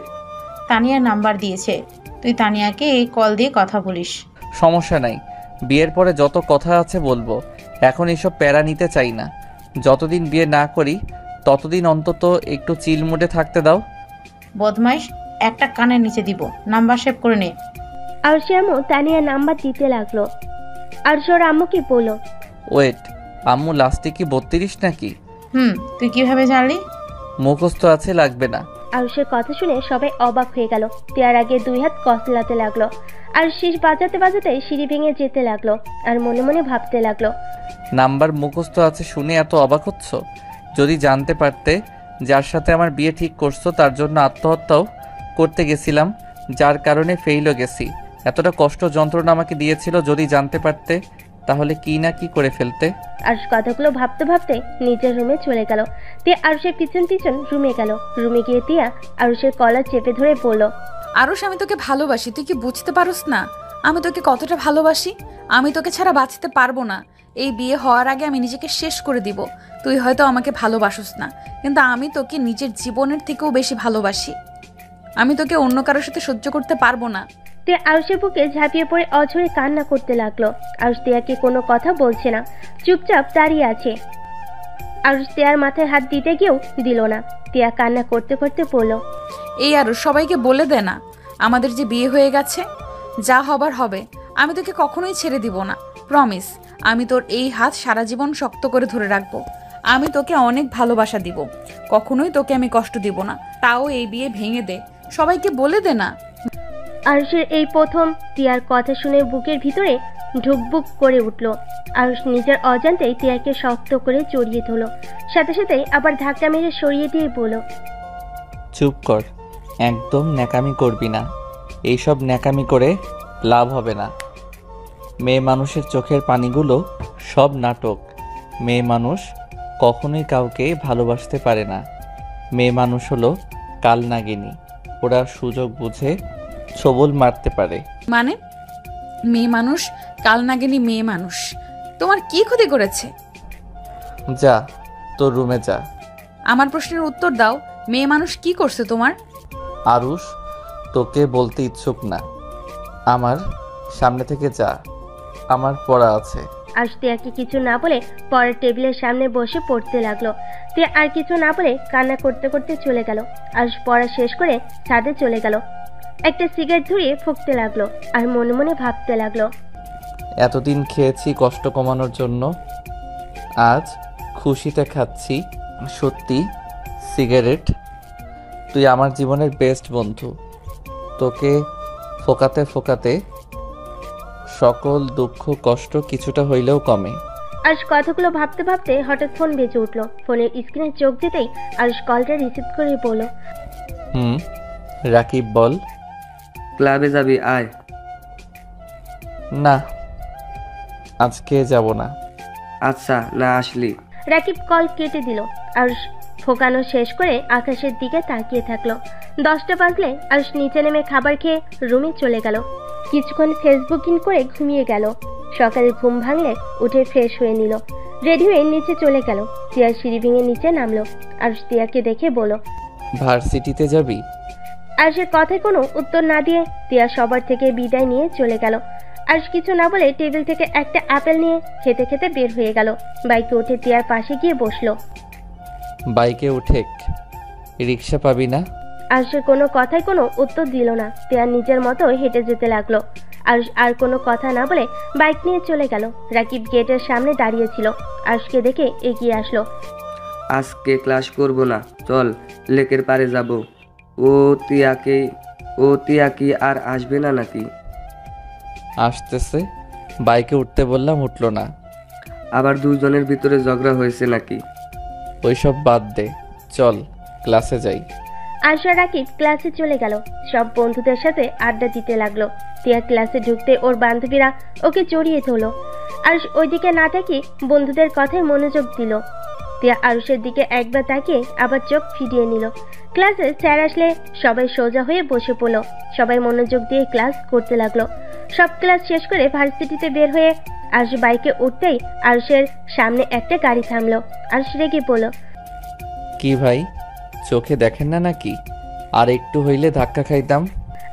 তানিয়ার নাম্বার দিয়েছে, তুই তানিয়াকে কল দিয়ে কথা বলিস। সমস্যা নাই, বিয়ের পরে যত কথা আছে বলবো, এখন এসব প্যারা নিতে চাই না। যতদিন বিয়ে না করি ততদিন অন্তত একটু চিল মুডে থাকতে দাও। বদমাইশ, একটা কানের নিচে দিব, নাম্বার সেভ করে নে। আরুষের আম্মু তানিয়ার নাম্বার দিতে লাগলো। আরুষ ওর আম্মুকে বলল, ওয়েট, আম্মু লাস্টে কি 32 নাকি? তুই কিভাবে জানলি? মুখস্থ আছে, লাগবে না। আরুষের কথা শুনে সবাই অবাক হয়ে গেল। তিয়ার আগে 2 হাত কসলাতে লাগলো। আর শীষ বাজাতে বাজাতে সিঁড়ি ভেঙে যেতে লাগলো। আর মনে মনে ভাবতে লাগলো, নাম্বার মুখস্থ আছে শুনে এত অবাক হচ্ছ? যদি জানতে পারতে যার সাথে আমার বিয়ে ঠিক করছো তার জন্য আত্মহত্যাও করতে গেছিলাম, যার কারণে ফেইলও গেছি, এতটা কষ্ট যন্ত্রণা আমাকে দিয়েছিল, যদি জানতে পারতে তাহলে কি না কি করে ফেলতে। আরুষ কথাগুলো ভাবতে ভাবতে নিজের রুমে চলে গেল। তিয়া আরুষের পিছন পিছন রুমে গেল। রুমে গিয়ে তিয়া আরুষের কলার চেপে ধরে বলল, আরুষ, আমি তোকে ভালোবাসি, তুই কি বুঝতে পারোস না আমি তোকে কতটা ভালোবাসি? আমি তোকে ছাড়া বাঁচতে পারবো না। এই বিয়ে হওয়ার আগে আমি নিজেকে শেষ করে দিব। তুই হয়তো আমাকে ভালোবাসোস না, কিন্তু আমি তোকে নিজের জীবনের থেকেও বেশি ভালোবাসি। আমি তোকে অন্য কারোর সাথে সহ্য করতে পারবো না। তিয়া আরুষের বুকে ঝাঁপিয়ে পড়ে অঝরে কান্না করতে লাগলো। আরুষ তিয়াকে কোনো কথা বলছে না, চুপচাপ দাঁড়িয়ে আছে। আরুষ তিয়ার মাথায় হাত দিতে গিয়েও দিল না। তিয়া কান্না করতে করতে বলল, এই আরুষ, সবাইকে বলে দে না আমাদের যে বিয়ে হয়ে গেছে। যা হবার হবে, আমি তোকে কখনোই ছেড়ে দিব না, প্রমিস। আমি তোর এই হাত সারা জীবন শক্ত করে ধরে রাখবো। আমি তোকে অনেক ভালোবাসা দিব, কখনোই তোকে আমি কষ্ট দিব না। তাও এই বিয়ে ভেঙে দে, সবাইকে বলে দে না। আরুষের এই প্রথম তিয়ার কথা শুনে বুকের ভিতরে ঢুকবুক করে উঠল। আরুষ নিজের অজান্তেই তিয়াকে শক্ত করে জড়িয়ে ধরল। সাথে সাথেই আবার ধাক্কা মেরে সরিয়ে দিয়ে বলল, চুপ কর, একদম ন্যাকামি করবি না। এইসব ন্যাকামি করে লাভ হবে না। মেয়ে মানুষের চোখের পানিগুলো সব নাটক। মেয়ে মানুষ কখনোই কাউকে ভালোবাসতে পারে না। মেয়ে মানুষ হলো কালনাগিনী, ওরা সুযোগ বুঝে ছবল মারতে পারে। মানে মেয়ে মানুষ কালনাগিনী? মেয়ে মানুষ তোমার কি ক্ষতি করেছে? যা তোর রুমে যা। আমার প্রশ্নের উত্তর দাও, মেয়ে মানুষ কি করছে তোমার? আরুষ, তোকে বলতে ইচ্ছুক না, আমার সামনে থেকে যা, আমার পড়া আছে। আরুষ তিয়াকে কিছু না বলে পরের টেবিলের সামনে বসে পড়তে লাগলো। তিয়া আর কিছু না বলে কান্না করতে করতে চলে গেল। আরুষ পড়া শেষ করে ছাদে চলে গেল। একটা সিগারেট ধরিয়ে ফুঁকতে লাগলো আর মনে মনে ভাবতে লাগলো, এতদিন খেয়েছি কষ্ট কমানোর জন্য, আজ খুশিতে খাচ্ছি। সত্যি সিগারেট, তুই আমার জীবনের বেস্ট বন্ধু। তোকে ফোকাতে ফোকাতে সকল দুঃখ কষ্ট কিছুটা হইলেও কমে। আরুষ কথাগুলো ভাবতে ভাবতে হঠাৎ ফোন বেজে উঠলো। ফোনের স্ক্রিনে চোখ যেতেই আরুষ কলটা রিসিভ করে বলল, রাকিব বল। ক্লাবে যাবি? আয়। না, আজকে যাব না। আচ্ছা, না আসলি। রাকিব কল কেটে দিল। আরুষ ফোকানো শেষ করে আকাশের দিকে তাকিয়ে থাকলো। 10টা বাজলে আরুষ নিচে নেমে খাবার খেয়ে রুমে চলে গেল। কিছুক্ষণ ফেসবুকিং করে ঘুমিয়ে গেল। সকালে ঘুম ভাঙলে উঠে ফ্রেশ হয়ে নিল। রেডি হয়ে নিচে চলে গেল। তিয়া সিঁড়ি ভেঙে নিচে নামলো। আরুষ তিয়াকে দেখে বলল, ভার্সিটিতে যাবি? আরুষের কথায় কোনো উত্তর না দিয়ে তিয়া সবার থেকে বিদায় নিয়ে চলে গেল। আরুষ কিছু না বলে টেবিল থেকে একটা আপেল নিয়ে খেতে খেতে বের হয়ে গেল। বাইকে উঠে তিয়ার পাশে গিয়ে বসলো। বাইকে উঠেক, রিক্সা পাবি না? আরুষের কোনো কথায় কোনো উত্তর দিল না। তিয়া নিজের মতো হেঁটে যেতে লাগলো। আরুষ আর কোনো কথা না বলে বাইক নিয়ে চলে গেল। রাকিব গেটের সামনে দাঁড়িয়েছিল। আরুষকে দেখে এগিয়ে আসলো। আজকে ক্লাস করব না, চল লেকের পাড়ে যাব। ও তিয়া কি আর আসবে না নাকি? আসতেছে, বাইকে উঠতে বললাম উঠলো না। আবার দুজনের ভিতরে ঝগড়া হয়েছে নাকি? ওইসব বাদ দে, চল ক্লাসে যাই। আরুষ আর রাকিব ক্লাসে চলে গেল। সব বন্ধুদের সাথে আড্ডা দিতে লাগলো। তিয়া ক্লাসে ঢুকতে ওর বান্ধবীরা ওকে জড়িয়ে ধরলো। আরুষ ওইদিকে না তাকিয়ে বন্ধুদের কথায় মনোযোগ দিল। তিয়া আরুষের দিকে একবার তাকিয়ে আবার চোখ ফিরিয়ে নিল। ক্লাসে স্যার আসলে সবাই সোজা হয়ে বসে পড়লো। সবাই মনোযোগ দিয়ে ক্লাস করতে লাগলো। সব ক্লাস শেষ করে ভার্সিটিতে বের হয়ে আরুষ বাইকে উঠতেই আরুষের সামনে একটা গাড়ি থামলো। আরুষ রেগে বলল, কি ভাই, চোখে দেখেন না নাকি? আর একটু হইলে ধাক্কা খাইতাম।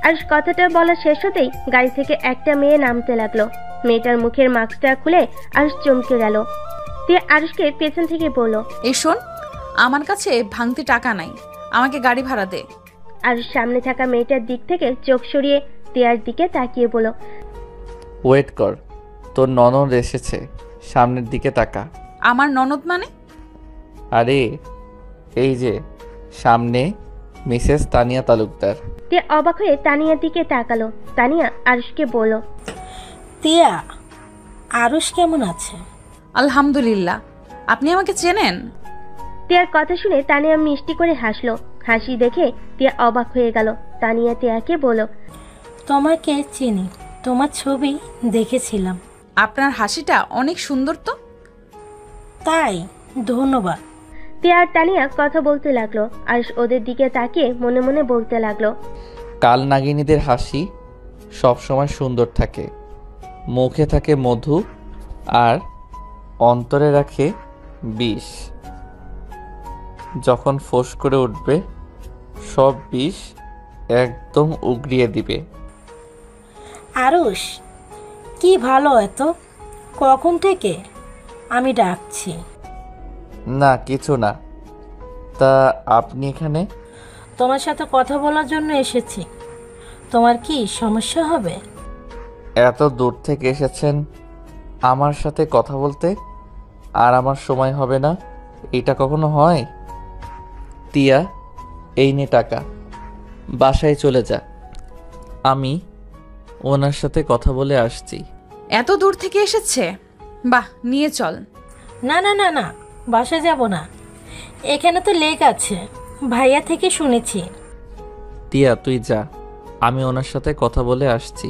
আরুষ কথাটা বলা শেষ হতেই গাড়ি থেকে একটা মেয়ে নামতে লাগলো। মেয়েটার মুখের মাস্কটা খুলে আরুষ চমকে গেল। তিয়া আরুষকে পেছন থেকে বলল, এই শোন, আমার কাছে ভাঙতি টাকা নাই, আমাকে গাড়ি ভাড়া দে। আরুষ সামনে থাকা মেয়েটার দিক থেকে চোখ সরিয়ে তিয়ার দিকে তাকিয়ে বলল, ওয়েট কর, তোর ননদ এসেছে, সামনের দিকে তাকা। আমার ননদ মানে? আরে এই যে সামনে মিসেস তানিয়া তালুকদার। তিয়া অবাক হয়ে তানিয়ার দিকে তাকালো। তানিয়া আরুষকে বলল, তিয়া, আরুষ কেমন আছে? আলহামদুলিল্লাহ। আপনি আমাকে চেনেন? তিয়ার কথা শুনে তানিয়া মিষ্টি করে হাসলো। হাসি দেখে তিয়া অবাক হয়ে গেল। তানিয়া তিয়াকে বলল, তোমাকে চিনি, তোমার ছবি দেখেছিলাম। আপনার হাসিটা অনেক সুন্দর তো। তাই? ধন্যবাদ। তিয়া আর তানিয়া কথা বলতে লাগলো। আরুষ ওদের দিকে তাকিয়ে মনে মনে বলতে লাগলো, কাল নাগিনীদের হাসি সব সময় সুন্দর থাকে, মুখে থাকে মধু আর অন্তরে রাখে বিষ। যখন ফোঁস করে উঠবে সব বিষ একদম উগরিয়ে দিবে। আরুষ কি ভালো এত, কখন থেকে আমি ডাকছি। না কিছু না। তা আপনি এখানে? তোমার সাথে কথা বলার জন্য এসেছি। তোমার কি সমস্যা হবে? এত দূর থেকে এসেছেন আমার সাথে কথা বলতে, আর আমার সময় হবে না, এটা কখনো হয়? তিয়া, এই নে টাকা, বাসায় চলে যা, আমি ওনার সাথে কথা বলে আসছি। এত দূর থেকে এসেছে, বাহ, নিয়ে চল। না না না না, বাসা যাব না, এখানে তো লেক আছে, ভাইয়া থেকে শুনেছি। তিয়া তুই যা, আমি ওনার সাথে কথা বলে আসছি।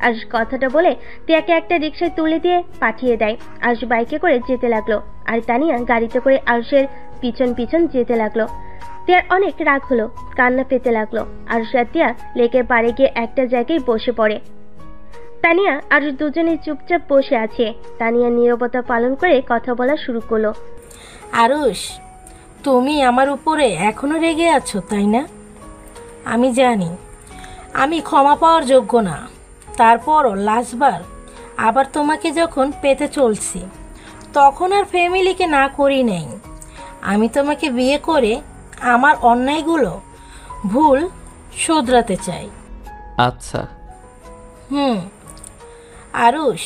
আরুষ কথাটা বলে তিয়াকে একটা রিকশায় তুলে দিয়ে পাঠিয়ে দেয়। আরুষ বাইকে করে যেতে লাগলো আর তানিয়া গাড়িতে করে আরুষের পিছন পিছন যেতে লাগলো। তিয়ার অনেক রাগ হলো, কান্না পেতে লাগলো। আরুষ আর তিয়া লেকের পাড়ে গিয়ে একটা জায়গায় বসে পড়ে। তানিয়া আরুষ দুজনে চুপচাপ বসে আছে। তানিয়া নীরবতা পালন করে কথা বলা শুরু করলো। আরুষ, তুমি আমার উপরে এখনো রেগে আছো তাই না? আমি জানি আমি ক্ষমা পাওয়ার যোগ্য না, তারপরও লাস্টবার আবার তোমাকে যখন পেতে চলছি তখন আর ফ্যামিলিকে না করি নেই। আমি তোমাকে বিয়ে করে আমার অন্যায়গুলো ভুল শোধরাতে চাই। আচ্ছা। আরুষ,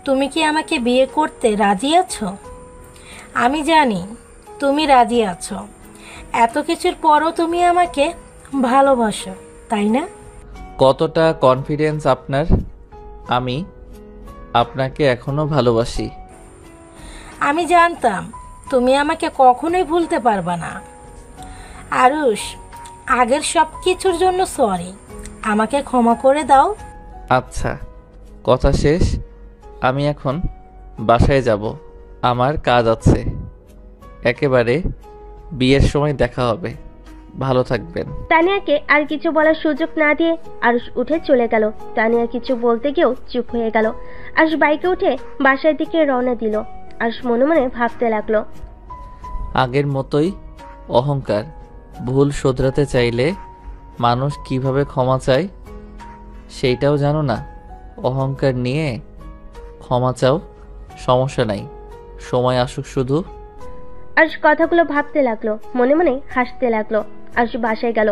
তুমি কি আমাকে বিয়ে করতে রাজি আছো? আমি জানি তুমি রাজি আছো, এত কিছুর পরও তুমি আমাকে ভালোবাসো তাই না? কতটা কনফিডেন্স আপনার? আমি আপনাকে এখনো ভালোবাসি। আমি জানতাম তুমি আমাকে কখনোই ভুলতে পারবা না। আরুষ, আগের সব কিছুর জন্য সরি, আমাকে ক্ষমা করে দাও। আচ্ছা, কথা শেষ, আমি এখন বাসায় যাব, আমার কাজ আছে। একেবারে বিয়ের সময় দেখা হবে, ভালো থাকবেন। তানিয়াকে আর কিছু বলার সুযোগ না দিয়ে আরুষ উঠে চলে গেল। তানিয়া কিছু বলতে গিয়েও চুপ হয়ে গেল। আরুষ বাইকে উঠে বাসার দিকে রওনা দিল। আরুষ মনে মনে ভাবতে লাগলো, আগের মতোই অহংকার, ভুল শোধরাতে চাইলে মানুষ কিভাবে ক্ষমা চায় সেইটাও জানো না। অহংকার নিয়ে ক্ষমা চাও, সমস্যা নাই, সময় আসুক শুধু। আরুষ কথাগুলো ভাবতে লাগলো, মনে মনে হাসতে লাগলো। আরুষ বাসায় গেল।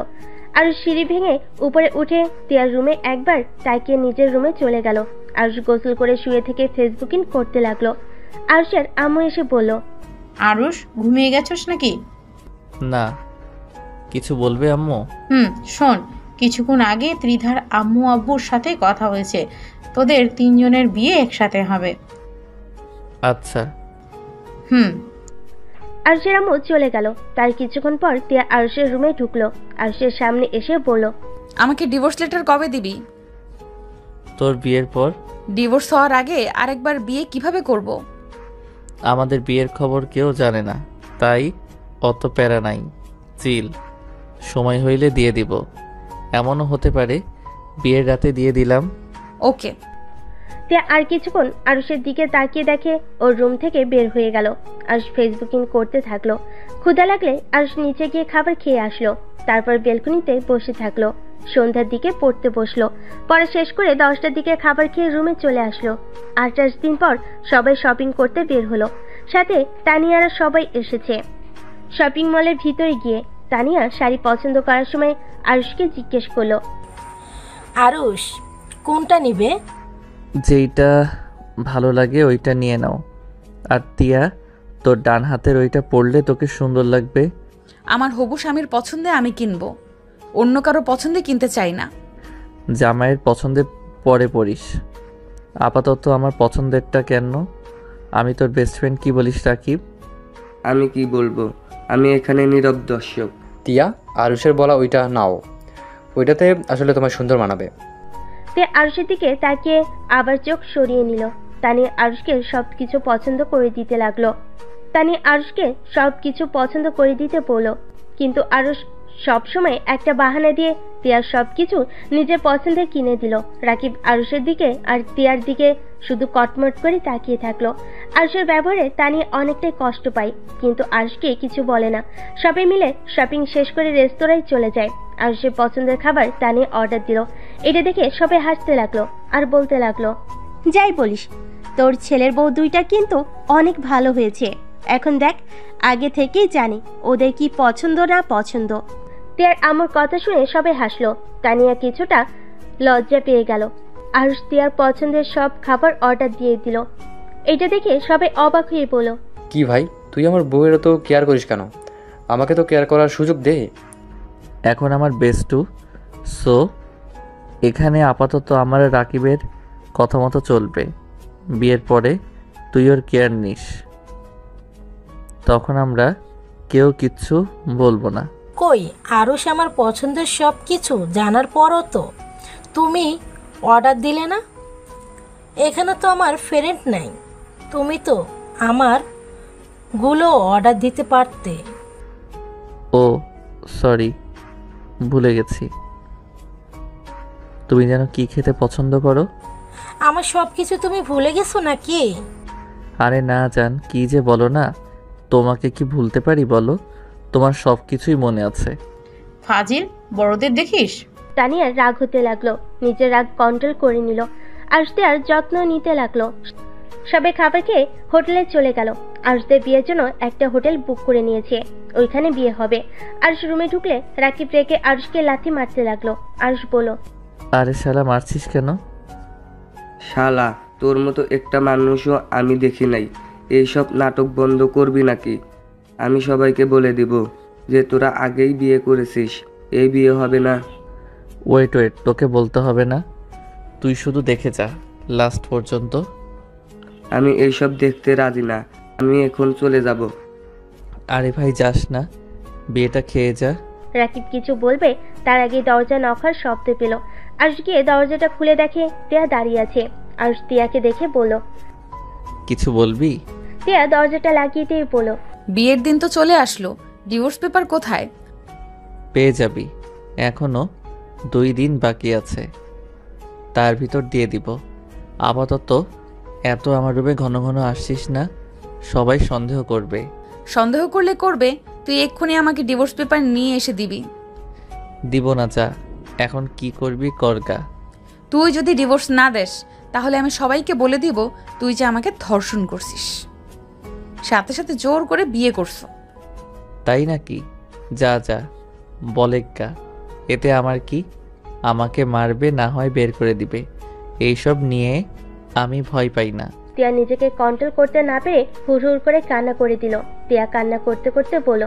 আরুষ সিঁড়ি ভেঙে উপরে উঠে তিয়ার রুমে একবার তাকিয়ে নিজের রুমে চলে গেল। আরুষ গোসল করে শুয়ে থেকে ফেসবুকিং করতে লাগলো। আরুষের আম্মু এসে বলল, আরুষ ঘুমিয়ে গেছস নাকি? না, কিছু বলবে আম্মু? শোন, কিছুক্ষণ আগে ত্রিধার আম্মু আব্বুর সাথে কথা হয়েছে, তোদের 3 জনের বিয়ে একসাথে হবে। আচ্ছা। আরুষের আম্মু চলে গেল। তার কিছুক্ষণ পর তিয়া আরুষের রুমে ঢুকলো। আরুষের সামনে এসে বলল, আমাকে ডিভোর্স লেটার কবে দিবি? তোর বিয়ের পর। ডিভোর্স হওয়ার আগে আরেকবার বিয়ে কিভাবে করব? আমাদের বিয়ের খবর কেউ জানে না, তাই অত প্যারা নাই। চিল, সময় হইলে দিয়ে দিব। এমনও হতে পারে বিয়ের রাতে দিয়ে দিলাম। ওকে। তিয়া আর কিছুক্ষণ আরুষের দিকে তাকিয়ে দেখে ওর রুম থেকে বের হয়ে গেল। আরুষ ফেসবুকিং করতে থাকলো। ক্ষুধা লাগলে আরুষ নিচে গিয়ে খাবার খেয়ে আসলো। তারপর বেলকনিতে বসে থাকলো। সন্ধ্যার দিকে পড়তে বসলো। পড়া শেষ করে 10টার দিকে খাবার খেয়ে রুমে চলে আসলো। 8 দিন পর সবাই শপিং করতে বের হলো। সাথে তানিয়ারা সবাই এসেছে। শপিং মলের ভিতরে গিয়ে তানিয়া শাড়ি পছন্দ করার সময় আরুষকে জিজ্ঞেস করলো, আরুষ কোনটা নিবে? যেইটা ভালো লাগে ওইটা নিয়ে নাও। আর তিয়া, তোর ডান হাতের ওইটা পরলে তোকে সুন্দর লাগবে। আমার হবু স্বামীর পছন্দে আমি কিনবো, অন্য কারো পছন্দে কিনতে চাই না। জামাইয়ের পছন্দে পরে পড়িস। আপাতত আমার পছন্দেরটা কেন? আমি তোর বেস্ট ফ্রেন্ড, কি বলিস রাকিব? আমি কি বলবো, আমি এখানে নীরব দর্শক। তিয়া, আরুষের বলা ওইটা নাও, ওইটাতে আসলে তোমার সুন্দর মানাবে। তে আরুষের দিকে তাকিয়ে আবার চোখ সরিয়ে নিল। তানি আরুষকে সবকিছু পছন্দ করে দিতে লাগলো। তানি আরুষকে সবকিছু পছন্দ করে দিতে বলল, কিন্তু আরুষ সবসময় একটা বাহানা দিয়ে তিয়ার সবকিছু নিজের পছন্দে কিনে দিল। রাকিব আরুষের দিকে আর তিয়ার দিকে শুধু কটমট করে তাকিয়ে থাকলো। আরুষের ব্যবহারে তানি অনেকটাই কষ্ট পায়, কিন্তু আরুষকে কিছু বলে না। সবাই মিলে শপিং শেষ করে রেস্তোরাঁয় চলে যায়। আরুষের পছন্দের খাবার তানি অর্ডার দিল। এটা দেখে সবাই হাসতে লাগলো আর বলতে লাগলো, যাই বলিস, তোর ছেলের বউ দুইটা কিন্তু অনেক ভালো হয়েছে। এখন দেখ, আগে থেকেই জানি ওদের কি পছন্দ না পছন্দ। তিয়ার আমার কথা শুনে সবাই হাসলো। তানিয়া কিছুটা লজ্জা পেয়ে গেল। আরুষ তিয়ার পছন্দের সব খাবার অর্ডার দিয়ে দিল। এটা দেখে সবাই অবাক হয়ে বলল, কি ভাই, তুই আমার বউয়ের তো কেয়ার করিস কেন? আমাকে তো কেয়ার করার সুযোগ দে। এখন আমার বেস্টু, সো এখানে আপাতত আমার রাকিবের কথা মতো চলবে। বিয়ের পরে তুই ওর কেয়ার নিস, তখন আমরা কেউ কিচ্ছু বলবো না। কই, আরুষ আমার পছন্দের সব কিছু জানার পরও তো তুমি অর্ডার দিলে না। এখানে তো আমার ফ্রেন্ড নাই, তুমি তো আমার গুলো অর্ডার দিতে পারতে। ও সরি, ভুলে গেছি। তুমি যেন কি খেতে পছন্দ করো? আমার সব কিছু তুমি ভুলে গেছো নাকি? আরে না জান, কি যে বলো না, তোমাকে কি ভুলতে পারি বলো? তোমার সব কিছুই মনে আছে। ফাজিল, বড়দের দেখিস। তানিয়ার রাগ হতে লাগলো। নিজের রাগ কন্ট্রোল করে নিল। আরুষদের যত্ন নিতে লাগলো। সবাই খাবার খেয়ে হোটেলে চলে গেল। আরুষদের বিয়ের জন্য একটা হোটেল বুক করে নিয়েছে, ওইখানে বিয়ে হবে। আরুষ রুমে ঢুকলে রাকিব রেগে আরুষকে লাথি মারতে লাগলো। আরুষ বলল, আরে শালা, মারছিস কেন? শালা, তোর মতো একটা মানুষও আমি দেখি নাই। এইসব নাটক বন্ধ করবি নাকি? আমি সবাইকে বলে দিব যে তোরা আগেই বিয়ে করেছিস, এই বিয়ে হবে না। ওয়েট, তোকে বলতে হবে না, তুই শুধু দেখে যা লাস্ট পর্যন্ত। আমি এইসব দেখতে রাজি না, আমি এখন চলে যাব। আরে ভাই যাস না, বিয়েটা খেয়ে যা। রাকিব কিছু বলবে তার আগে দরজা নখার শব্দ পেল। আরুষ গিয়ে দরজাটা খুলে দেখে তিয়া দাঁড়িয়ে আছে। আরুষ তিয়াকে দেখে বলল, কিছু বলবি? তিয়া দরজাটা লাগিয়ে দিয়ে বলল, বিয়ের দিন তো চলে আসলো, ডিভোর্স পেপার কোথায়? পেয়ে যাবি, এখনো 2 দিন বাকি আছে, তার ভিতর দিয়ে দিব। আপাতত এত আমার রুমে ঘন ঘন আসছিস না, সবাই সন্দেহ করবে। সন্দেহ করলে করবে, তুই এক্ষুনি আমাকে ডিভোর্স পেপার নিয়ে এসে দিবি। দিব না, যা, এখন কি করবি করগা। তুই যদি ডিভোর্স না দেস তাহলে আমি সবাইকে বলে দিব তুই যে আমাকে ধর্ষণ করছিস। সাথে সাথে জোর করে বিয়ে করছো। তাই নাকি? যা যা বলেগা, এতে আমার কি? আমাকে মারবে, না হয় বের করে দিবে। এইসব নিয়ে আমি ভয় পাই না। টিয়া নিজেকে কন্ট্রোল করতে না পেরে হুড়হুড় করে কান্না করে দিল। টিয়া কান্না করতে করতে বলল,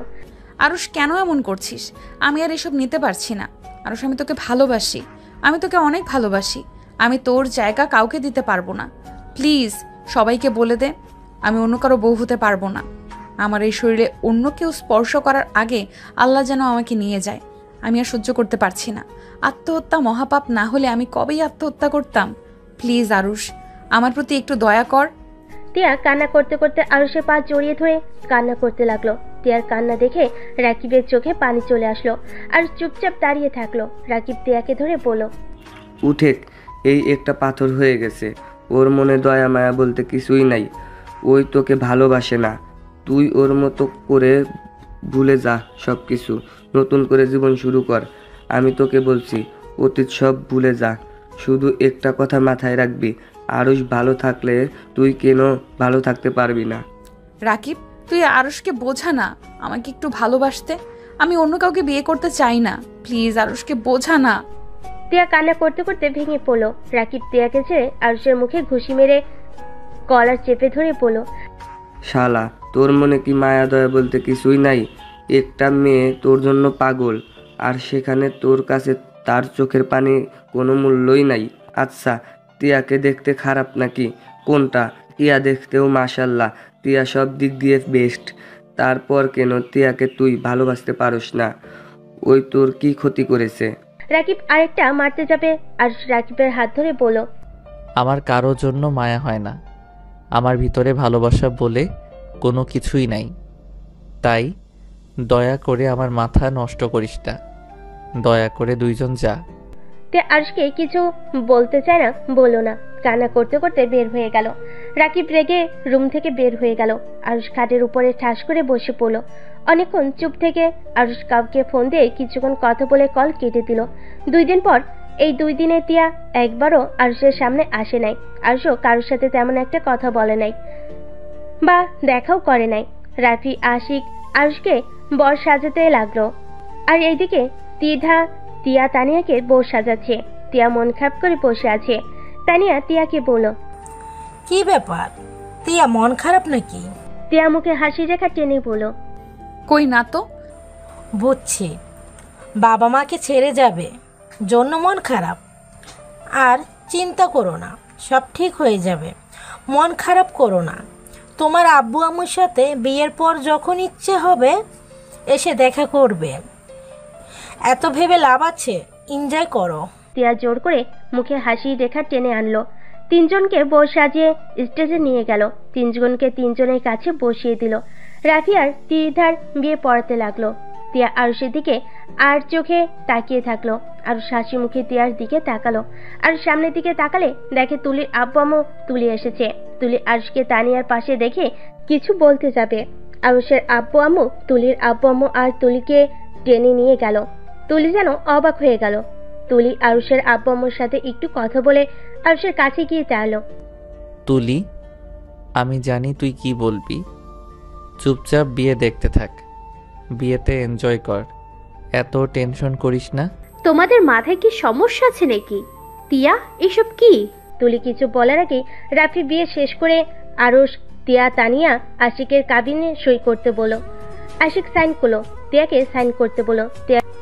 আরুষ কেন এমন করছিস? আমি আর এসব নিতে পারছি না। আরুষ, আমি তোকে ভালোবাসি, আমি তোকে অনেক ভালোবাসি। আমি তোর জায়গা কাউকে দিতে পারবো না। প্লিজ সবাইকে বলে দে আমি অন্য কারো বউ হতে পারবো না। আমার এই শরীরে অন্য কেউ স্পর্শ করার আগে আল্লাহ যেন আমাকে নিয়ে যায়। আমি আর সহ্য করতে পারছি না। আত্মহত্যা মহাপাপ না হলে আমি কবেই আত্মহত্যা করতাম। প্লিজ আরুষ, আমার প্রতি একটু দয়া কর। টিয়া কান্না করতে করতে আরুষের পা জড়িয়ে ধরে কান্না করতে লাগলো। টিয়ার কান্না দেখে রাকিবের চোখে পানি চলে আসলো আর চুপচাপ দাঁড়িয়ে থাকলো। রাকিব টিয়াকে ধরে বলল, উঠে, এই একটা পাথর হয়ে গেছে। ওর মনে দয়া মায়া বলতে কিছুই নাই। ওই তোকে ভালোবাসে না। তুই ওর মতো করে ভুলে যা সব কিছু, নতুন করে জীবন শুরু কর। আমি তোকে বলছি, অতীত সব ভুলে যা। শুধু একটা কথা মাথায় রাখবি, আরুষ ভালো থাকলে তুই কেন ভালো থাকতে পারবি না? রাকিব, তুই আরুষকে বোঝা না আমাকে একটু ভালোবাসতে। আমি অন্য কাউকে বিয়ে করতে চাই না। প্লিজ আরুষকে বোঝা না। টিয়া কান্না করতে করতে ভেঙে পড়লো। রাকিব টিয়াকে ছেড়ে আরুষের মুখে ঘুষি মেরে কলার চেপে ধরে বলল, শালা, তোর মনে কি মায়া দয়া বলতে কিছুই নাই? একটা মেয়ে তোর জন্য পাগল, আর সেখানে তোর কাছে তার চোখের পানি কোনো মূল্যই নাই। আচ্ছা, টিয়াকে দেখতে খারাপ নাকি? কোনটা? টিয়া দেখতেও মাশাল্লাহ, টিয়া সব দিক দিয়ে বেস্ট। তারপর কেন টিয়াকে তুই ভালোবাসতে পারস না? ওই তোর কি ক্ষতি করেছে? রাকিব আরেকটা মারতে যাবে আর রাকিবের হাত ধরে বলল, আমার কারোর জন্য মায়া হয় না। আমার ভিতরে ভালোবাসা বলে কোনো কিছুই নাই। তাই দয়া করে আমার মাথা নষ্ট করিস না। দয়া করে দুইজন যা। তে আরুষকে কিছু বলতে চায় না, বললো না। কান্না করতে করতে বের হয়ে গেল। রাকিব রেগে রুম থেকে বের হয়ে গেল। আরুষ খাটের উপরে ঠাস করে বসে পড়লো। অনেকক্ষণ চুপ থেকে আরুষ কাউকে ফোন দিয়ে কিছুক্ষণ কথা বলে কল কেটে দিল। 2 দিন পর, এই 2 দিনে টিয়া একবারও আরুষের সামনে আসে নাই। আরুষও কারোর সাথে তেমন একটা কথা বলে নাই বা দেখাও করে নাই। রাফি আশিক আরুষকে বর সাজাতে লাগলো, আর এইদিকে টিয়া তানিয়াকে বউ সাজাচ্ছে। টিয়া মন খারাপ করে বসে আছে। তানিয়া টিয়াকে বলল, কি ব্যাপার টিয়া, মন খারাপ নাকি? টিয়া মুখে হাসি রেখা টেনে বলল, কই না তো। বুঝছি, বাবা মাকে ছেড়ে যাবে জন্য মন খারাপ। আর চিন্তা করো না, সব ঠিক হয়ে যাবে। মন খারাপ করো না। তোমার আব্বু আম্মুর সাথে বিয়ের পর যখন ইচ্ছে হবে এসে দেখা করবে। এত ভেবে লাভ আছে, এনজয় করো। টিয়া জোর করে মুখে হাসি রেখা টেনে আনলো। 3 জনকে বউ সাজিয়ে স্টেজে নিয়ে গেল। 3 জনকে 3 জনের কাছে বসিয়ে দিল। রাফি আর ত্রিধার বিয়ে পড়াতে লাগলো। টিয়া আরুষের দিকে আর চোখে তাকিয়ে থাকলো। আরুষ হাসি মুখে টিয়ার দিকে তাকালো। আর সামনের দিকে তাকালে দেখে তুলির আব্বু আম্মু তুলি এসেছে। তুলি আরুষকে তানিয়ার পাশে দেখে কিছু বলতে যাবে। আরুষের আব্বু আম্মু তুলির আব্বু আম্মু আর তুলিকে টেনে নিয়ে গেল। তুলি যেন অবাক হয়ে গেল। তুলি আরুষের আব্বু আম্মুর সাথে একটু কথা বলে আরুষের কাছে গিয়ে দাঁড়ালো। তুলি, আমি জানি তুই কি বলবি। চুপচাপ বিয়ে দেখতে থাক, বিয়েতে এনজয় কর, এত টেনশন করিস না। তোমাদের মাথায় কি সমস্যা আছে নাকি? টিয়া, এসব কি? তুলি কিছু বলার আগে রাফি বিয়ে শেষ করে আরুষ, টিয়া, তানিয়া আশিকের কাবিনে সই করতে বলো। আশিক সাইন করলো। টিয়াকে সাইন করতে বলো।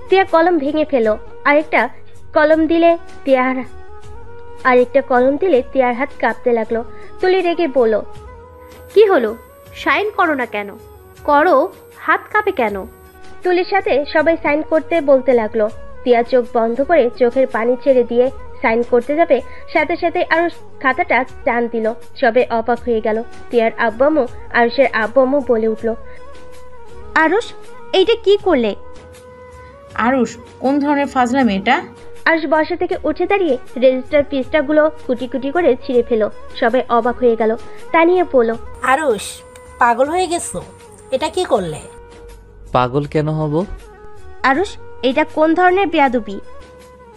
টিয়া কলম ভেঙে ফেলো। আরেকটা কলম দিলে টিয়ার হাত কাঁপতে লাগলো। তুলি রেগে বলল, কি হলো? সাইন করো না কেন? করো, হাত কাঁপে কেন? তুলির সাথে সবাই সাইন করতে বলতে লাগলো। টিয়া চোখ বন্ধ করে চোখের পানি ছেড়ে দিয়ে সাইন করতে যাবে, সাথে সাথে আরুষ খাতাটা টান দিল। সবে অবাক হয়ে গেল। টিয়ার আব্বু আম্মু আরুষের আব্বু আম্মু বলে উঠল, আরুষ, এইটা কি করলে? আরুষ, কোন ধরনের ফাজলামি এটা? আরুষ বসা থেকে উঠে দাঁড়িয়ে রেজিস্টার পৃষ্ঠাগুলো কুটি কুটি করে ছিঁড়ে ফেলো। সবাই অবাক হয়ে গেল। তানিয়া বলল, আরুষ, পাগল হয়ে গেছো? এটা কি করলে? পাগল কেন হব? আরুষ, এটা কোন ধরনের বেয়াদবি?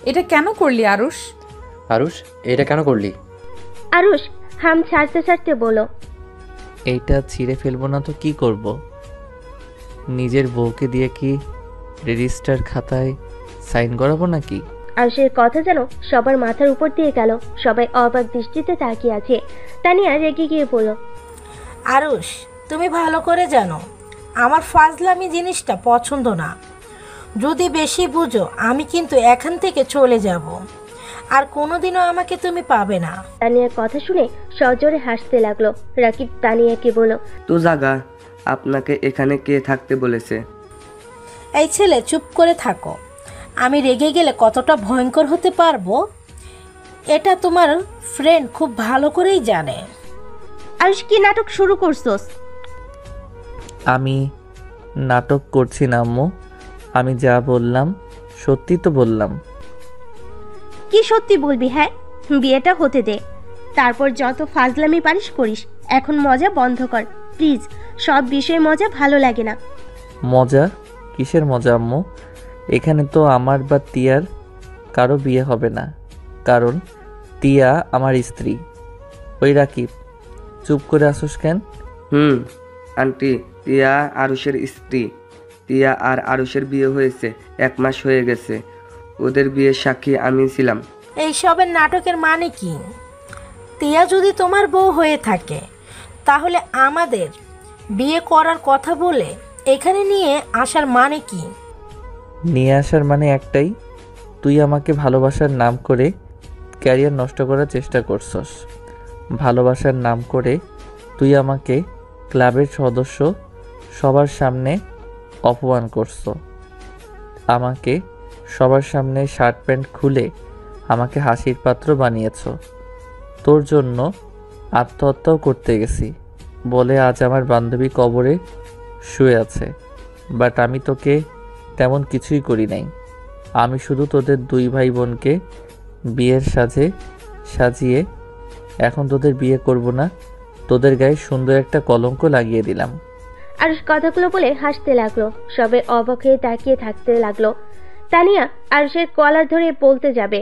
এটা কেন করলি আরুষ? আরুষ, এটা কেন করলি? আরুষ হাম ছাড়তে ছাড়তে বলো, এইটা ছিঁড়ে ফেলবো না তো কি করব? নিজের বউকে দিয়ে কি রেজিস্টার খাতায় সাইন করাবো নাকি? আরুষের কথা যেন সবার মাথার উপর দিয়ে গেল। সবাই অবাক দৃষ্টিতে তাকিয়ে আছে। তানিয়া রেগে গিয়ে বলল, আরুষ, তুমি ভালো করে জানো আমার ফাজলামি জিনিসটা পছন্দ না। যদি বেশি বুঝো আমি কিন্তু এখান থেকে চলে যাব, আর কোনোদিনও আমাকে তুমি পাবে না। তানিয়ার কথা শুনে সজোরে হাসতে লাগলো। রাকিব তানিয়াকে বলল, তো জাগা, আপনাকে এখানে কে থাকতে বলেছে? এই ছেলে, চুপ করে থাকো। আমি রেগে গেলে কতটা ভয়ঙ্কর হতে পারবো এটা তোমার ফ্রেন্ড খুব ভালো করেই জানে। আরুষ, কি নাটক শুরু করছস? আমি নাটক করছি না আম্মু, আমি যা বললাম সত্যি তো বললাম। কি সত্যি বলবি? হ্যাঁ, বিয়েটা হতে দে, তারপর যত ফাজলামি পারিস করিস। এখন মজা বন্ধ কর প্লিজ। সব বিষয়ে মজা ভালো লাগে না। মজা? কিসের মজা আম্মু? এখানে তো আমার বা তিয়ার কারো বিয়ে হবে না, কারণ তিয়া আমার স্ত্রী। ওই রাকিব, চুপ করে আসোস কেন? আন্টি, তিয়া আরুষের স্ত্রী। তিয়া আর আরুষের বিয়ে হয়েছে 1 মাস হয়ে গেছে। ওদের বিয়ের সাক্ষী আমি ছিলাম। এইসবের নাটকের মানে কি? তিয়া যদি তোমার বউ হয়ে থাকে তাহলে আমাদের বিয়ে করার কথা বলে এখানে নিয়ে আসার মানে কি? নিয়ে আসার মানে একটাই, তুই আমাকে ভালোবাসার নাম করে ক্যারিয়ার নষ্ট করার চেষ্টা করছস। ভালোবাসার নাম করে তুই আমাকে ক্লাবের সদস্য সবার সামনে অপমান করছ। আমাকে সবার সামনে শার্ট প্যান্ট খুলে আমাকে হাসির পাত্র বানিয়েছ। তোর জন্য আত্মহত্যাও করতে গেছি বলে আজ আমার বান্ধবী কবরে শুয়ে আছে। বাট আমি তোকে তেমন কিছুই করি নাই। আমি শুধু তোদের 2 ভাই বোনকে বিয়ের সাজে সাজিয়ে এখন তোদের বিয়ে করব না, তোদের গায়ে সুন্দর একটা কলঙ্ক লাগিয়ে দিলাম। আরুষ কথাগুলো বলে হাসতে লাগলো। সবাই অবাক হয়ে তাকিয়ে থাকতে লাগলো। তানিয়া আরুষের কলার ধরে বলতে যাবে,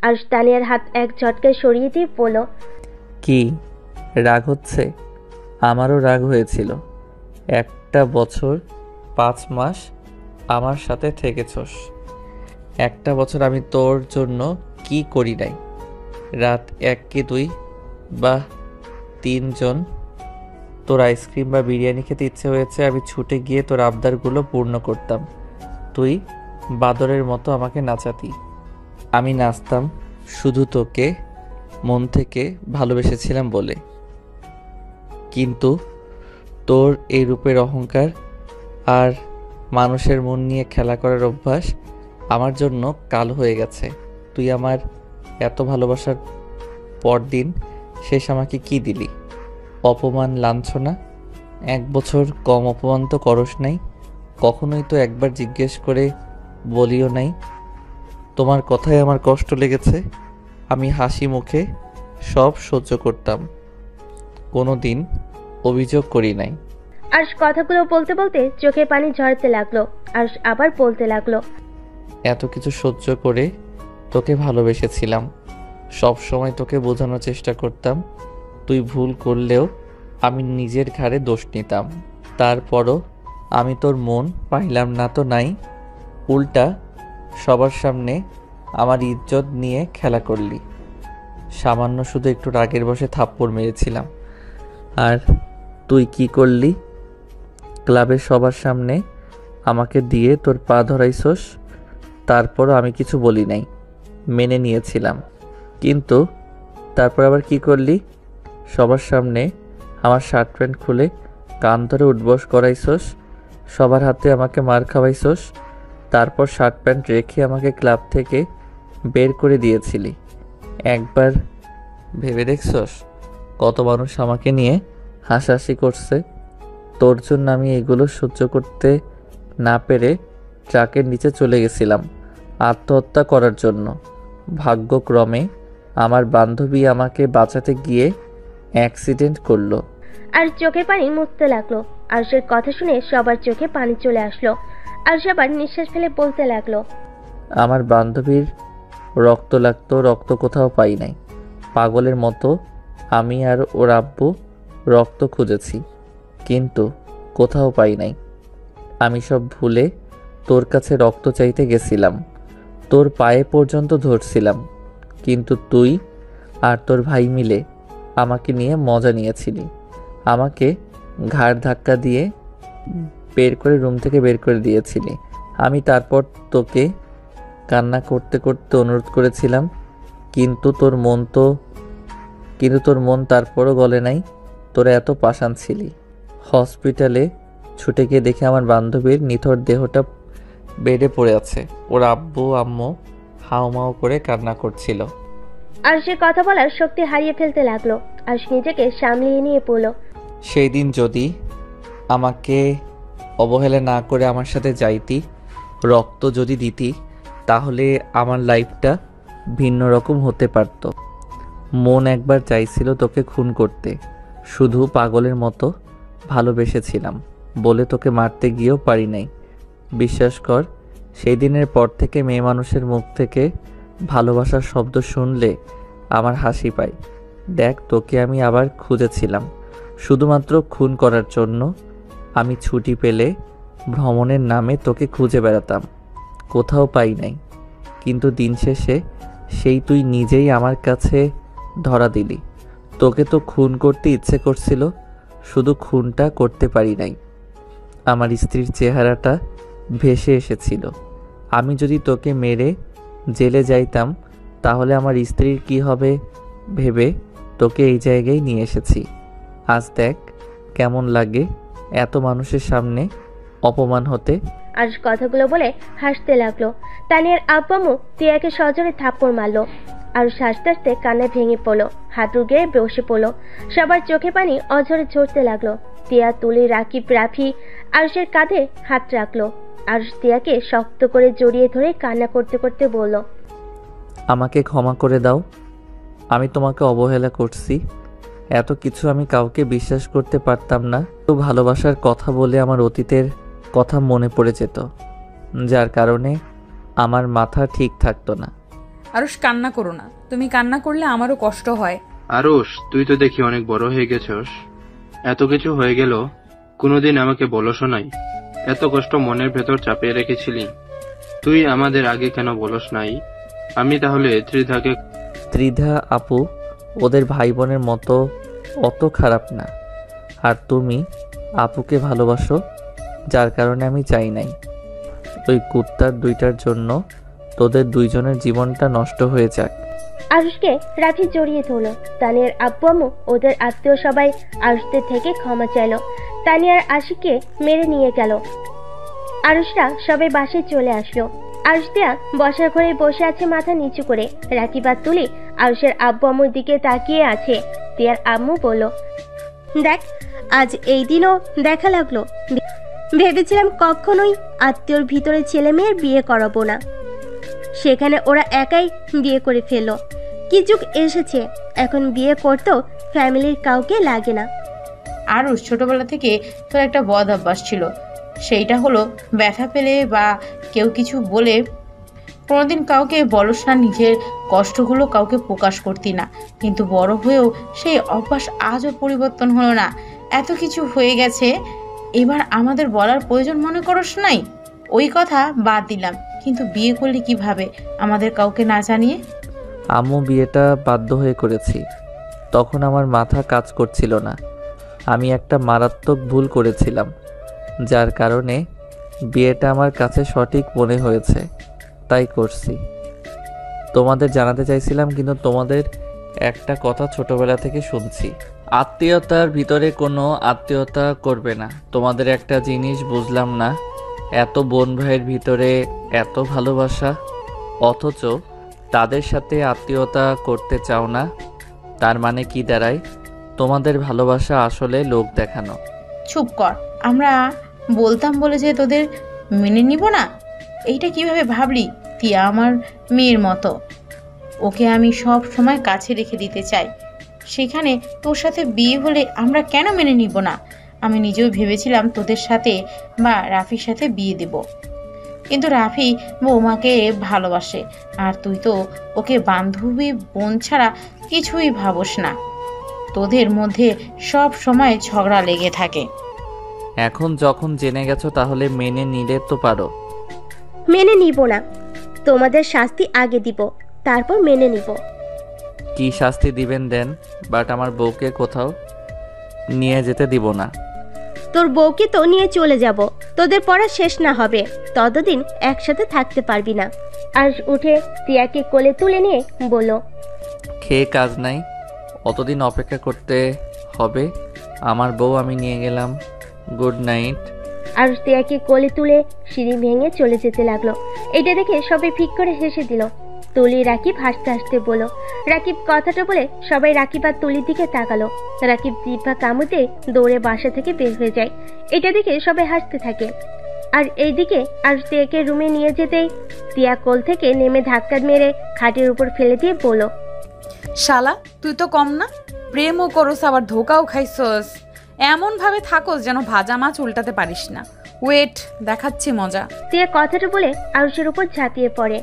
আরুষ তানিয়ার হাত এক ঝটকায় সরিয়ে দিয়ে বলল, কি রাগ হচ্ছে? আমারও রাগ হয়েছিল। 1 বছর 5 মাস আমার সাথে থেকেছস। 1 বছর আমি তোর জন্য কি করি নাই? রাত 1 কি 2 বা 3 জন তোর আইসক্রিম বা বিরিয়ানি খেতে ইচ্ছে হয়েছে, আমি ছুটে গিয়ে তোর আবদারগুলো পূর্ণ করতাম। তুই বাদরের মতো আমাকে নাচাতি। আমি নাচতাম শুধু তোকে মন থেকে ভালোবেসেছিলাম বলে। কিন্তু তোর এই রূপের অহংকার আর মানুষের মন নিয়ে খেলা করার অভ্যাস আমার জন্য কাল হয়ে গেছে। তুই আমার এত ভালোবাসার পরদিন শেষ আমাকে কি দিলি? অপমান, লাঞ্ছনা। 1 বছর কম অপমান তো করস নাই। কখনোই তো একবার জিজ্ঞেস করে বলিও নাই তোমার কথায় আমার কষ্ট লেগেছে। আমি হাসি মুখে সব সহ্য করতাম, কোনো দিন অভিযোগ করি নাই। আরুষ কথাগুলো বলতে বলতে চোখে পানি ঝরতে লাগলো। আরুষ আবার বলতে লাগলো, এত কিছু সহ্য করে তোকে ভালোবেসেছিলাম। সব সময় তোকে বোঝানোর চেষ্টা করতাম। তুই ভুল করলেও আমি নিজের ঘাড়ে দোষ নিতাম। তারপরও আমি তোর মন পাইলাম না তো নাই, উল্টা সবার সামনে আমার ইজ্জত নিয়ে খেলা করলি। সামান্য শুধু একটু রাগের বশে থাপ্পড় মেরেছিলাম। আর তুই কি করলি? ক্লাবের সবার সামনে আমাকে দিয়ে তোর পা ধরাইছস। তারপরও আমি কিছু বলি নাই, মেনে নিয়েছিলাম। কিন্তু তারপর আবার কি করলি? সবার সামনে আমার শার্ট প্যান্ট খুলে কান ধরে উঠবস করাইছস, সবার হাতে আমাকে মার খাওয়াইছস। তারপর শার্ট প্যান্ট রেখে আমাকে ক্লাব থেকে বের করে দিয়েছিলি। একবার ভেবে দেখছস কত মানুষ আমাকে নিয়ে হাসাহাসি করছে? তোর জন্য আমি এগুলো সহ্য করতে না পেরে ট্রাকের নিচে চলে গেছিলাম আত্মহত্যা করার জন্য। ভাগ্যক্রমে আমার বান্ধবী আমাকে বাঁচাতে গিয়ে অ্যাক্সিডেন্ট করলো। আর চোখে পানি মুছতে লাগলো। আরুষের কথা শুনে সবার চোখে পানি চলে আসলো। আরুষ আবার নিঃশ্বাস ফেলে বলতে লাগলো, আমার বান্ধবীর রক্ত লাগতো, রক্ত কোথাও পাই নাই। পাগলের মতো আমি আর ওর আব্বু রক্ত খুঁজেছি, কিন্তু কোথাও পাই নাই। আমি সব ভুলে তোর কাছে রক্ত চাইতে গেছিলাম, তোর পায়ে পর্যন্ত ধরছিলাম, কিন্তু তুই আর তোর ভাই মিলে আমাকে নিয়ে মজা নিয়েছিলি। আমাকে ঘাড় ধাক্কা দিয়ে রুম থেকে বের করে দিয়েছিলি। আমি তারপর তোকে কান্না করতে করতে অনুরোধ করেছিলাম, কিন্তু তোর মন তারপরও গলে নাই। তোরা এত পাষাণ ছিলি। হসপিটালে ছুটে গিয়ে দেখে আমার বান্ধবীর নিথর দেহটা বেডে পড়ে আছে। ওর আব্বু আম্মু হাউমাউ করে কান্না করছিল। আরুষের কথা বলার শক্তি হারিয়ে ফেলতে লাগলো। আরুষ নিজেকে সামলিয়ে নিয়ে পড়ল। সেই দিন যদি আমাকে অবহেলা না করে আমার সাথে যাইতি, রক্ত যদি দিতি, তাহলে আমার লাইফটা ভিন্ন রকম হতে পারত। মন একবার চাইছিল তোকে খুন করতে, শুধু পাগলের মতো ভালোবেসেছিলাম বলে তোকে মারতে গিয়েও পারি নাই। বিশ্বাস কর, সেই দিনের পর থেকে মেয়ে মানুষের মুখ থেকে ভালোবাসার শব্দ শুনলে আমার হাসি পায়। দেখ, তোকে আমি আবার খুঁজেছিলাম শুধুমাত্র খুন করার জন্য। আমি ছুটি পেলে ভ্রমণের নামে তোকে খুঁজে বেড়াতাম, কোথাও পাই নাই। কিন্তু দিন শেষে সেই তুই নিজেই আমার কাছে ধরা দিলি। তোকে তো খুন করতে ইচ্ছে করছিল, শুধু খুনটা করতে পারি নাই। আমার স্ত্রীর চেহারাটা ভেসে এসেছিল। আমি যদি তোকে মেরে জেলে যাইতাম, তাহলে আমার স্ত্রীর কি হবে ভেবে তোকে এই জায়গায় নিয়ে এসেছি। আজ দেখ কেমন লাগে এত মানুষের সামনে অপমান হতে। আরুষ কথাগুলো বলে হাসতে লাগলো। তানিয়ার আব্বু আম্মু তিয়াকে সজোরে থাপ্পড় মারলো। আরুষ হাসতে হাসতে কান্নায় ভেঙে পড়লো, হাঁটু গেড়ে বসে পড়লো। সবার চোখে পানি অঝরে ঝরতে লাগলো। তিয়া, তুলি, রাকিব, রাফি আরুষের কাঁধে হাত রাখলো। আরুষ তিয়াকে শক্ত করে জড়িয়ে ধরে কান্না করতে করতে বলল, আমাকে ক্ষমা করে দাও, আমি তোমাকে অবহেলা করছি। এত কিছু আমি কাউকে বিশ্বাস করতে পারতাম না। তো ভালোবাসার কথা বলে আমার অতীতের কথা মনে পড়ে যেত, যার কারণে আমার মাথা ঠিক থাকতো না। আরুষ, কান্না করো না। তুমি কান্না করলে আমারও কষ্ট হয়। আরুষ, তুই তো দেখি অনেক বড় হয়ে গেছস। এত কিছু হয়ে গেল, কোনোদিন আমাকে বলস নাই? এত কষ্ট মনের ভেতর চাপিয়ে রেখেছিলি, তুই আমাদের আগে কেন বলস নাই? আমি তাহলে ত্রিধা আপু ওদের ভাই বোনের মতো অত খারাপ না। আর তুমি আপুকে ভালোবাসো, যার কারণে আমি চাই নাই ওই কুত্তার দুইটার জন্য তোদের দুইজনের জীবনটা নষ্ট হয়ে যাক। আরুষকে রাফি জড়িয়ে ধরলো। তানিয়ার আব্বু আম্মু ওদের আত্মীয় সবাই আরুষদের থেকে ক্ষমা চাইলো। তানিয়ার আশিককে মেরে নিয়ে গেল। আরুষরা সবাই বাসায় চলে আসলো। আরুষ তিয়া বসার ঘরে বসে আছে মাথা নিচু করে। রাকিব আর তুলি আরুষের আব্বু আম্মুর দিকে তাকিয়ে আছে। তিয়ার আম্মু বলল, দেখ, আজ এই দিনও দেখা লাগলো। ভেবেছিলাম কখনোই আত্মীয়র ভিতরে ছেলে মেয়ের বিয়ে করাবো না, সেখানে ওরা একাই বিয়ে করে ফেললো। কি যুগ এসেছে, এখন বিয়ে করতেও ফ্যামিলির কাউকে লাগে না। আরুষ, ছোটবেলা থেকে তোর একটা বদ অভ্যাস ছিল, সেইটা হলো ব্যথা পেলে বা কেউ কিছু বলে কোনোদিন কাউকে বলস না, নিজের কষ্টগুলো কাউকে প্রকাশ করতি না। কিন্তু বড় হয়েও সেই অভ্যাস আজও পরিবর্তন হলো না। এত কিছু হয়ে গেছে, এবার আমাদের বলার প্রয়োজন মনে করস নাই? ওই কথা বাদ দিলাম, কিন্তু বিয়ে করলি কিভাবে আমাদের কাউকে না জানিয়ে? আম্মু, বিয়েটা বাধ্য হয়ে করেছি। তখন আমার মাথা কাজ করছিল না। আমি একটা মারাত্মক ভুল করেছিলাম, যার কারণে বিয়েটা আমার কাছে সঠিক মনে হয়েছে, তাই করছি। তোমাদের জানাতে চাইছিলাম, কিন্তু তোমাদের একটা কথা ছোটবেলা থেকে শুনছি, আত্মীয়তার ভিতরে কোনো আত্মীয়তা করবে না। তোমাদের একটা জিনিস বুঝলাম না, এত বোন ভাইয়ের ভিতরে এত ভালোবাসা, অথচ তাদের সাথে আত্মীয়তা করতে চাও না। তার মানে কি দাঁড়ায়? তোমাদের ভালোবাসা আসলে লোক দেখানো। চুপ কর। আমরা বলতাম বলে যে তোদের মেনে নিব না, এইটা কিভাবে ভাবলি? তিয়া আমার মেয়ের মতো, ওকে আমি সব সময় কাছে রেখে দিতে চাই। সেখানে তোর সাথে বিয়ে হলে আমরা কেন মেনে নিব না? আমি নিজেও ভেবেছিলাম তোদের সাথে বা রাফির সাথে বিয়ে দেব, কিন্তু রাফি বৌমাকে ভালোবাসে, আর তুই তো ওকে বান্ধবী বোন ছাড়া কিছুই ভাবস না। তোদের মধ্যে সব সময় ঝগড়া লেগে থাকে। এখন যখন জেনে গেছো তাহলে মেনে নিলে তো পারো। মেনে নিব না, তোমাদের শাস্তি আগে দিব, তারপর মেনে নিব। কি শাস্তি দিবেন দেন, বাট আমার বউকে কোথাও নিয়ে যেতে দিব না। তোর বউকে তো নিয়ে চলে যাব, তোদের পড়া শেষ না হবে ততদিন একসাথে থাকতে পারবি না। আর উঠে তিয়াকে কোলে তুলে নিয়ে বলল, খেয়ে কাজ নাই, অতদিন অপেক্ষা করতে হবে। আমার বউ আমি নিয়ে গেলাম, গুড নাইট। আর তিয়াকে কোলে তুলে সিঁড়ি ভেঙে চলে যেতে লাগলো। এটা দেখে সবাই ফিক করে হেসে দিল। তুলি রাকিব হাসতে হাসতে বলল। রাকিব কথাটা বলে সবাই রাকিব আর তুলির দিকে তাকালো। রাকিব জিহ্বা কামড়ে দৌড়ে বাসা থেকে বের হয়ে যায়। এটা দেখে সবাই হাসতে থাকে। আর এইদিকে আর তিয়াকে রুমে নিয়ে যেতেই তিয়া কোল থেকে নেমে ধাক্কা মেরে খাটের উপর ফেলে দিয়ে বলল, শালা তুই তো কম না, প্রেমও করস আবার ধোকাও খাইছস। এমন ভাবে থাকোস যেন ভাজা মাছ উল্টাতে পারিস না। ওয়েট, দেখাচ্ছি মজা। তিয়া কথাটা বলে আরুষের উপর ঝাঁপিয়ে পড়ে।